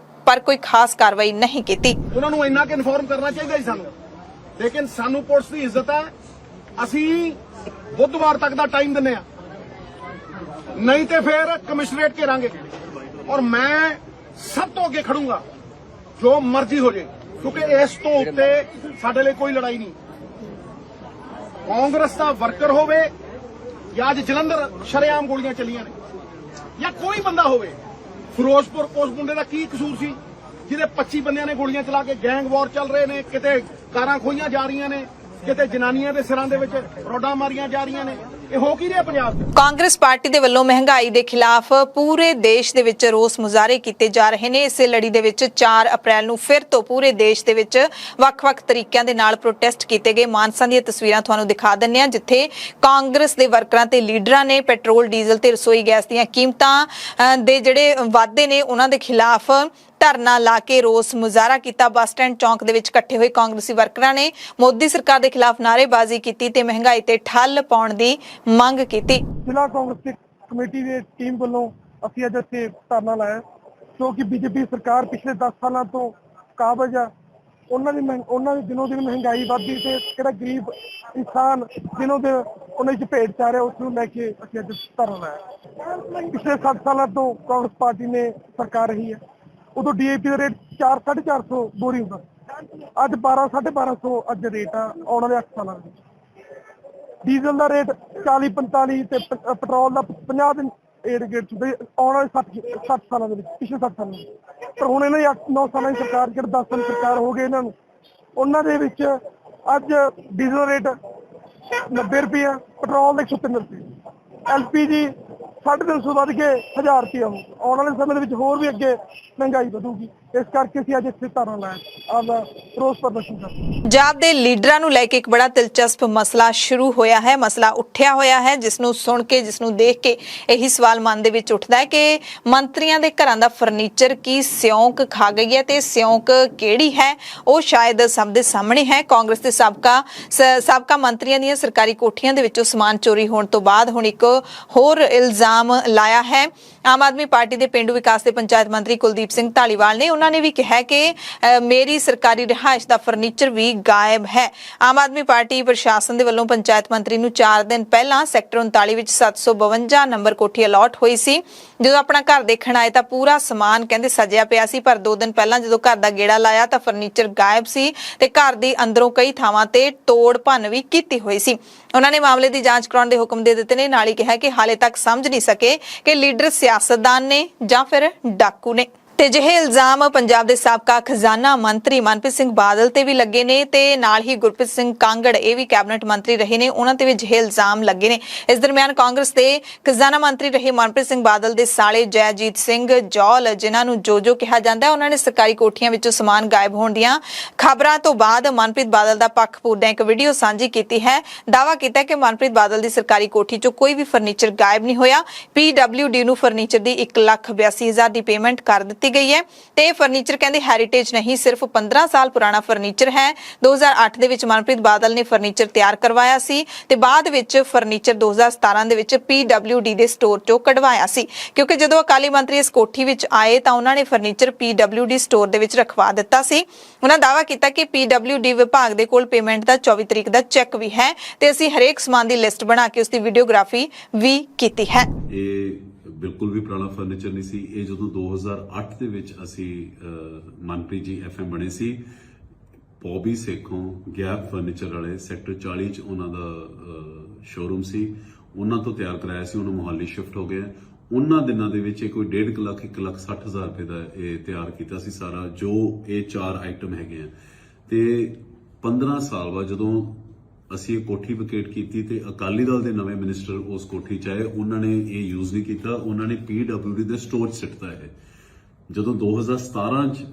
ਪਰ ਕੋਈ ਖਾਸ ਕਾਰਵਾਈ ਨਹੀਂ ਕੀਤੀ। ਉਹਨਾਂ ਨੂੰ ਇੰਨਾ ਕਿ ਇਨਫੋਰਮ ਕਰਨਾ ਚਾਹੀਦਾ ਸੀ ਸਾਨੂੰ, ਲੇਕਿਨ ਸਾਨੂੰ ਪੁਲਿਸ ਦੀ ਇੱਜ਼ਤ ਹੈ। ਅਸੀਂ ਬੁੱਧਵਾਰ ਤੱਕ ਦਾ ਟਾਈਮ ਦਿੰਨੇ ਆ, ਨਹੀਂ ਤੇ ਫਿਰ ਕਮਿਸ਼ਨਰੇਟ ਘੇਰਾਂਗੇ ਔਰ ਮੈਂ ਸਭ ਤੋਂ ਅੱਗੇ ਖੜੂੰਗਾ ਜੋ ਮਰਜ਼ੀ ਹੋ ਜੇ, ਕਿਉਂਕਿ ਇਸ ਤੋਂ ਉੱਤੇ ਸਾਡੇ ਲਈ ਕੋਈ ਲੜਾਈ ਨਹੀਂ। ਕਾਂਗਰਸ ਦਾ ਵਰਕਰ ਹੋਵੇ ਜਾਂ ਅੱਜ ਜਲੰਧਰ ਸ਼ਰੇਆਮ ਗੋਲੀਆਂ ਚੱਲੀਆਂ ਨੇ ਜਾਂ ਕੋਈ ਬੰਦਾ ਹੋਵੇ, ਫਿਰੋਜ਼ਪੁਰ ਉਸ ਮੁੰਡੇ ਦਾ ਕੀ ਕਸੂਰ ਸੀ ਜਿਹਦੇ 25 ਬੰਦਿਆਂ ਨੇ ਗੋਲੀਆਂ ਚਲਾ ਕੇ ਗੈਂਗ ਵਾਰ ਚੱਲ ਰਹੇ ਨੇ, ਕਿਤੇ ਕਾਰਾਂ ਖੋਈਆਂ ਜਾ ਰਹੀਆਂ ਨੇ, ਕਿਤੇ ਜਨਾਨੀਆਂ ਦੇ ਸਿਰਾਂ ਦੇ ਵਿੱਚ ਰੋਡਾਂ ਮਾਰੀਆਂ ਜਾ ਰਹੀਆਂ ਨੇ। ਇਹ ਹੋ ਕੀ ਰਿਹਾ ਪੰਜਾਬ 'ਚ? ਕਾਂਗਰਸ ਪਾਰਟੀ ਦੇ ਵੱਲੋਂ ਮਹਿੰਗਾਈ ਦੇ ਖਿਲਾਫ ਪੂਰੇ ਦੇਸ਼ ਦੇ ਵਿੱਚ ਰੋਸ ਮੁਜ਼ਾਹਰੇ ਕੀਤੇ ਜਾ ਰਹੇ ਨੇ। ਇਸੇ ਲੜੀ ਦੇ ਵਿੱਚ 4 ਅਪ੍ਰੈਲ ਨੂੰ ਫਿਰ ਤੋਂ ਪੂਰੇ ਦੇਸ਼ ਦੇ ਵਿੱਚ ਵੱਖ-ਵੱਖ ਤਰੀਕਿਆਂ ਦੇ ਨਾਲ ਪ੍ਰੋਟੈਸਟ ਕੀਤੇ ਗਏ। ਮਾਨਸਾ ਦੀਆਂ ਤਸਵੀਰਾਂ ਤੁਹਾਨੂੰ ਦਿਖਾ ਦਿੰਨੇ ਆ ਜਿੱਥੇ ਕਾਂਗਰਸ ਦੇ ਵਰਕਰਾਂ ਤੇ ਲੀਡਰਾਂ ਨੇ ਪੈਟਰੋਲ, ਡੀਜ਼ਲ ਤੇ ਰਸੋਈ ਗੈਸ ਦੀਆਂ ਕੀਮਤਾਂ ਦੇ ਜਿਹੜੇ ਵਾਧੇ ਨੇ ਉਹਨਾਂ ਦੇ ਖਿਲਾਫ ਧਰਨਾ ਲਾ ਕੇ ਰੋਸ ਮੁਜ਼ਾਹਰਾ ਕੀਤਾ। ਬੱਸ ਸਟੈਂਡ ਚੌਂਕ ਦੇ ਵਿੱਚ ਇਕੱਠੇ ਹੋਏ ਕਾਂਗਰਸੀ ਵਰਕਰਾਂ ਨੇ ਮੋਦੀ ਸਰਕਾਰ ਦੇ ਖਿਲਾਫ ਨਾਅਰੇਬਾਜ਼ੀ ਕੀਤੀ ਤੇ ਮਹਿੰਗਾਈ ਤੇ ਠੱਲ ਪਾਉਣ ਦੀ ਮੰਗ ਕੀਤੀ। ਜ਼ਿਲ੍ਹਾ ਕਾਂਗਰਸ ਕਮੇਟੀ ਦੀ ਟੀਮ ਵੱਲੋਂ ਅਸੀਂ ਅੱਜ ਇੱਥੇ ਧਰਨਾ ਲਾਇਆ ਕਿਉਂਕਿ ਬੀਜੇਪੀ ਸਰਕਾਰ ਪਿਛਲੇ 10 ਸਾਲਾਂ ਤੋਂ ਕਾਬਜ਼ ਆ। ਉਹਨਾਂ ਦੀ ਦਿਨੋਂ ਦਿਨ ਮਹਿੰਗਾਈ ਵਧਦੀ ਤੇ ਜਿਹੜਾ ਗਰੀਬ ਇਨਸਾਨ ਦਿਨੋਂ ਦਿਨ ਉਹਨਾਂ ਦੀ ਚਪੇਟ ਚ ਆ ਰਿਹਾ, ਉਸ ਨੂੰ ਲੈ ਕੇ ਅਸੀਂ ਅੱਜ ਧਰਨਾ ਲਾਇਆ। ਪਿਛਲੇ 7 ਸਾਲਾਂ ਤੋਂ ਕਾਂਗਰਸ ਪਾਰਟੀ ਨੇ ਸਰਕਾਰ ਰਹੀ ਹੈ। ਉਦੋਂ ਡੀਏਪੀ ਦਾ ਰੇਟ 400-450 ਬੋਰੀ ਹੁੰਦਾ, ਅੱਜ 1200-1250 ਅੱਜ ਰੇਟ ਆ ਆਉਣ ਵਾਲੇ 8 ਸਾਲਾਂ ਵਿੱਚ। ਡੀਜ਼ਲ ਦਾ ਰੇਟ 40-45 ਤੇ ਪੈਟਰੋਲ ਦਾ 50 ਦਿਨ ਰੇਟ ਆਉਣ ਵਾਲੇ 60 ਸਾਲਾਂ ਦੇ ਵਿੱਚ, ਪਿਛਲੇ 60 ਸਾਲਾਂ ਵਿੱਚ। ਪਰ ਹੁਣ ਇਹਨਾਂ ਦੀ 8-9 ਸਾਲਾਂ ਦੀ ਸਰਕਾਰ, ਜਿਹੜੇ 10 ਸਾਲ ਸਰਕਾਰ ਹੋ ਗਏ ਇਹਨਾਂ ਨੂੰ, ਉਹਨਾਂ ਦੇ ਵਿੱਚ ਅੱਜ ਡੀਜ਼ਲ ਰੇਟ 90 ਰੁਪਏ, ਪੈਟਰੋਲ ਦਾ 103 ਰੁਪਏ, LPG 350 ਵੱਧ ਕੇ 1000 ਰੁਪਏ ਆਉਣ ਵਾਲੇ ਸਮੇਂ ਦੇ ਵਿੱਚ ਹੋਰ ਵੀ ਅੱਗੇ ਮਹਿੰਗਾਈ ਵਧੂਗੀ। ਇਸ ਕਰਕੇ ਅਸੀਂ ਅੱਜ ਇੱਥੇ ਧਰਨਾ ਲਾਇਆ, ਆਪਦਾ ਰੋਸ ਪ੍ਰਦਰਸ਼ਨ ਕਰ। ਪੰਜਾਬ ਦੇ ਲੀਡਰਾਂ ਨੂੰ ਲੈ ਕੇ ਇੱਕ ਬੜਾ ਦਿਲਚਸਪ ਮਸਲਾ ਸ਼ੁਰੂ ਹੋਇਆ ਹੈ, ਮਸਲਾ ਉੱਠਿਆ ਹੋਇਆ ਹੈ ਜਿਸ ਨੂੰ ਸੁਣ ਕੇ, ਜਿਸ ਨੂੰ ਦੇਖ ਕੇ ਇਹੀ ਸਵਾਲ ਮਨ ਦੇ ਵਿੱਚ ਉੱਠਦਾ ਹੈ ਕਿ ਮੰਤਰੀਆਂ ਦੇ ਘਰਾਂ ਦਾ ਫਰਨੀਚਰ ਕੀ ਸਿਉਂਕ ਖਾ ਗਈ ਹੈ ਤੇ ਸਿਉਂਕ ਕਿਹੜੀ ਹੈ ਉਹ ਸ਼ਾਇਦ ਸਭ ਦੇ ਸਾਹਮਣੇ ਹੈ। ਕਾਂਗਰਸ ਦੇ ਸਾਬਕਾ ਮੰਤਰੀਆਂ ਦੀਆਂ ਸਰਕਾਰੀ ਕੋਠੀਆਂ ਦੇ ਵਿੱਚੋਂ ਸਮਾਨ ਚੋਰੀ ਹੋਣ ਤੋਂ ਬਾਅਦ ਹੁਣ ਇੱਕ ਹੋਰ ਇਲਜ਼ਾਮ ਲਾਇਆ ਹੈ ਆਮ ਆਦਮੀ ਪਾਰਟੀ ਦੇ ਪਿੰਡੂ ਵਿਕਾਸ ਤੇ ਪੰਚਾਇਤ ਮੰਤਰੀ ਕੁਲਦੀਪ ਸਿੰਘ ਧਾਲੀਵਾਲ ਨੇ। ਉਹਨਾਂ ਨੇ ਵੀ ਕਿਹਾ ਕਿ ਮੇਰੀ ਸਰਕਾਰੀ ਰਿਹਾਇਸ਼ ਦਾ ਫਰਨੀਚਰ ਵੀ ਗਾਇਬ ਹੈ। ਆਮ ਆਦਮੀ ਪਾਰਟੀ ਪ੍ਰਸ਼ਾਸਨ ਦੇ ਵੱਲੋਂ ਪੰਚਾਇਤ ਮੰਤਰੀ ਨੂੰ 4 ਦਿਨ ਪਹਿਲਾਂ ਸੈਕਟਰ 39 ਵਿੱਚ 752 ਨੰਬਰ ਕੋਠੀ ਅਲਾਟ ਹੋਈ ਸੀ। ਜਦੋਂ ਆਪਣਾ ਘਰ ਦੇਖਣ ਆਏ ਤਾਂ ਪੂਰਾ ਸਮਾਨ ਕਹਿੰਦੇ ਸਜਿਆ ਪਿਆ ਸੀ, ਪਰ 2 ਦਿਨ ਪਹਿਲਾਂ ਜਦੋਂ ਘਰ ਦਾ ਗੇੜਾ ਲਾਇਆ ਤਾਂ ਫਰਨੀਚਰ ਗਾਇਬ ਸੀ ਤੇ ਘਰ ਦੀ ਅੰਦਰੋਂ ਕਈ ਥਾਵਾਂ ਤੇ ਤੋੜ ਭੰਨ ਵੀ ਕੀਤੀ ਹੋਈ ਸੀ। ਉਹਨਾਂ ਨੇ ਮਾਮਲੇ ਦੀ ਜਾਂਚ ਕਰਾਉਣ ਦੇ ਹੁਕਮ ਦੇ ਦਿੱਤੇ ਨੇ। ਨਾਲ ਹੀ ਕਿਹਾ ਕਿ ਹਾਲੇ ਤੱਕ ਸਮਝ ਨਹੀਂ ਸਕੇ ਕਿ ਲੀਡਰ ਸਿਆਸਤਦਾਨ ਨੇ ਜਾਂ ਫਿਰ ਡਾਕੂ ਨੇ। ਤੇ ਜਿਹੇ ਇਲਜ਼ਾਮ ਪੰਜਾਬ ਦੇ ਸਾਬਕਾ ਖਜ਼ਾਨਾ ਮੰਤਰੀ ਮਨਪ੍ਰੀਤ ਸਿੰਘ ਬਾਦਲ ਤੇ ਵੀ ਲੱਗੇ ਨੇ ਤੇ ਨਾਲ ਹੀ ਗੁਰਪ੍ਰੀਤ ਸਿੰਘ ਕਾਂਗੜ, ਇਹ ਵੀ ਕੈਬਨਿਟ ਮੰਤਰੀ ਰਹੇ ਨੇ, ਉਹਨਾਂ ਤੇ ਵੀ ਜਿਹੇ ਇਲਜ਼ਾਮ ਲੱਗੇ ਨੇ। ਇਸ ਦਰਮਿਆਨ ਕਾਂਗਰਸ ਦੇ ਖਜ਼ਾਨਾ ਮੰਤਰੀ ਰਹੇ ਮਨਪ੍ਰੀਤ ਸਿੰਘ ਬਾਦਲ ਦੇ ਸਾਲੇ ਜੈਜੀਤ ਸਿੰਘ ਜੌਲ, ਜਿਨ੍ਹਾਂ ਨੂੰ ਜੋ ਕਿਹਾ ਜਾਂਦਾ, ਉਹਨਾਂ ਨੇ ਸਰਕਾਰੀ ਕੋਠੀਆਂ ਵਿੱਚੋਂ ਸਮਾਨ ਗਾਇਬ ਹੋਣ ਦੀਆਂ ਖਬਰਾਂ ਤੋਂ ਬਾਅਦ ਮਨਪ੍ਰੀਤ ਬਾਦਲ ਦਾ ਪੱਖ ਪੂਰਦਿਆਂ ਇੱਕ ਵੀਡੀਓ ਸਾਂਝੀ ਕੀਤੀ ਹੈ। ਦਾਅਵਾ ਕੀਤਾ ਕਿ ਮਨਪ੍ਰੀਤ ਬਾਦਲ ਦੀ ਸਰਕਾਰੀ ਕੋਠੀ 'ਚੋਂ ਕੋਈ ਵੀ ਫਰਨੀਚਰ ਗਾਇਬ ਨਹੀਂ ਹੋਇਆ। PWD ਨੂੰ ਫਰਨੀਚਰ ਦੀ 1,82,000 ਦੀ ਪੇਮੈਂਟ ਕਰ ਦਿੱਤੀ ਕੀਤੀ ਗਈ ਹੈ ਤੇ ਇਹ ਫਰਨੀਚਰ ਕਹਿੰਦੇ ਹੈਰੀਟੇਜ ਨਹੀਂ, ਸਿਰਫ 15 ਸਾਲ ਪੁਰਾਣਾ ਫਰਨੀਚਰ ਹੈ। 2008 ਦੇ ਵਿੱਚ ਮਨਪ੍ਰੀਤ ਬਾਦਲ ਨੇ ਫਰਨੀਚਰ ਤਿਆਰ ਕਰਵਾਇਆ ਸੀ ਤੇ ਬਾਅਦ ਵਿੱਚ ਫਰਨੀਚਰ 2017 ਦੇ ਵਿੱਚ PWD ਦੇ ਸਟੋਰ ਚੋਂ ਕਢਵਾਇਆ ਸੀ, ਕਿਉਂਕਿ ਜਦੋਂ ਅਕਾਲੀ ਮੰਤਰੀ ਇਸ ਕੋਠੀ ਵਿੱਚ ਆਏ ਤਾਂ ਉਹਨਾਂ ਨੇ ਫਰਨੀਚਰ PWD ਸਟੋਰ ਦੇ ਵਿੱਚ ਰਖਵਾ ਦਿੱਤਾ ਸੀ। ਉਹਨਾਂ ਦਾਅਵਾ ਕੀਤਾ ਕਿ PWD ਵਿਭਾਗ ਦੇ ਕੋਲ ਪੇਮੈਂਟ ਦਾ 24 ਤਰੀਕ ਦਾ ਚੈੱਕ ਵੀ ਹੈ ਤੇ ਅਸੀਂ ਹਰੇਕ ਸਮਾਨ ਦੀ ਲਿਸਟ ਬਣਾ ਕੇ ਉਸ ਦੀ ਵੀਡੀਓਗ੍ਰਾਫੀ ਵੀ ਕੀਤੀ ਹੈ। ਇਹ ਬਿਲਕੁਲ ਵੀ ਪੁਰਾਣਾ ਫਰਨੀਚਰ ਨਹੀਂ ਸੀ। ਇਹ ਜਦੋਂ 2008 ਦੇ ਵਿੱਚ ਅਸੀਂ ਮਨਪ੍ਰੀਤ ਜੀ FM ਬਣੇ ਸੀ, ਬੌਬੀ ਸੇਖੋਂ ਗੈਪ ਫਰਨੀਚਰ ਵਾਲੇ ਸੈਕਟਰ 40 ਚ ਉਹਨਾਂ ਦਾ ਸ਼ੋਰੂਮ ਸੀ, ਉਹਨਾਂ ਤੋਂ ਤਿਆਰ ਕਰਾਇਆ ਸੀ। ਉਹਨੂੰ ਮੁਹਾਲੀ ਸ਼ਿਫਟ ਹੋ ਗਏ। ਉਹਨਾਂ ਦਿਨਾਂ ਦੇ ਵਿੱਚ ਇਹ ਕੋਈ 1.5 ਲੱਖ 1,60,000 ਰੁਪਏ ਦਾ ਇਹ ਤਿਆਰ ਕੀਤਾ ਸੀ ਸਾਰਾ, ਜੋ ਇਹ 4 ਆਈਟਮ ਹੈਗੇ ਆ। ਤੇ 15 ਸਾਲ ਬਾਅਦ ਜਦੋਂ ਅਸੀਂ ਇਹ ਕੋਠੀ ਵਕੇਟ ਕੀਤੀ ਤੇ ਅਕਾਲੀ ਦਲ ਦੇ ਨਵੇਂ ਮਿਨਿਸਟਰ ਉਸ ਕੋਠੀ ਚ ਆਏ, ਉਹਨਾਂ ਨੇ ਇਹ ਯੂਜ਼ ਨਹੀਂ ਕੀਤਾ, ਉਹਨਾਂ ਨੇ PWD ਦੇ ਸਟੋਰ 'ਚ ਸਿੱਟਤਾ ਹੈ। ਜਦੋਂ 2017 ਚ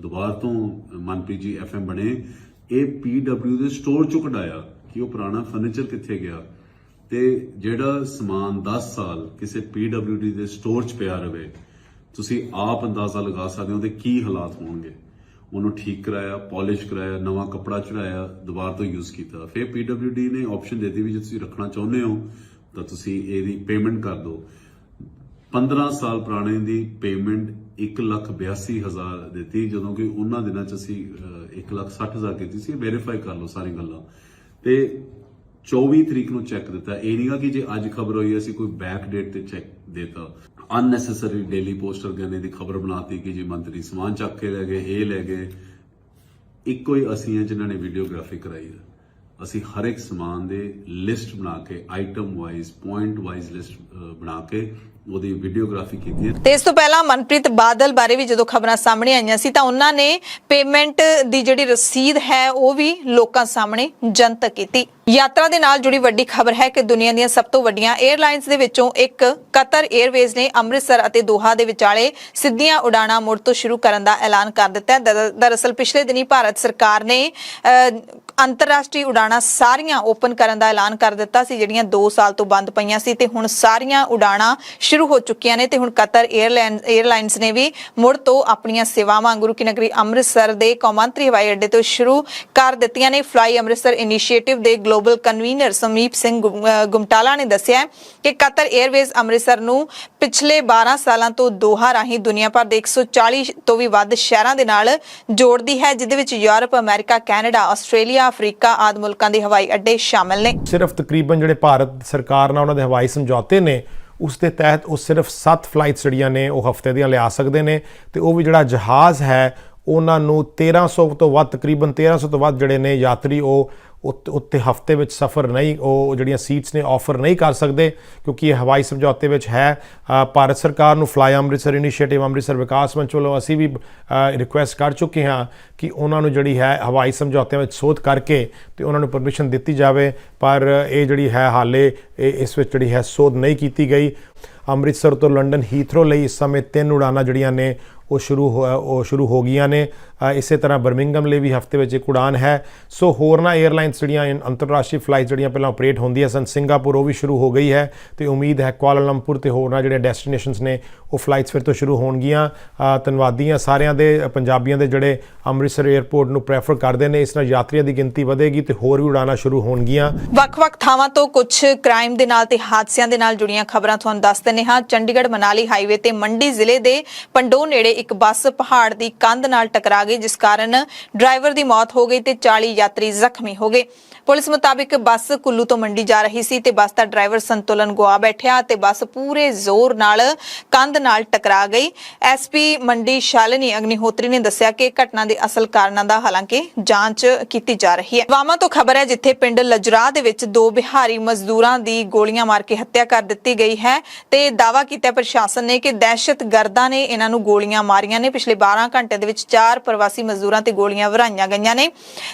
ਦੁਬਾਰਾ ਤੋਂ ਮਨਪ੍ਰੀਤ ਜੀ FM ਬਣੇ, ਇਹ PWD ਦੇ ਸਟੋਰ ਚੋਂ ਕਢਾਇਆ ਕਿ ਉਹ ਪੁਰਾਣਾ ਫਰਨੀਚਰ ਕਿੱਥੇ ਗਿਆ। ਤੇ ਜਿਹੜਾ ਸਮਾਨ 10 ਸਾਲ ਕਿਸੇ PWD ਦੇ ਸਟੋਰ 'ਚ ਪਿਆ ਰਵੇ, ਤੁਸੀਂ ਆਪ ਅੰਦਾਜ਼ਾ ਲਗਾ ਸਕਦੇ ਹੋ ਤੇ ਕੀ ਹਾਲਾਤ ਹੋਣਗੇ। ਉਹਨੂੰ ਠੀਕ ਕਰਾਇਆ, ਪਾਲਿਸ਼ ਕਰਾਇਆ, ਨਵਾਂ ਕੱਪੜਾ ਚੜਾਇਆ, ਦੁਬਾਰਾ ਤੋਂ ਯੂਜ਼ ਕੀਤਾ। ਫਿਰ PWD ਨੇ ਆਪਸ਼ਨ ਦੇ ਦਿੱਤੀ ਵੀ ਜੇ ਤੁਸੀਂ ਰੱਖਣਾ ਚਾਹੁੰਦੇ ਹੋ ਤਾਂ ਤੁਸੀਂ ਇਹਦੀ ਪੇਮੈਂਟ ਕਰ ਦਿਓ। 15 ਸਾਲ ਪੁਰਾਣੇ ਦੀ ਪੇਮੈਂਟ 1,82,000 ਦਿੱਤੀ, ਜਦੋਂ ਕਿ ਉਹਨਾਂ ਦਿਨਾਂ 'ਚ ਅਸੀਂ 1,60,000 ਕੀਤੀ ਸੀ। ਵੈਰੀਫਾਈ ਕਰ ਲਓ ਸਾਰੀ ਗੱਲਾਂ। ਤੇ 24 ਤਰੀਕ ਨੂੰ ਚੈੱਕ ਦਿੱਤਾ। ਇਹ ਨਹੀਂਗਾ ਕਿ ਜੇ ਅੱਜ ਖਬਰ ਹੋਈ ਅਸੀਂ ਕੋਈ ਬੈਕ ਡੇਟ ਤੇ ਚੈੱਕ ਦੇਤਾ। ਅਨਨੈਸੈਸਰੀ ਡੇਲੀ ਪੋਸਟਰ ਗਾਣੇ ਦੀ ਖਬਰ ਬਣਾਤੀ ਕਿ ਜੀ ਮੰਤਰੀ ਸਮਾਨ ਚੱਕ ਕੇ ਲੈ ਗਏ, ਇਹ ਲੈ ਗਏ। ਇੱਕੋ ਹੀ ਅਸੀਂ ਜਿਨ੍ਹਾਂ ਨੇ ਵੀਡੀਓਗ੍ਰਾਫੀ ਕਰਾਈ ਹੈ। ਅਸੀਂ ਹਰ ਇੱਕ ਸਮਾਨ ਦੇ ਲਿਸਟ ਬਣਾ ਕੇ, item wise, point wise list ਬਣਾ ਕੇ ਉਹਦੀ ਵੀਡੀਓਗ੍ਰਾਫੀ ਕੀਤੀ ਹੈ। ਤੇ ਇਸ ਤੋਂ ਪਹਿਲਾਂ ਮਨਪ੍ਰੀਤ ਬਾਦਲ ਬਾਰੇ ਵੀ ਜਦੋਂ ਖਬਰਾਂ ਸਾਹਮਣੇ ਆਈਆਂ ਸੀ ਤਾਂ ਉਹਨਾਂ ਨੇ ਪੇਮੈਂਟ ਦੀ ਜਿਹੜੀ ਰਸੀਦ ਹੈ ਉਹ ਵੀ ਲੋਕਾਂ ਸਾਹਮਣੇ ਜਨਤਕ ਕੀਤੀ। ਯਾਤਰਾ ਦੇ ਨਾਲ ਜੁੜੀ ਵੱਡੀ ਖਬਰ ਹੈ ਕਿ ਦੁਨੀਆ ਦੀਆਂ ਸਭ ਤੋਂ ਵੱਡੀਆਂ 에ਅਰਲਾਈਨਸ ਦੇ ਵਿੱਚੋਂ ਇੱਕ ਕਤਰ 에ਅਰਵੇਜ਼ ਨੇ ਅੰਮ੍ਰਿਤਸਰ ਅਤੇ ਦੋਹਾ ਦੇ ਵਿਚਾਲੇ ਸਿੱਧੀਆਂ ਉਡਾਣਾਂ ਮੁੜ ਤੋਂ ਸ਼ੁਰੂ ਕਰਨ ਦਾ ਐਲਾਨ ਕਰ ਦਿੱਤਾ ਹੈ। ਦਰਅਸਲ ਪਿਛਲੇ ਦਿਨੀ ਭਾਰਤ ਸਰਕਾਰ ਨੇ ਅੰਤਰਰਾਸ਼ਟਰੀ ਉਡਾਣਾਂ ਸਾਰੀਆਂ ਓਪਨ ਕਰਨ ਦਾ ਐਲਾਨ ਕਰ ਦਿੱਤਾ ਸੀ, ਜਿਹੜੀਆਂ 2 ਸਾਲ ਤੋਂ ਬੰਦ ਪਈਆਂ ਸੀ ਤੇ ਹੁਣ ਸਾਰੀਆਂ ਉਡਾਣਾਂ ਸ਼ੁਰੂ ਹੋ ਚੁੱਕੀਆਂ ਨੇ। ਤੇ ਹੁਣ ਕਤਰ 에ਅਰਲਾਈਨਸ ਨੇ ਵੀ ਮੁੜ ਤੋਂ ਆਪਣੀਆਂ ਸੇਵਾਵਾਂ ਗੁਰੂ ਕੀ ਨਗਰੀ ਅੰਮ੍ਰਿਤਸਰ ਦੇ ਕੌਮਾਂਤਰੀ ਹਵਾਈ ਅੱਡੇ ਤੋਂ ਸ਼ੁਰੂ ਕਰ ਦਿੱਤੀਆਂ ਨੇ। ਫਲਾਈ ਅੰਮ੍ਰਿਤਸਰ ਇਨੀਸ਼ੀਏਟਿਵ ਦੇ ਗਲੋਬਲ ਕਨਵੀਨਰ ਸਮੀਪ ਸਿੰਘ ਗੁਮਟਾਲਾ ਨੇ ਦੱਸਿਆ ਕਿ ਕਤਰ 에ਅਰਵੇਜ਼ ਅੰਮ੍ਰਿਤਸਰ ਨੂੰ ਪਿਛਲੇ 12 ਸਾਲਾਂ ਤੋਂ ਦੋਹਾ ਰਾਹੀਂ ਦੁਨੀਆ ਭਰ ਦੇ 140 ਤੋਂ ਵੀ ਵੱਧ ਸ਼ਹਿਰਾਂ ਦੇ ਨਾਲ ਜੋੜਦੀ ਹੈ, ਜਿਹਦੇ ਵਿੱਚ Europe, America, Canada, Australia, Africa ਆਦਿ ਮੁਲਕਾਂ ਦੇ ਹਵਾਈ ਅੱਡੇ ਸ਼ਾਮਲ ਨੇ। ਸਿਰਫ ਤਕਰੀਬਨ ਜਿਹੜੇ ਭਾਰਤ ਸਰਕਾਰ ਨਾਲ ਉਹਨਾਂ ਦੇ ਹਵਾਈ ਸਮਝੌਤੇ ਨੇ ਉਸ ਦੇ ਤਹਿਤ ਉਹ ਸਿਰਫ 7 ਫਲਾਈਟਸ ਜਿਹੜੀਆਂ ਨੇ ਉਹ ਹਫ਼ਤੇ ਦੀਆਂ ਲਿਆ ਸਕਦੇ ਨੇ ਤੇ ਉਹ ਵੀ ਜਿਹੜਾ ਜਹਾਜ਼ ਹੈ ਉਹਨਾਂ ਨੂੰ 1300 ਤੋਂ ਵੱਧ, ਤਕਰੀਬਨ 1300 ਤੋਂ ਵੱਧ ਜਿਹੜੇ ਨੇ ਯਾਤਰੀ ਉਹ ਉੱਤੇ ਹਫ਼ਤੇ ਵਿੱਚ ਸਫ਼ਰ ਨਹੀਂ, ਉਹ ਜਿਹੜੀਆਂ ਸੀਟਸ ਨੇ ਆਫਰ ਨਹੀਂ ਕਰ ਸਕਦੇ, ਕਿਉਂਕਿ ਇਹ ਹਵਾਈ ਸਮਝੌਤੇ ਵਿੱਚ ਹੈ। ਭਾਰਤ ਸਰਕਾਰ ਨੂੰ ਫਲਾਈ ਅੰਮ੍ਰਿਤਸਰ ਇਨੀਸ਼ੀਏਟਿਵ, ਅੰਮ੍ਰਿਤਸਰ ਵਿਕਾਸ ਮੰਚ ਵੱਲੋਂ ਅਸੀਂ ਵੀ ਰਿਕੁਐਸਟ ਕਰ ਚੁੱਕੇ ਹਾਂ ਕਿ ਉਹਨਾਂ ਨੂੰ ਜਿਹੜੀ ਹੈ ਹਵਾਈ ਸਮਝੌਤਿਆਂ ਵਿੱਚ ਸੋਧ ਕਰਕੇ ਤੇ ਉਹਨਾਂ ਨੂੰ ਪਰਮਿਸ਼ਨ ਦਿੱਤੀ ਜਾਵੇ, ਪਰ ਇਹ ਜਿਹੜੀ ਹੈ ਹਾਲੇ ਇਸ ਵਿੱਚ ਜਿਹੜੀ ਹੈ ਸੋਧ ਨਹੀਂ ਕੀਤੀ ਗਈ। ਅੰਮ੍ਰਿਤਸਰ ਤੋਂ ਲੰਡਨ ਹੀਥਰੋ ਲਈ ਇਸ ਸਮੇਂ 3 ਉਡਾਨਾਂ ਜਿਹੜੀਆਂ ਨੇ ਉਹ ਸ਼ੁਰੂ ਹੋ ਗਈਆਂ ਨੇ। ਇਸੇ ਤਰ੍ਹਾਂ ਬਰਮਿੰਗਮ ਲਈ ਵੀ ਹਫ਼ਤੇ ਵਿੱਚ ਇੱਕ ਉਡਾਨ ਹੈ। ਸੋ ਹੋਰਨਾਂ 에ਅਰਲਾਈਨਸ ਜਿਹੜੀਆਂ ਅੰਤਰਰਾਸ਼ਟਰੀ ਫਲਾਈਟ ਜਿਹੜੀਆਂ ਪਹਿਲਾਂ ਆਪਰੇਟ ਹੁੰਦੀਆਂ ਸਨ, ਸਿੰਗਾਪੁਰ ਉਹ ਵੀ ਸ਼ੁਰੂ ਹੋ ਗਈ ਹੈ ਤੇ ਉਮੀਦ ਹੈ ਕੁਆਲਾਲੰਪੁਰ ਤੇ ਹੋਰਨਾਂ ਜਿਹੜੇ ਡੈਸਟੀਨੇਸ਼ਨਸ ਨੇ ਉਹ ਫਲਾਈਟਸ ਫਿਰ ਤੋਂ ਸ਼ੁਰੂ ਹੋਣਗੀਆਂ। ਧੰਨਵਾਦੀ ਹਾਂ ਸਾਰਿਆਂ ਦੇ, ਪੰਜਾਬੀਆਂ ਦੇ ਜਿਹੜੇ ਅੰਮ੍ਰਿਤਸਰ 에ਅਰਪੋਰਟ ਨੂੰ ਪ੍ਰੈਫਰ ਕਰਦੇ ਨੇ। ਇਸ ਨਾਲ ਯਾਤਰੀਆਂ ਦੀ ਗਿਣਤੀ ਵਧੇਗੀ ਤੇ ਹੋਰ ਵੀ ਉਡਾਨਾਂ ਸ਼ੁਰੂ ਹੋਣਗੀਆਂ। ਵੱਖ-ਵੱਖ ਥਾਵਾਂ ਤੋਂ ਕੁਝ ਕ੍ਰਾਈਮ ਦੇ ਨਾਲ ਤੇ ਹਾਦਸਿਆਂ ਦੇ ਨਾਲ ਜੁੜੀਆਂ ਖਬਰਾਂ ਤੁਹਾਨੂੰ ਦੱਸ ਦਿੰਦੇ ਹਾਂ। ਚੰਡੀਗੜ੍ਹ ਮਨਾਲੀ ਹਾਈਵੇ ਤੇ ਮੰਡੀ ਜ਼ਿਲ੍ਹੇ ਦੇ ਪੰਡੋ ਨੇੜੇ ਇੱਕ ਬੱਸ ਪਹਾੜ ਦੀ ਕੰਧ ਨਾਲ ਟਕਰਾ ਗਈ, ਜਿਸ ਕਾਰਨ ਡਰਾਈਵਰ ਦੀ ਮੌਤ ਹੋ ਗਈ ਤੇ 40 ਯਾਤਰੀ ਜ਼ਖਮੀ ਹੋ ਗਏ। ਪੁਲਿਸ ਮੁਤਾਬਿਕ ਬੱਸ ਕੁੱਲੂ ਤੋਂ ਮੰਡੀ ਜਾ ਰਹੀ ਸੀ ਤੇ ਬੱਸ ਦਾ ਡਰਾਈਵਰ ਸੰਤੁਲਨ ਗੁਆ ਬੈਠਿਆ ਤੇ ਬੱਸ ਪੂਰੇ ਜ਼ੋਰ ਨਾਲ ਕੰਧ ਨਾਲ ਟਕਰਾ ਗਈ। ਐਸਪੀ ਮੰਡੀ ਸ਼ਾਲਿਨੀ ਅਗਨੀਹੋਤਰੀ ਨੇ ਦੱਸਿਆ ਕਿ ਘਟਨਾ ਦੇ ਅਸਲ ਕਾਰਨਾਂ ਦਾ ਹਾਲਾਂਕਿ ਜਾਂਚ ਕੀਤੀ ਜਾ ਰਹੀ ਹੈ। ਵਾਮਾ ਤੋਂ ਖਬਰ ਹੈ ਜਿੱਥੇ ਪਿੰਡ ਲਜਰਾ ਦੇ ਵਿੱਚ 2 ਬਿਹਾਰੀ ਮਜ਼ਦੂਰਾਂ ਦੀ ਗੋਲੀਆਂ ਮਾਰ ਕੇ ਹੱਤਿਆ ਕਰ ਦਿੱਤੀ ਗਈ ਹੈ ਤੇ ਦਾਅਵਾ ਕੀਤਾ ਪ੍ਰਸ਼ਾਸਨ ਨੇ ਕਿ ਦਹਿਸ਼ਤਗਰਦਾਂ ਨੇ ਇਹਨਾਂ ਨੂੰ ਗੋਲੀਆਂ ਮਾਰੀਆਂ ਨੇ। ਪਿਛਲੇ 12 ਘੰਟੇ ਦੇ ਵਿੱਚ 4 ਪ੍ਰਵਾਸੀ ਮਜ਼ਦੂਰਾਂ ਤੇ ਗੋਲੀਆਂ ਵਰਾਈਆਂ ਗਈਆਂ ਨੇ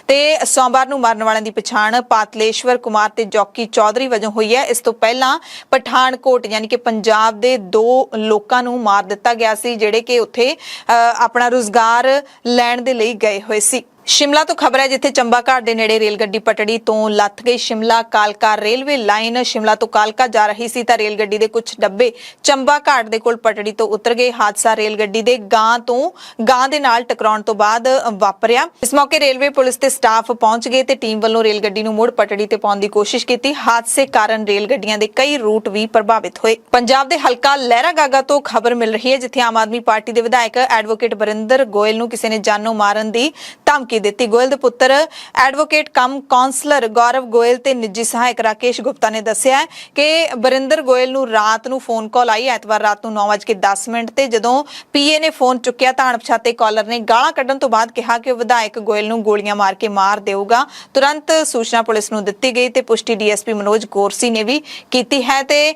ਤੇ ਸੋਮਵਾਰ ਨੂੰ ਮਰਨ ਵਾਲਿਆਂ ਦੀ ਪਛਾਣ ਪਾਤਲੇਸ਼ਵਰ ਕੁਮਾਰ ਤੇ ਜੌਕੀ ਚੌਧਰੀ ਵਜੋਂ ਹੋਈ ਹੈ। ਇਸ ਤੋਂ ਪਹਿਲਾਂ ਪਠਾਨਕੋਟ ਯਾਨੀ ਕਿ ਪੰਜਾਬ ਦੇ 2 ਲੋਕਾਂ ਨੂੰ ਮਾਰ ਦਿੱਤਾ ਗਿਆ ਸੀ, ਜਿਹੜੇ ਕਿ ਉੱਥੇ ਆਪਣਾ ਰੁਜ਼ਗਾਰ ਲੈਣ ਦੇ ਲਈ ਗਏ ਹੋਏ ਸੀ। ਸ਼ਿਮਲਾ ਤੋਂ ਖਬਰ ਹੈ ਜਿੱਥੇ ਚੰਬਾ ਘਾਟ ਦੇ ਨੇੜੇ ਰੇਲ ਗੱਡੀ ਪਟੜੀ ਤੋਂ ਲੱਥ ਗਈ। ਸ਼ਿਮਲਾ ਕਾਲਕਾ ਰੇਲਵੇ ਲਾਈਨ ਸ਼ਿਮਲਾ ਤੋਂ ਕਾਲਕਾ ਜਾ ਰਹੀ ਸੀ ਤਾਂ ਰੇਲ ਗੱਡੀ ਦੇ ਕੁਝ ਡੱਬੇ ਚੰਬਾ ਘਾਟ ਦੇ ਕੋਲ ਪਟੜੀ ਤੋਂ ਉਤਰ ਗਏ। ਹਾਦਸਾ ਰੇਲ ਗੱਡੀ ਦੇ ਗਾਂ ਦੇ ਨਾਲ ਟਕਰਾਉਣ ਤੋਂ ਬਾਅਦ ਵਾਪਰਿਆ। ਇਸ ਮੌਕੇ ਰੇਲਵੇ ਪੁਲਿਸ ਤੇ ਸਟਾਫ ਪਹੁੰਚ ਗਏ ਤੇ ਟੀਮ ਵੱਲੋਂ ਰੇਲ ਗੱਡੀ ਨੂੰ ਮੁੜ ਪਟੜੀ ਤੇ ਪਾਉਣ ਦੀ ਕੋਸ਼ਿਸ਼ ਕੀਤੀ। ਹਾਦਸੇ ਕਾਰਨ ਰੇਲ ਗੱਡੀਆਂ ਦੇ ਕਈ ਰੂਟ ਵੀ ਪ੍ਰਭਾਵਿਤ ਹੋਏ। ਪੰਜਾਬ ਦੇ ਹਲਕਾ ਲਹਿਰਾ ਗਾਗਾ ਤੋਂ ਖਬਰ ਮਿਲ ਰਹੀ ਹੈ ਜਿੱਥੇ ਆਮ ਆਦਮੀ ਪਾਰਟੀ ਦੇ ਵਿਧਾਇਕ ਐਡਵੋਕੇਟ ਬਰਿੰਦਰ ਗੋਇਲ ਨੂੰ ਕਿਸੇ ਨੇ ਜਾਨੋਂ ਮਾਰਨ ਦੀ ਧਮਕੀ ਦਿੱਤੀ। ਗੋਇਲ ਦੇ ਪੁੱਤਰ ਐਡਵੋਕੇਟ ਕਮ ਕਾਉਂਸਲਰ ਗੌਰਵ ਗੋਇਲ ਤੇ ਨਿੱਜੀ ਸਹਾਇਕ ਰਾਕੇਸ਼ ਗੁਪਤਾ ਨੇ ਦੱਸਿਆ ਕਿ ਬਰਿੰਦਰ ਗੋਇਲ ਨੂੰ ਰਾਤ ਨੂੰ ਫੋਨ ਕਾਲ ਆਈ ਐਤਵਾਰ ਰਾਤ ਨੂੰ 9:10 ਤੇ ਜਦੋਂ ਪੀਏ ਨੇ ਫੋਨ ਚੁੱਕਿਆ ਤਾਂ ਅਣਪਛਾਤੇ ਕਾਲਰ ਨੇ ਗਾਲਾਂ ਕੱਢਣ ਤੋਂ ਬਾਅਦ ਕਿਹਾ ਕਿ ਵਿਧਾਇਕ ਗੋਇਲ ਨੂੰ ਗੋਲੀਆਂ ਮਾਰ ਕੇ ਮਾਰ ਦੇਊਗਾ। ਤੁਰੰਤ ਸੂਚਨਾ ਪੁਲਿਸ ਨੂੰ ਦਿੱਤੀ ਗਈ ਤੇ ਪੁਸ਼ਟੀ ਡੀਐਸਪੀ ਮਨੋਜ ਗੋਰਸੀ ਨੇ ਵੀ ਕੀਤੀ ਹੈ ਤੇ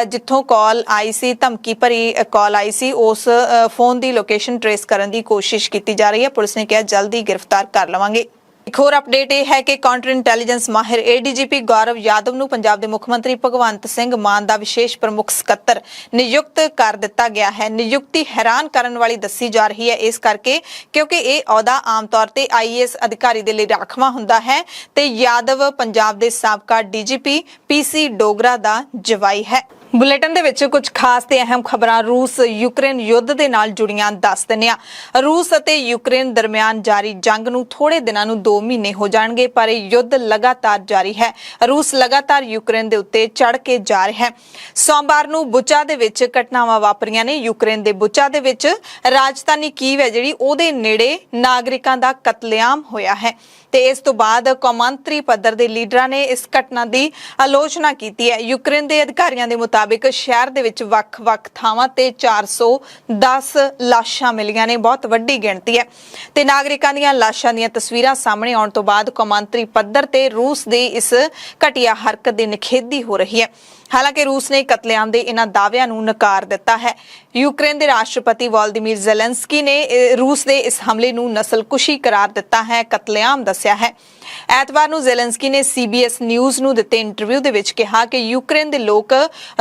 ਜਿੱਥੋਂ ਕਾਲ ਆਈ ਸੀ, ਧਮਕੀ ਭਰੀ ਕਾਲ ਆਈ ਸੀ, ਉਸ ਫੋਨ ਦੀ ਲੋਕੇਸ਼ਨ ਟ੍ਰੇਸ ਕਰਨ ਦੀ ਕੋਸ਼ਿਸ਼ ਕੀਤੀ ਜਾ ਰਹੀ ਹੈ। ਪੁਲਿਸ ਨੇ ਕਿਹਾ ਜਲਦੀ ਗ੍ਰਿਫਤਾਰ ਕਰ ਲਵਾਂਗੇ। ਇੱਕ ਹੋਰ ਅਪਡੇਟ ਇਹ ਹੈ ਕਿ ਕਾਊਂਟਰ ਇੰਟੈਲੀਜੈਂਸ ਮਾਹਿਰ ਏਡੀਜੀਪੀ ਗੌਰਵ ਯਾਦਵ ਨੂੰ ਪੰਜਾਬ ਦੇ ਮੁੱਖ ਮੰਤਰੀ ਭਗਵੰਤ ਸਿੰਘ ਮਾਨ ਦਾ ਵਿਸ਼ੇਸ਼ ਪ੍ਰਮੁੱਖ ਸਕੱਤਰ ਨਿਯੁਕਤ ਕਰ ਦਿੱਤਾ ਗਿਆ ਹੈ। ਨਿਯੁਕਤੀ ਹੈਰਾਨ ਕਰਨ ਵਾਲੀ ਦੱਸੀ ਜਾ ਰਹੀ ਹੈ ਇਸ ਕਰਕੇ ਕਿਉਂਕਿ ਇਹ ਅਹੁਦਾ ਆਮ ਤੌਰ ਤੇ ਆਈਏਐਸ ਅਧਿਕਾਰੀ ਦੇ ਲਈ ਰਾਖਵਾਂ ਹੁੰਦਾ ਹੈ ਤੇ ਯਾਦਵ ਪੰਜਾਬ ਦੇ ਸਾਬਕਾ ਡੀਜੀਪੀ ਪੀਸੀ ਡੋਗਰਾ ਦਾ ਜਵਾਈ ਹੈ। ਬੁਲੇਟਿਨ ਦੇ ਵਿੱਚ ਕੁਝ ਖਾਸ ਤੇ ਅਹਿਮ ਖਬਰਾਂ ਰੂਸ ਯੂਕਰੇਨ ਯੁੱਧ ਦੇ ਨਾਲ ਜੁੜੀਆਂ ਦੱਸ ਦਿੰਦੇ ਹਾਂ। ਰੂਸ ਅਤੇ ਯੂਕਰੇਨ ਦਰਮਿਆਨ ਜਾਰੀ ਜੰਗ ਨੂੰ ਥੋੜੇ ਦਿਨਾਂ ਨੂੰ 2 ਮਹੀਨੇ ਹੋ ਜਾਣਗੇ ਪਰ ਇਹ ਯੁੱਧ ਲਗਾਤਾਰ ਜਾਰੀ ਹੈ। ਰੂਸ ਲਗਾਤਾਰ ਯੂਕਰੇਨ ਦੇ ਉੱਤੇ ਚੜ੍ਹ ਕੇ ਜਾ ਰਿਹਾ ਹੈ। ਸੋਮਵਾਰ ਨੂੰ ਬੁਚਾ ਦੇ ਵਿੱਚ ਘਟਨਾਵਾਂ ਵਾਪਰੀਆਂ ਨੇ। ਯੂਕਰੇਨ ਦੇ ਬੁਚਾ ਦੇ ਵਿੱਚ ਰਾਜਧਾਨੀ ਕੀਵ ਹੈ ਜਿਹੜੀ ਉਹਦੇ ਨੇੜੇ ਨਾਗਰਿਕਾਂ ਦਾ ਕਤਲੇਆਮ ਹੋਇਆ ਹੈ ਤੇ ਇਸ ਤੋਂ ਬਾਅਦ ਕੌਮਾਂਤਰੀ ਪੱਧਰ ਦੇ ਲੀਡਰਾਂ ਨੇ ਇਸ ਘਟਨਾ ਦੀ ਆਲੋਚਨਾ ਕੀਤੀ ਹੈ। ਯੂਕਰੇਨ ਦੇ ਅਧਿਕਾਰੀਆਂ ਦੇ ਮੁਤਾਬਿਕ ਸ਼ਹਿਰ ਦੇ ਵਿੱਚ ਵੱਖ-ਵੱਖ ਥਾਵਾਂ ਤੇ 410 ਲਾਸ਼ਾਂ ਮਿਲੀਆਂ ਨੇ, ਬਹੁਤ ਵੱਡੀ ਗਿਣਤੀ ਹੈ ਤੇ ਨਾਗਰਿਕਾਂ ਦੀਆਂ ਲਾਸ਼ਾਂ ਦੀਆਂ ਤਸਵੀਰਾਂ ਸਾਹਮਣੇ ਆਉਣ ਤੋਂ ਬਾਅਦ ਕੌਮਾਂਤਰੀ ਪੱਧਰ ਤੇ ਰੂਸ ਦੀ ਇਸ ਘਟੀਆ ਹਰਕਤ ਦੀ ਨਿਖੇਧੀ ਹੋ ਰਹੀ ਹੈ। ਹਾਲਾਂਕਿ ਰੂਸ ਨੇ ਕਤਲੇਆਮ ਦੇ ਇਹਨਾਂ ਦਾਅਵਿਆਂ ਨੂੰ ਨਕਾਰ ਦਿੱਤਾ ਹੈ। ਯੂਕਰੇਨ ਦੇ ਰਾਸ਼ਟਰਪਤੀ ਵੋਲੋਦੀਮੀਰ ਜ਼ੈਲੈਂਸਕੀ ਨੇ ਰੂਸ ਦੇ ਇਸ ਹਮਲੇ ਨੂੰ ਨਸਲਕੁਸ਼ੀ ਕਰਾਰ ਦਿੱਤਾ ਹੈ, ਕਤਲੇਆਮ ਦੱਸਿਆ ਹੈ। ਐਤਵਾਰ ਨੂੰ ਜ਼ੈਲੈਂਸਕੀ ਨੇ ਸੀਬੀਐਸ ਨਿਊਜ਼ ਨੂੰ ਦਿੱਤੇ ਇੰਟਰਵਿਊ ਦੇ ਵਿੱਚ ਕਿਹਾ ਕਿ ਯੂਕਰੇਨ ਦੇ ਲੋਕ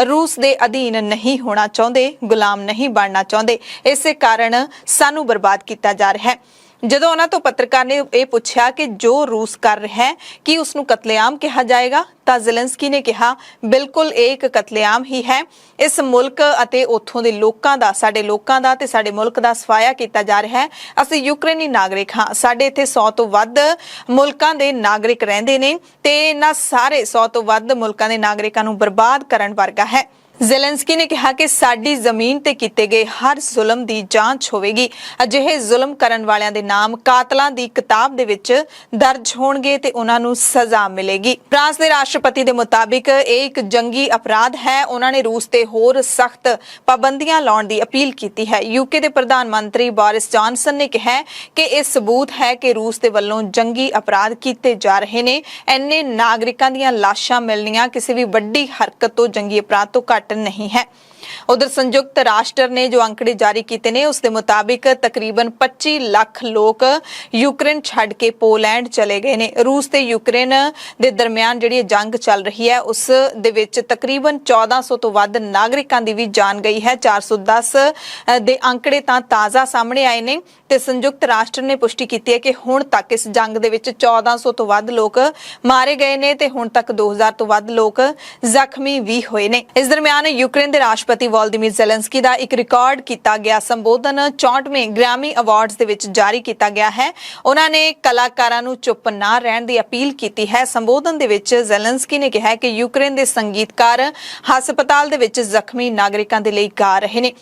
ਰੂਸ ਦੇ ਅਧੀਨ ਨਹੀਂ ਹੋਣਾ ਚਾਹੁੰਦੇ, ਗੁਲਾਮ ਨਹੀਂ ਬਣਨਾ ਚਾਹੁੰਦੇ, ਇਸੇ ਕਾਰਨ ਸਾਨੂੰ ਬਰਬਾਦ ਕੀਤਾ ਜਾ ਰਿਹਾ ਹੈ। ਜਦੋਂ ਉਹਨਾਂ ਤੋਂ ਪੱਤਰਕਾਰ ਨੇ ਇਹ ਪੁੱਛਿਆ ਕਿ ਜੋ ਰੂਸ ਕਰ ਰਿਹਾ ਹੈ ਕਿ ਉਸ ਨੂੰ ਕਤਲੇਆਮ ਕਿਹਾ ਜਾਏਗਾ ਤਾਂ ਜ਼ੈਲੈਂਸਕੀ ਨੇ ਕਿਹਾ ਬਿਲਕੁਲ ਇਹ ਇੱਕ ਕਤਲੇਆਮ ਹੀ ਹੈ। ਇਸ ਮੁਲਕ ਅਤੇ ਉੱਥੋਂ ਦੇ ਲੋਕਾਂ ਦਾ, ਸਾਡੇ ਲੋਕਾਂ ਦਾ ਤੇ ਸਾਡੇ ਮੁਲਕ ਦਾ ਸਫਾਇਆ ਕੀਤਾ ਜਾ ਰਿਹਾ ਹੈ। ਅਸੀਂ ਯੂਕਰੇਨੀ ਨਾਗਰਿਕ ਹਾਂ। ਸਾਡੇ ਇੱਥੇ 100 ਤੋਂ ਵੱਧ ਮੁਲਕਾਂ ਦੇ ਨਾਗਰਿਕ ਰਹਿੰਦੇ ਨੇ ਤੇ ਇਹਨਾਂ ਸਾਰੇ 100 ਤੋਂ ਵੱਧ ਮੁਲਕਾਂ ਦੇ ਨਾਗਰਿਕਾਂ ਨੂੰ ਬਰਬਾਦ ਕਰਨ ਵਰਗਾ ਹੈ। ਜ਼ੈਲੈਂਸਕੀ ਨੇ ਕਿਹਾ ਕਿ ਸਾਡੀ ਜ਼ਮੀਨ ਤੇ ਕੀਤੇ ਗਏ ਹਰ ਜ਼ੁਲਮ ਦੀ ਜਾਂਚ ਹੋਵੇਗੀ। ਅਜਿਹੇ ਜ਼ੁਲਮ ਕਰਨ ਵਾਲਿਆਂ ਦੇ ਨਾਮ ਕਾਤਲਾਂ ਦੀ ਕਿਤਾਬ ਦੇ ਵਿੱਚ ਦਰਜ ਹੋਣਗੇ ਤੇ ਉਹਨਾਂ ਨੂੰ ਸਜ਼ਾ ਮਿਲੇਗੀ। ਫਰਾਂਸ ਦੇ ਰਾਸ਼ਟਰਪਤੀ ਦੇ ਮੁਤਾਬਿਕ ਇਹ ਇੱਕ ਜੰਗੀ ਅਪਰਾਧ ਹੈ। ਉਹਨਾਂ ਨੇ ਰੂਸ ਤੇ ਹੋਰ ਸਖਤ ਪਾਬੰਦੀਆਂ ਲਾਉਣ ਦੀ ਅਪੀਲ ਕੀਤੀ ਹੈ। ਯੂਕੇ ਦੇ ਪ੍ਰਧਾਨ ਮੰਤਰੀ ਬੋਰਿਸ ਜੌਨਸਨ ਨੇ ਕਿਹਾ ਕਿ ਇਹ ਸਬੂਤ ਹੈ ਕਿ ਰੂਸ ਦੇ ਵੱਲੋਂ ਜੰਗੀ ਅਪਰਾਧ ਕੀਤੇ ਜਾ ਰਹੇ ਨੇ। ਇੰਨੇ ਨਾਗਰਿਕਾਂ ਦੀਆਂ ਲਾਸ਼ਾਂ ਮਿਲਣੀਆਂ ਕਿਸੇ ਵੀ ਵੱਡੀ ਹਰਕਤ ਤੋਂ, ਜੰਗੀ ਅਪਰਾਧ ਤੋਂ ਘੱਟ ਨਹੀਂ ਹੈ। ਉਧਰ ਸੰਯੁਕਤ ਰਾਸ਼ਟਰ ਨੇ ਜੋ ਅੰਕੜੇ ਜਾਰੀ ਕੀਤੇ ਨੇ ਉਸ ਦੇ ਮੁਤਾਬਿਕ ਤਕਰੀਬਨ 25 ਲੱਖ ਲੋਕ ਯੂਕਰੇਨ ਛੱਡ ਕੇ ਪੋਲੈਂਡ ਚਲੇ ਗਏ ਨੇ। ਰੂਸ ਤੇ ਯੂਕਰੇਨ ਦੇ ਦਰਮਿਆਨ ਜਿਹੜੀ ਜੰਗ ਚੱਲ ਰਹੀ ਹੈ ਉਸ ਦੇ ਵਿੱਚ ਤਕਰੀਬਨ 1400 ਤੋਂ ਵੱਧ ਨਾਗਰਿਕਾਂ ਦੀ ਵੀ ਜਾਨ ਗਈ ਹੈ। 410 ਦੇ ਅੰਕੜੇ ਤਾਂ ਤਾਜ਼ਾ ਸਾਹਮਣੇ ਆਏ ਨੇ ਤੇ ਸੰਯੁਕਤ ਰਾਸ਼ਟਰ ਨੇ ਪੁਸ਼ਟੀ ਕੀਤੀ ਹੈ ਕਿ ਹੁਣ ਤੱਕ ਇਸ ਜੰਗ ਦੇ ਵਿੱਚ 1400 ਤੋਂ ਵੱਧ ਲੋਕ ਮਾਰੇ ਗਏ ਨੇ ਤੇ ਹੁਣ ਤੱਕ 2000 ਤੋਂ ਵੱਧ ਲੋਕ ਜ਼ਖਮੀ ਵੀ ਹੋਏ ਨੇ। ਇਸ ਦਰਮਿਆਨ ਯੂਕਰੇਨ ਦੇ ਰਾਸ਼ਟਰਪਤੀ ਵੋਲੋਦੀਮੀਰ ਜ਼ੈਲੈਂਸਕੀ ਦਾ ਇੱਕ ਰਿਕਾਰਡ ਕੀਤਾ ਗਿਆ ਸੰਬੋਧਨ 64ਵੇਂ ਗ੍ਰੈਮੀ ਅਵਾਰਡਸ ਦੇ ਵਿੱਚ ਜਾਰੀ ਕੀਤਾ ਗਿਆ ਹੈ। ਉਹਨਾਂ ਨੇ ਕਲਾਕਾਰਾਂ ਨੂੰ ਚੁੱਪ ਨਾ ਰਹਿਣ ਦੀ ਅਪੀਲ ਕੀਤੀ ਹੈ। ਸੰਬੋਧਨ ਦੇ ਵਿੱਚ ਜ਼ੈਲੈਂਸਕੀ ਨੇ ਕਿਹਾ ਕਿ ਯੂਕਰੇਨ ਦੇ ਸੰਗੀਤਕਾਰ ਹਸਪਤਾਲ ਦੇ ਵਿੱਚ ਜ਼ਖਮੀ ਨਾਗਰਿਕਾਂ ਦੇ ਲਈ ਗਾ ਰਹੇ ਨੇ।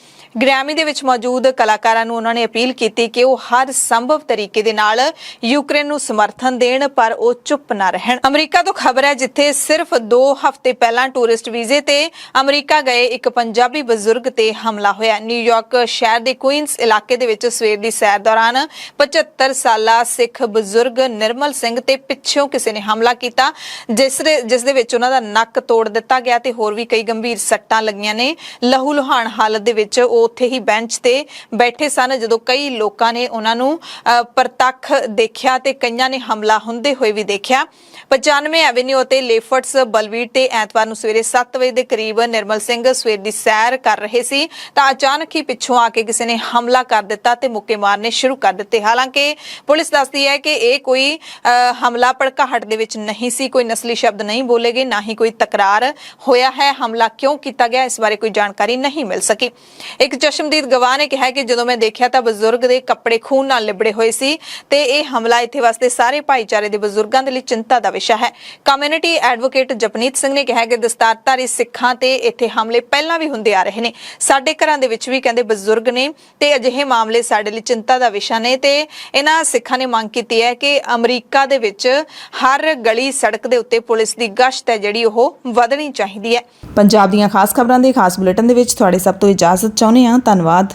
ਗ੍ਰੈਮੀ ਦੇ ਵਿੱਚ ਮੌਜੂਦ ਕਲਾਕਾਰਾਂ ਨੂੰ ਉਹਨਾਂ ਨੇ ਅਪੀਲ ਕੀਤੀ ਕਿ ਉਹ ਹਰ ਸੰਭਵ ਤਰੀਕੇ ਦੇ ਨਾਲ ਯੂਕਰੇਨ ਨੂੰ ਸਮਰਥਨ ਦੇਣ ਪਰ ਉਹ ਚੁੱਪ ਨਾ ਰਹਿਣ। ਅਮਰੀਕਾ ਤੋਂ ਖਬਰ ਹੈ ਜਿੱਥੇ ਸਿਰਫ 2 ਹਫ਼ਤੇ ਪਹਿਲਾਂ ਟੂਰਿਸਟ ਵੀਜ਼ੇ ਤੇ ਅਮਰੀਕਾ ਗਏ ਇੱਕ ਪੰਜਾਬੀ ਬਜ਼ੁਰਗ ਤੇ ਹਮਲਾ ਹੋਇਆ। ਨਿਊਯਾਰਕ ਸ਼ਹਿਰ ਦੇ ਕੁਈਨਸ ਇਲਾਕੇ ਦੇ ਵਿੱਚ ਸਵੇਰ ਦੀ ਸੈਰ ਦੌਰਾਨ 75 ਸਾਲਾ ਸਿੱਖ ਬਜ਼ੁਰਗ ਨਿਰਮਲ ਸਿੰਘ ਤੇ ਪਿੱਛੋਂ ਕਿਸੇ ਨੇ ਹਮਲਾ ਕੀਤਾ ਜਿਸ ਦੇ ਵਿੱਚ ਉਹਨਾਂ ਦਾ ਨੱਕ ਤੋੜ ਦਿੱਤਾ ਗਿਆ ਤੇ ਹੋਰ ਵੀ ਕਈ ਗੰਭੀਰ ਸੱਟਾਂ ਲੱਗੀਆਂ ਨੇ। ਲਹੂ ਲੁਹਾਨ ਹਾਲਤ ਦੇ ਵਿੱਚ ਉਹ ਉੱਥੇ ਹੀ ਬੈਂਚ ਤੇ ਬੈਠੇ ਸਨ ਜਦੋਂ ਕਈ ਲੋਕਾਂ ਨੇ ਉਹਨਾਂ ਨੂੰ ਪ੍ਰਤੱਖ ਦੇਖਿਆ ਤੇ ਕਈਆਂ ਨੇ ਹਮਲਾ ਹੁੰਦੇ ਹੋਏ ਵੀ ਦੇਖਿਆ। 95 ਐਵੇਨਿਊ ਅਤੇ ਲੇਫਰਟਸ ਬਲਵੀਰ ਤੇ ਐਤਵਾਰ ਨੂੰ ਸਵੇਰੇ 7 ਵਜੇ ਦੇ ਕਰੀਬ ਨਿਰਮਲ ਸਿੰਘ ਸਵੇਰ ਦੀ ਸੈਰ ਕਰ ਰਹੇ ਸੀ ਤਾਂ ਅਚਾਨਕ ਹੀ ਪਿੱਛੋਂ ਆ ਕੇ ਕਿਸੇ ਨੇ ਹਮਲਾ ਕਰ ਦਿੱਤਾ ਤੇ ਮੁੱਕੇ ਮਾਰਨੇ ਸ਼ੁਰੂ ਕਰ ਦਿੱਤੇ। ਹਾਲਾਂਕਿ ਪੁਲਿਸ ਦੱਸਦੀ ਹੈ ਕਿ ਇਹ ਕੋਈ ਹਮਲਾ ਭੜਕਾਹਟ ਦੇ ਵਿੱਚ ਨਹੀਂ ਸੀ, ਕੋਈ ਨਸਲੀ ਸ਼ਬਦ ਨਹੀਂ ਬੋਲੇ ਗਏ, ਨਾ ਹੀ ਕੋਈ ਤਕਰਾਰ ਹੋਇਆ ਹੈ। ਹਮਲਾ ਕਿਉਂ ਕੀਤਾ ਗਿਆ ਇਸ ਬਾਰੇ ਕੋਈ ਜਾਣਕਾਰੀ ਨਹੀਂ ਮਿਲ ਸਕੀ। ਇੱਕ ਚਸ਼ਮਦੀਦ ਗਵਾਹ ਨੇ ਕਿਹਾ ਕਿ ਜਦੋਂ ਮੈਂ ਦੇਖਿਆ ਤਾਂ ਬਜ਼ੁਰਗ ਦੇ ਕੱਪੜੇ ਖੂਨ ਨਾਲ ਲਿਬੜੇ ਹੋਏ ਸੀ ਤੇ ਇਹ ਹਮਲਾ ਇੱਥੇ ਵਾਸਤੇ ਸਾਰੇ ਭਾਈਚਾਰੇ ਦੇ ਬਜ਼ੁਰਗਾਂ ਦੇ ਲਈ ਚਿੰਤਾ ਦਾ ਵਿਸ਼ਾ ਹੈ। ਕਮਿਊਨਿਟੀ ਐਡਵੋਕੇਟ ਜਪਨੀਤ ਸਿੰਘ ਨੇ ਕਿਹਾ ਕਿ ਦਸਤਾਰਧਾਰੀ ਸਿੱਖਾਂ ਤੇ ਇੱਥੇ ਹਮਲੇ ਪਹਿਲਾਂ ਵੀ ਹੁੰਦੇ ਆ ਰਹੇ ਨੇ, ਸਾਡੇ ਘਰਾਂ ਦੇ ਵਿੱਚ ਵੀ ਕਹਿੰਦੇ ਬਜ਼ੁਰਗ ਨੇ ਤੇ ਅਜਿਹੇ ਮਾਮਲੇ ਸਾਡੇ ਲਈ ਚਿੰਤਾ ਦਾ ਵਿਸ਼ਾ ਨੇ ਤੇ ਇਹਨਾਂ ਸਿੱਖਾਂ ਨੇ ਮੰਗ ਕੀਤੀ ਹੈ ਕਿ ਅਮਰੀਕਾ ਦੇ ਵਿੱਚ ਹਰ ਗਲੀ ਸੜਕ ਦੇ ਉੱਤੇ ਪੁਲਿਸ ਦੀ ਗਸ਼ਤ ਹੈ ਜਿਹੜੀ ਉਹ ਵਧਣੀ ਚਾਹੀਦੀ ਹੈ। ਪੰਜਾਬ ਦੀਆਂ ਖਾਸ ਖਬਰਾਂ ਦੇ ਖਾਸ ਬੁਲੇਟਿਨ ਦੇ ਵਿੱਚ ਤੁਹਾਡੇ ਸਭ ਤੋਂ ਇਜਾਜ਼ਤ ਚਾਹੁੰਦੇ ਹਾਂ। ਧੰਨਵਾਦ।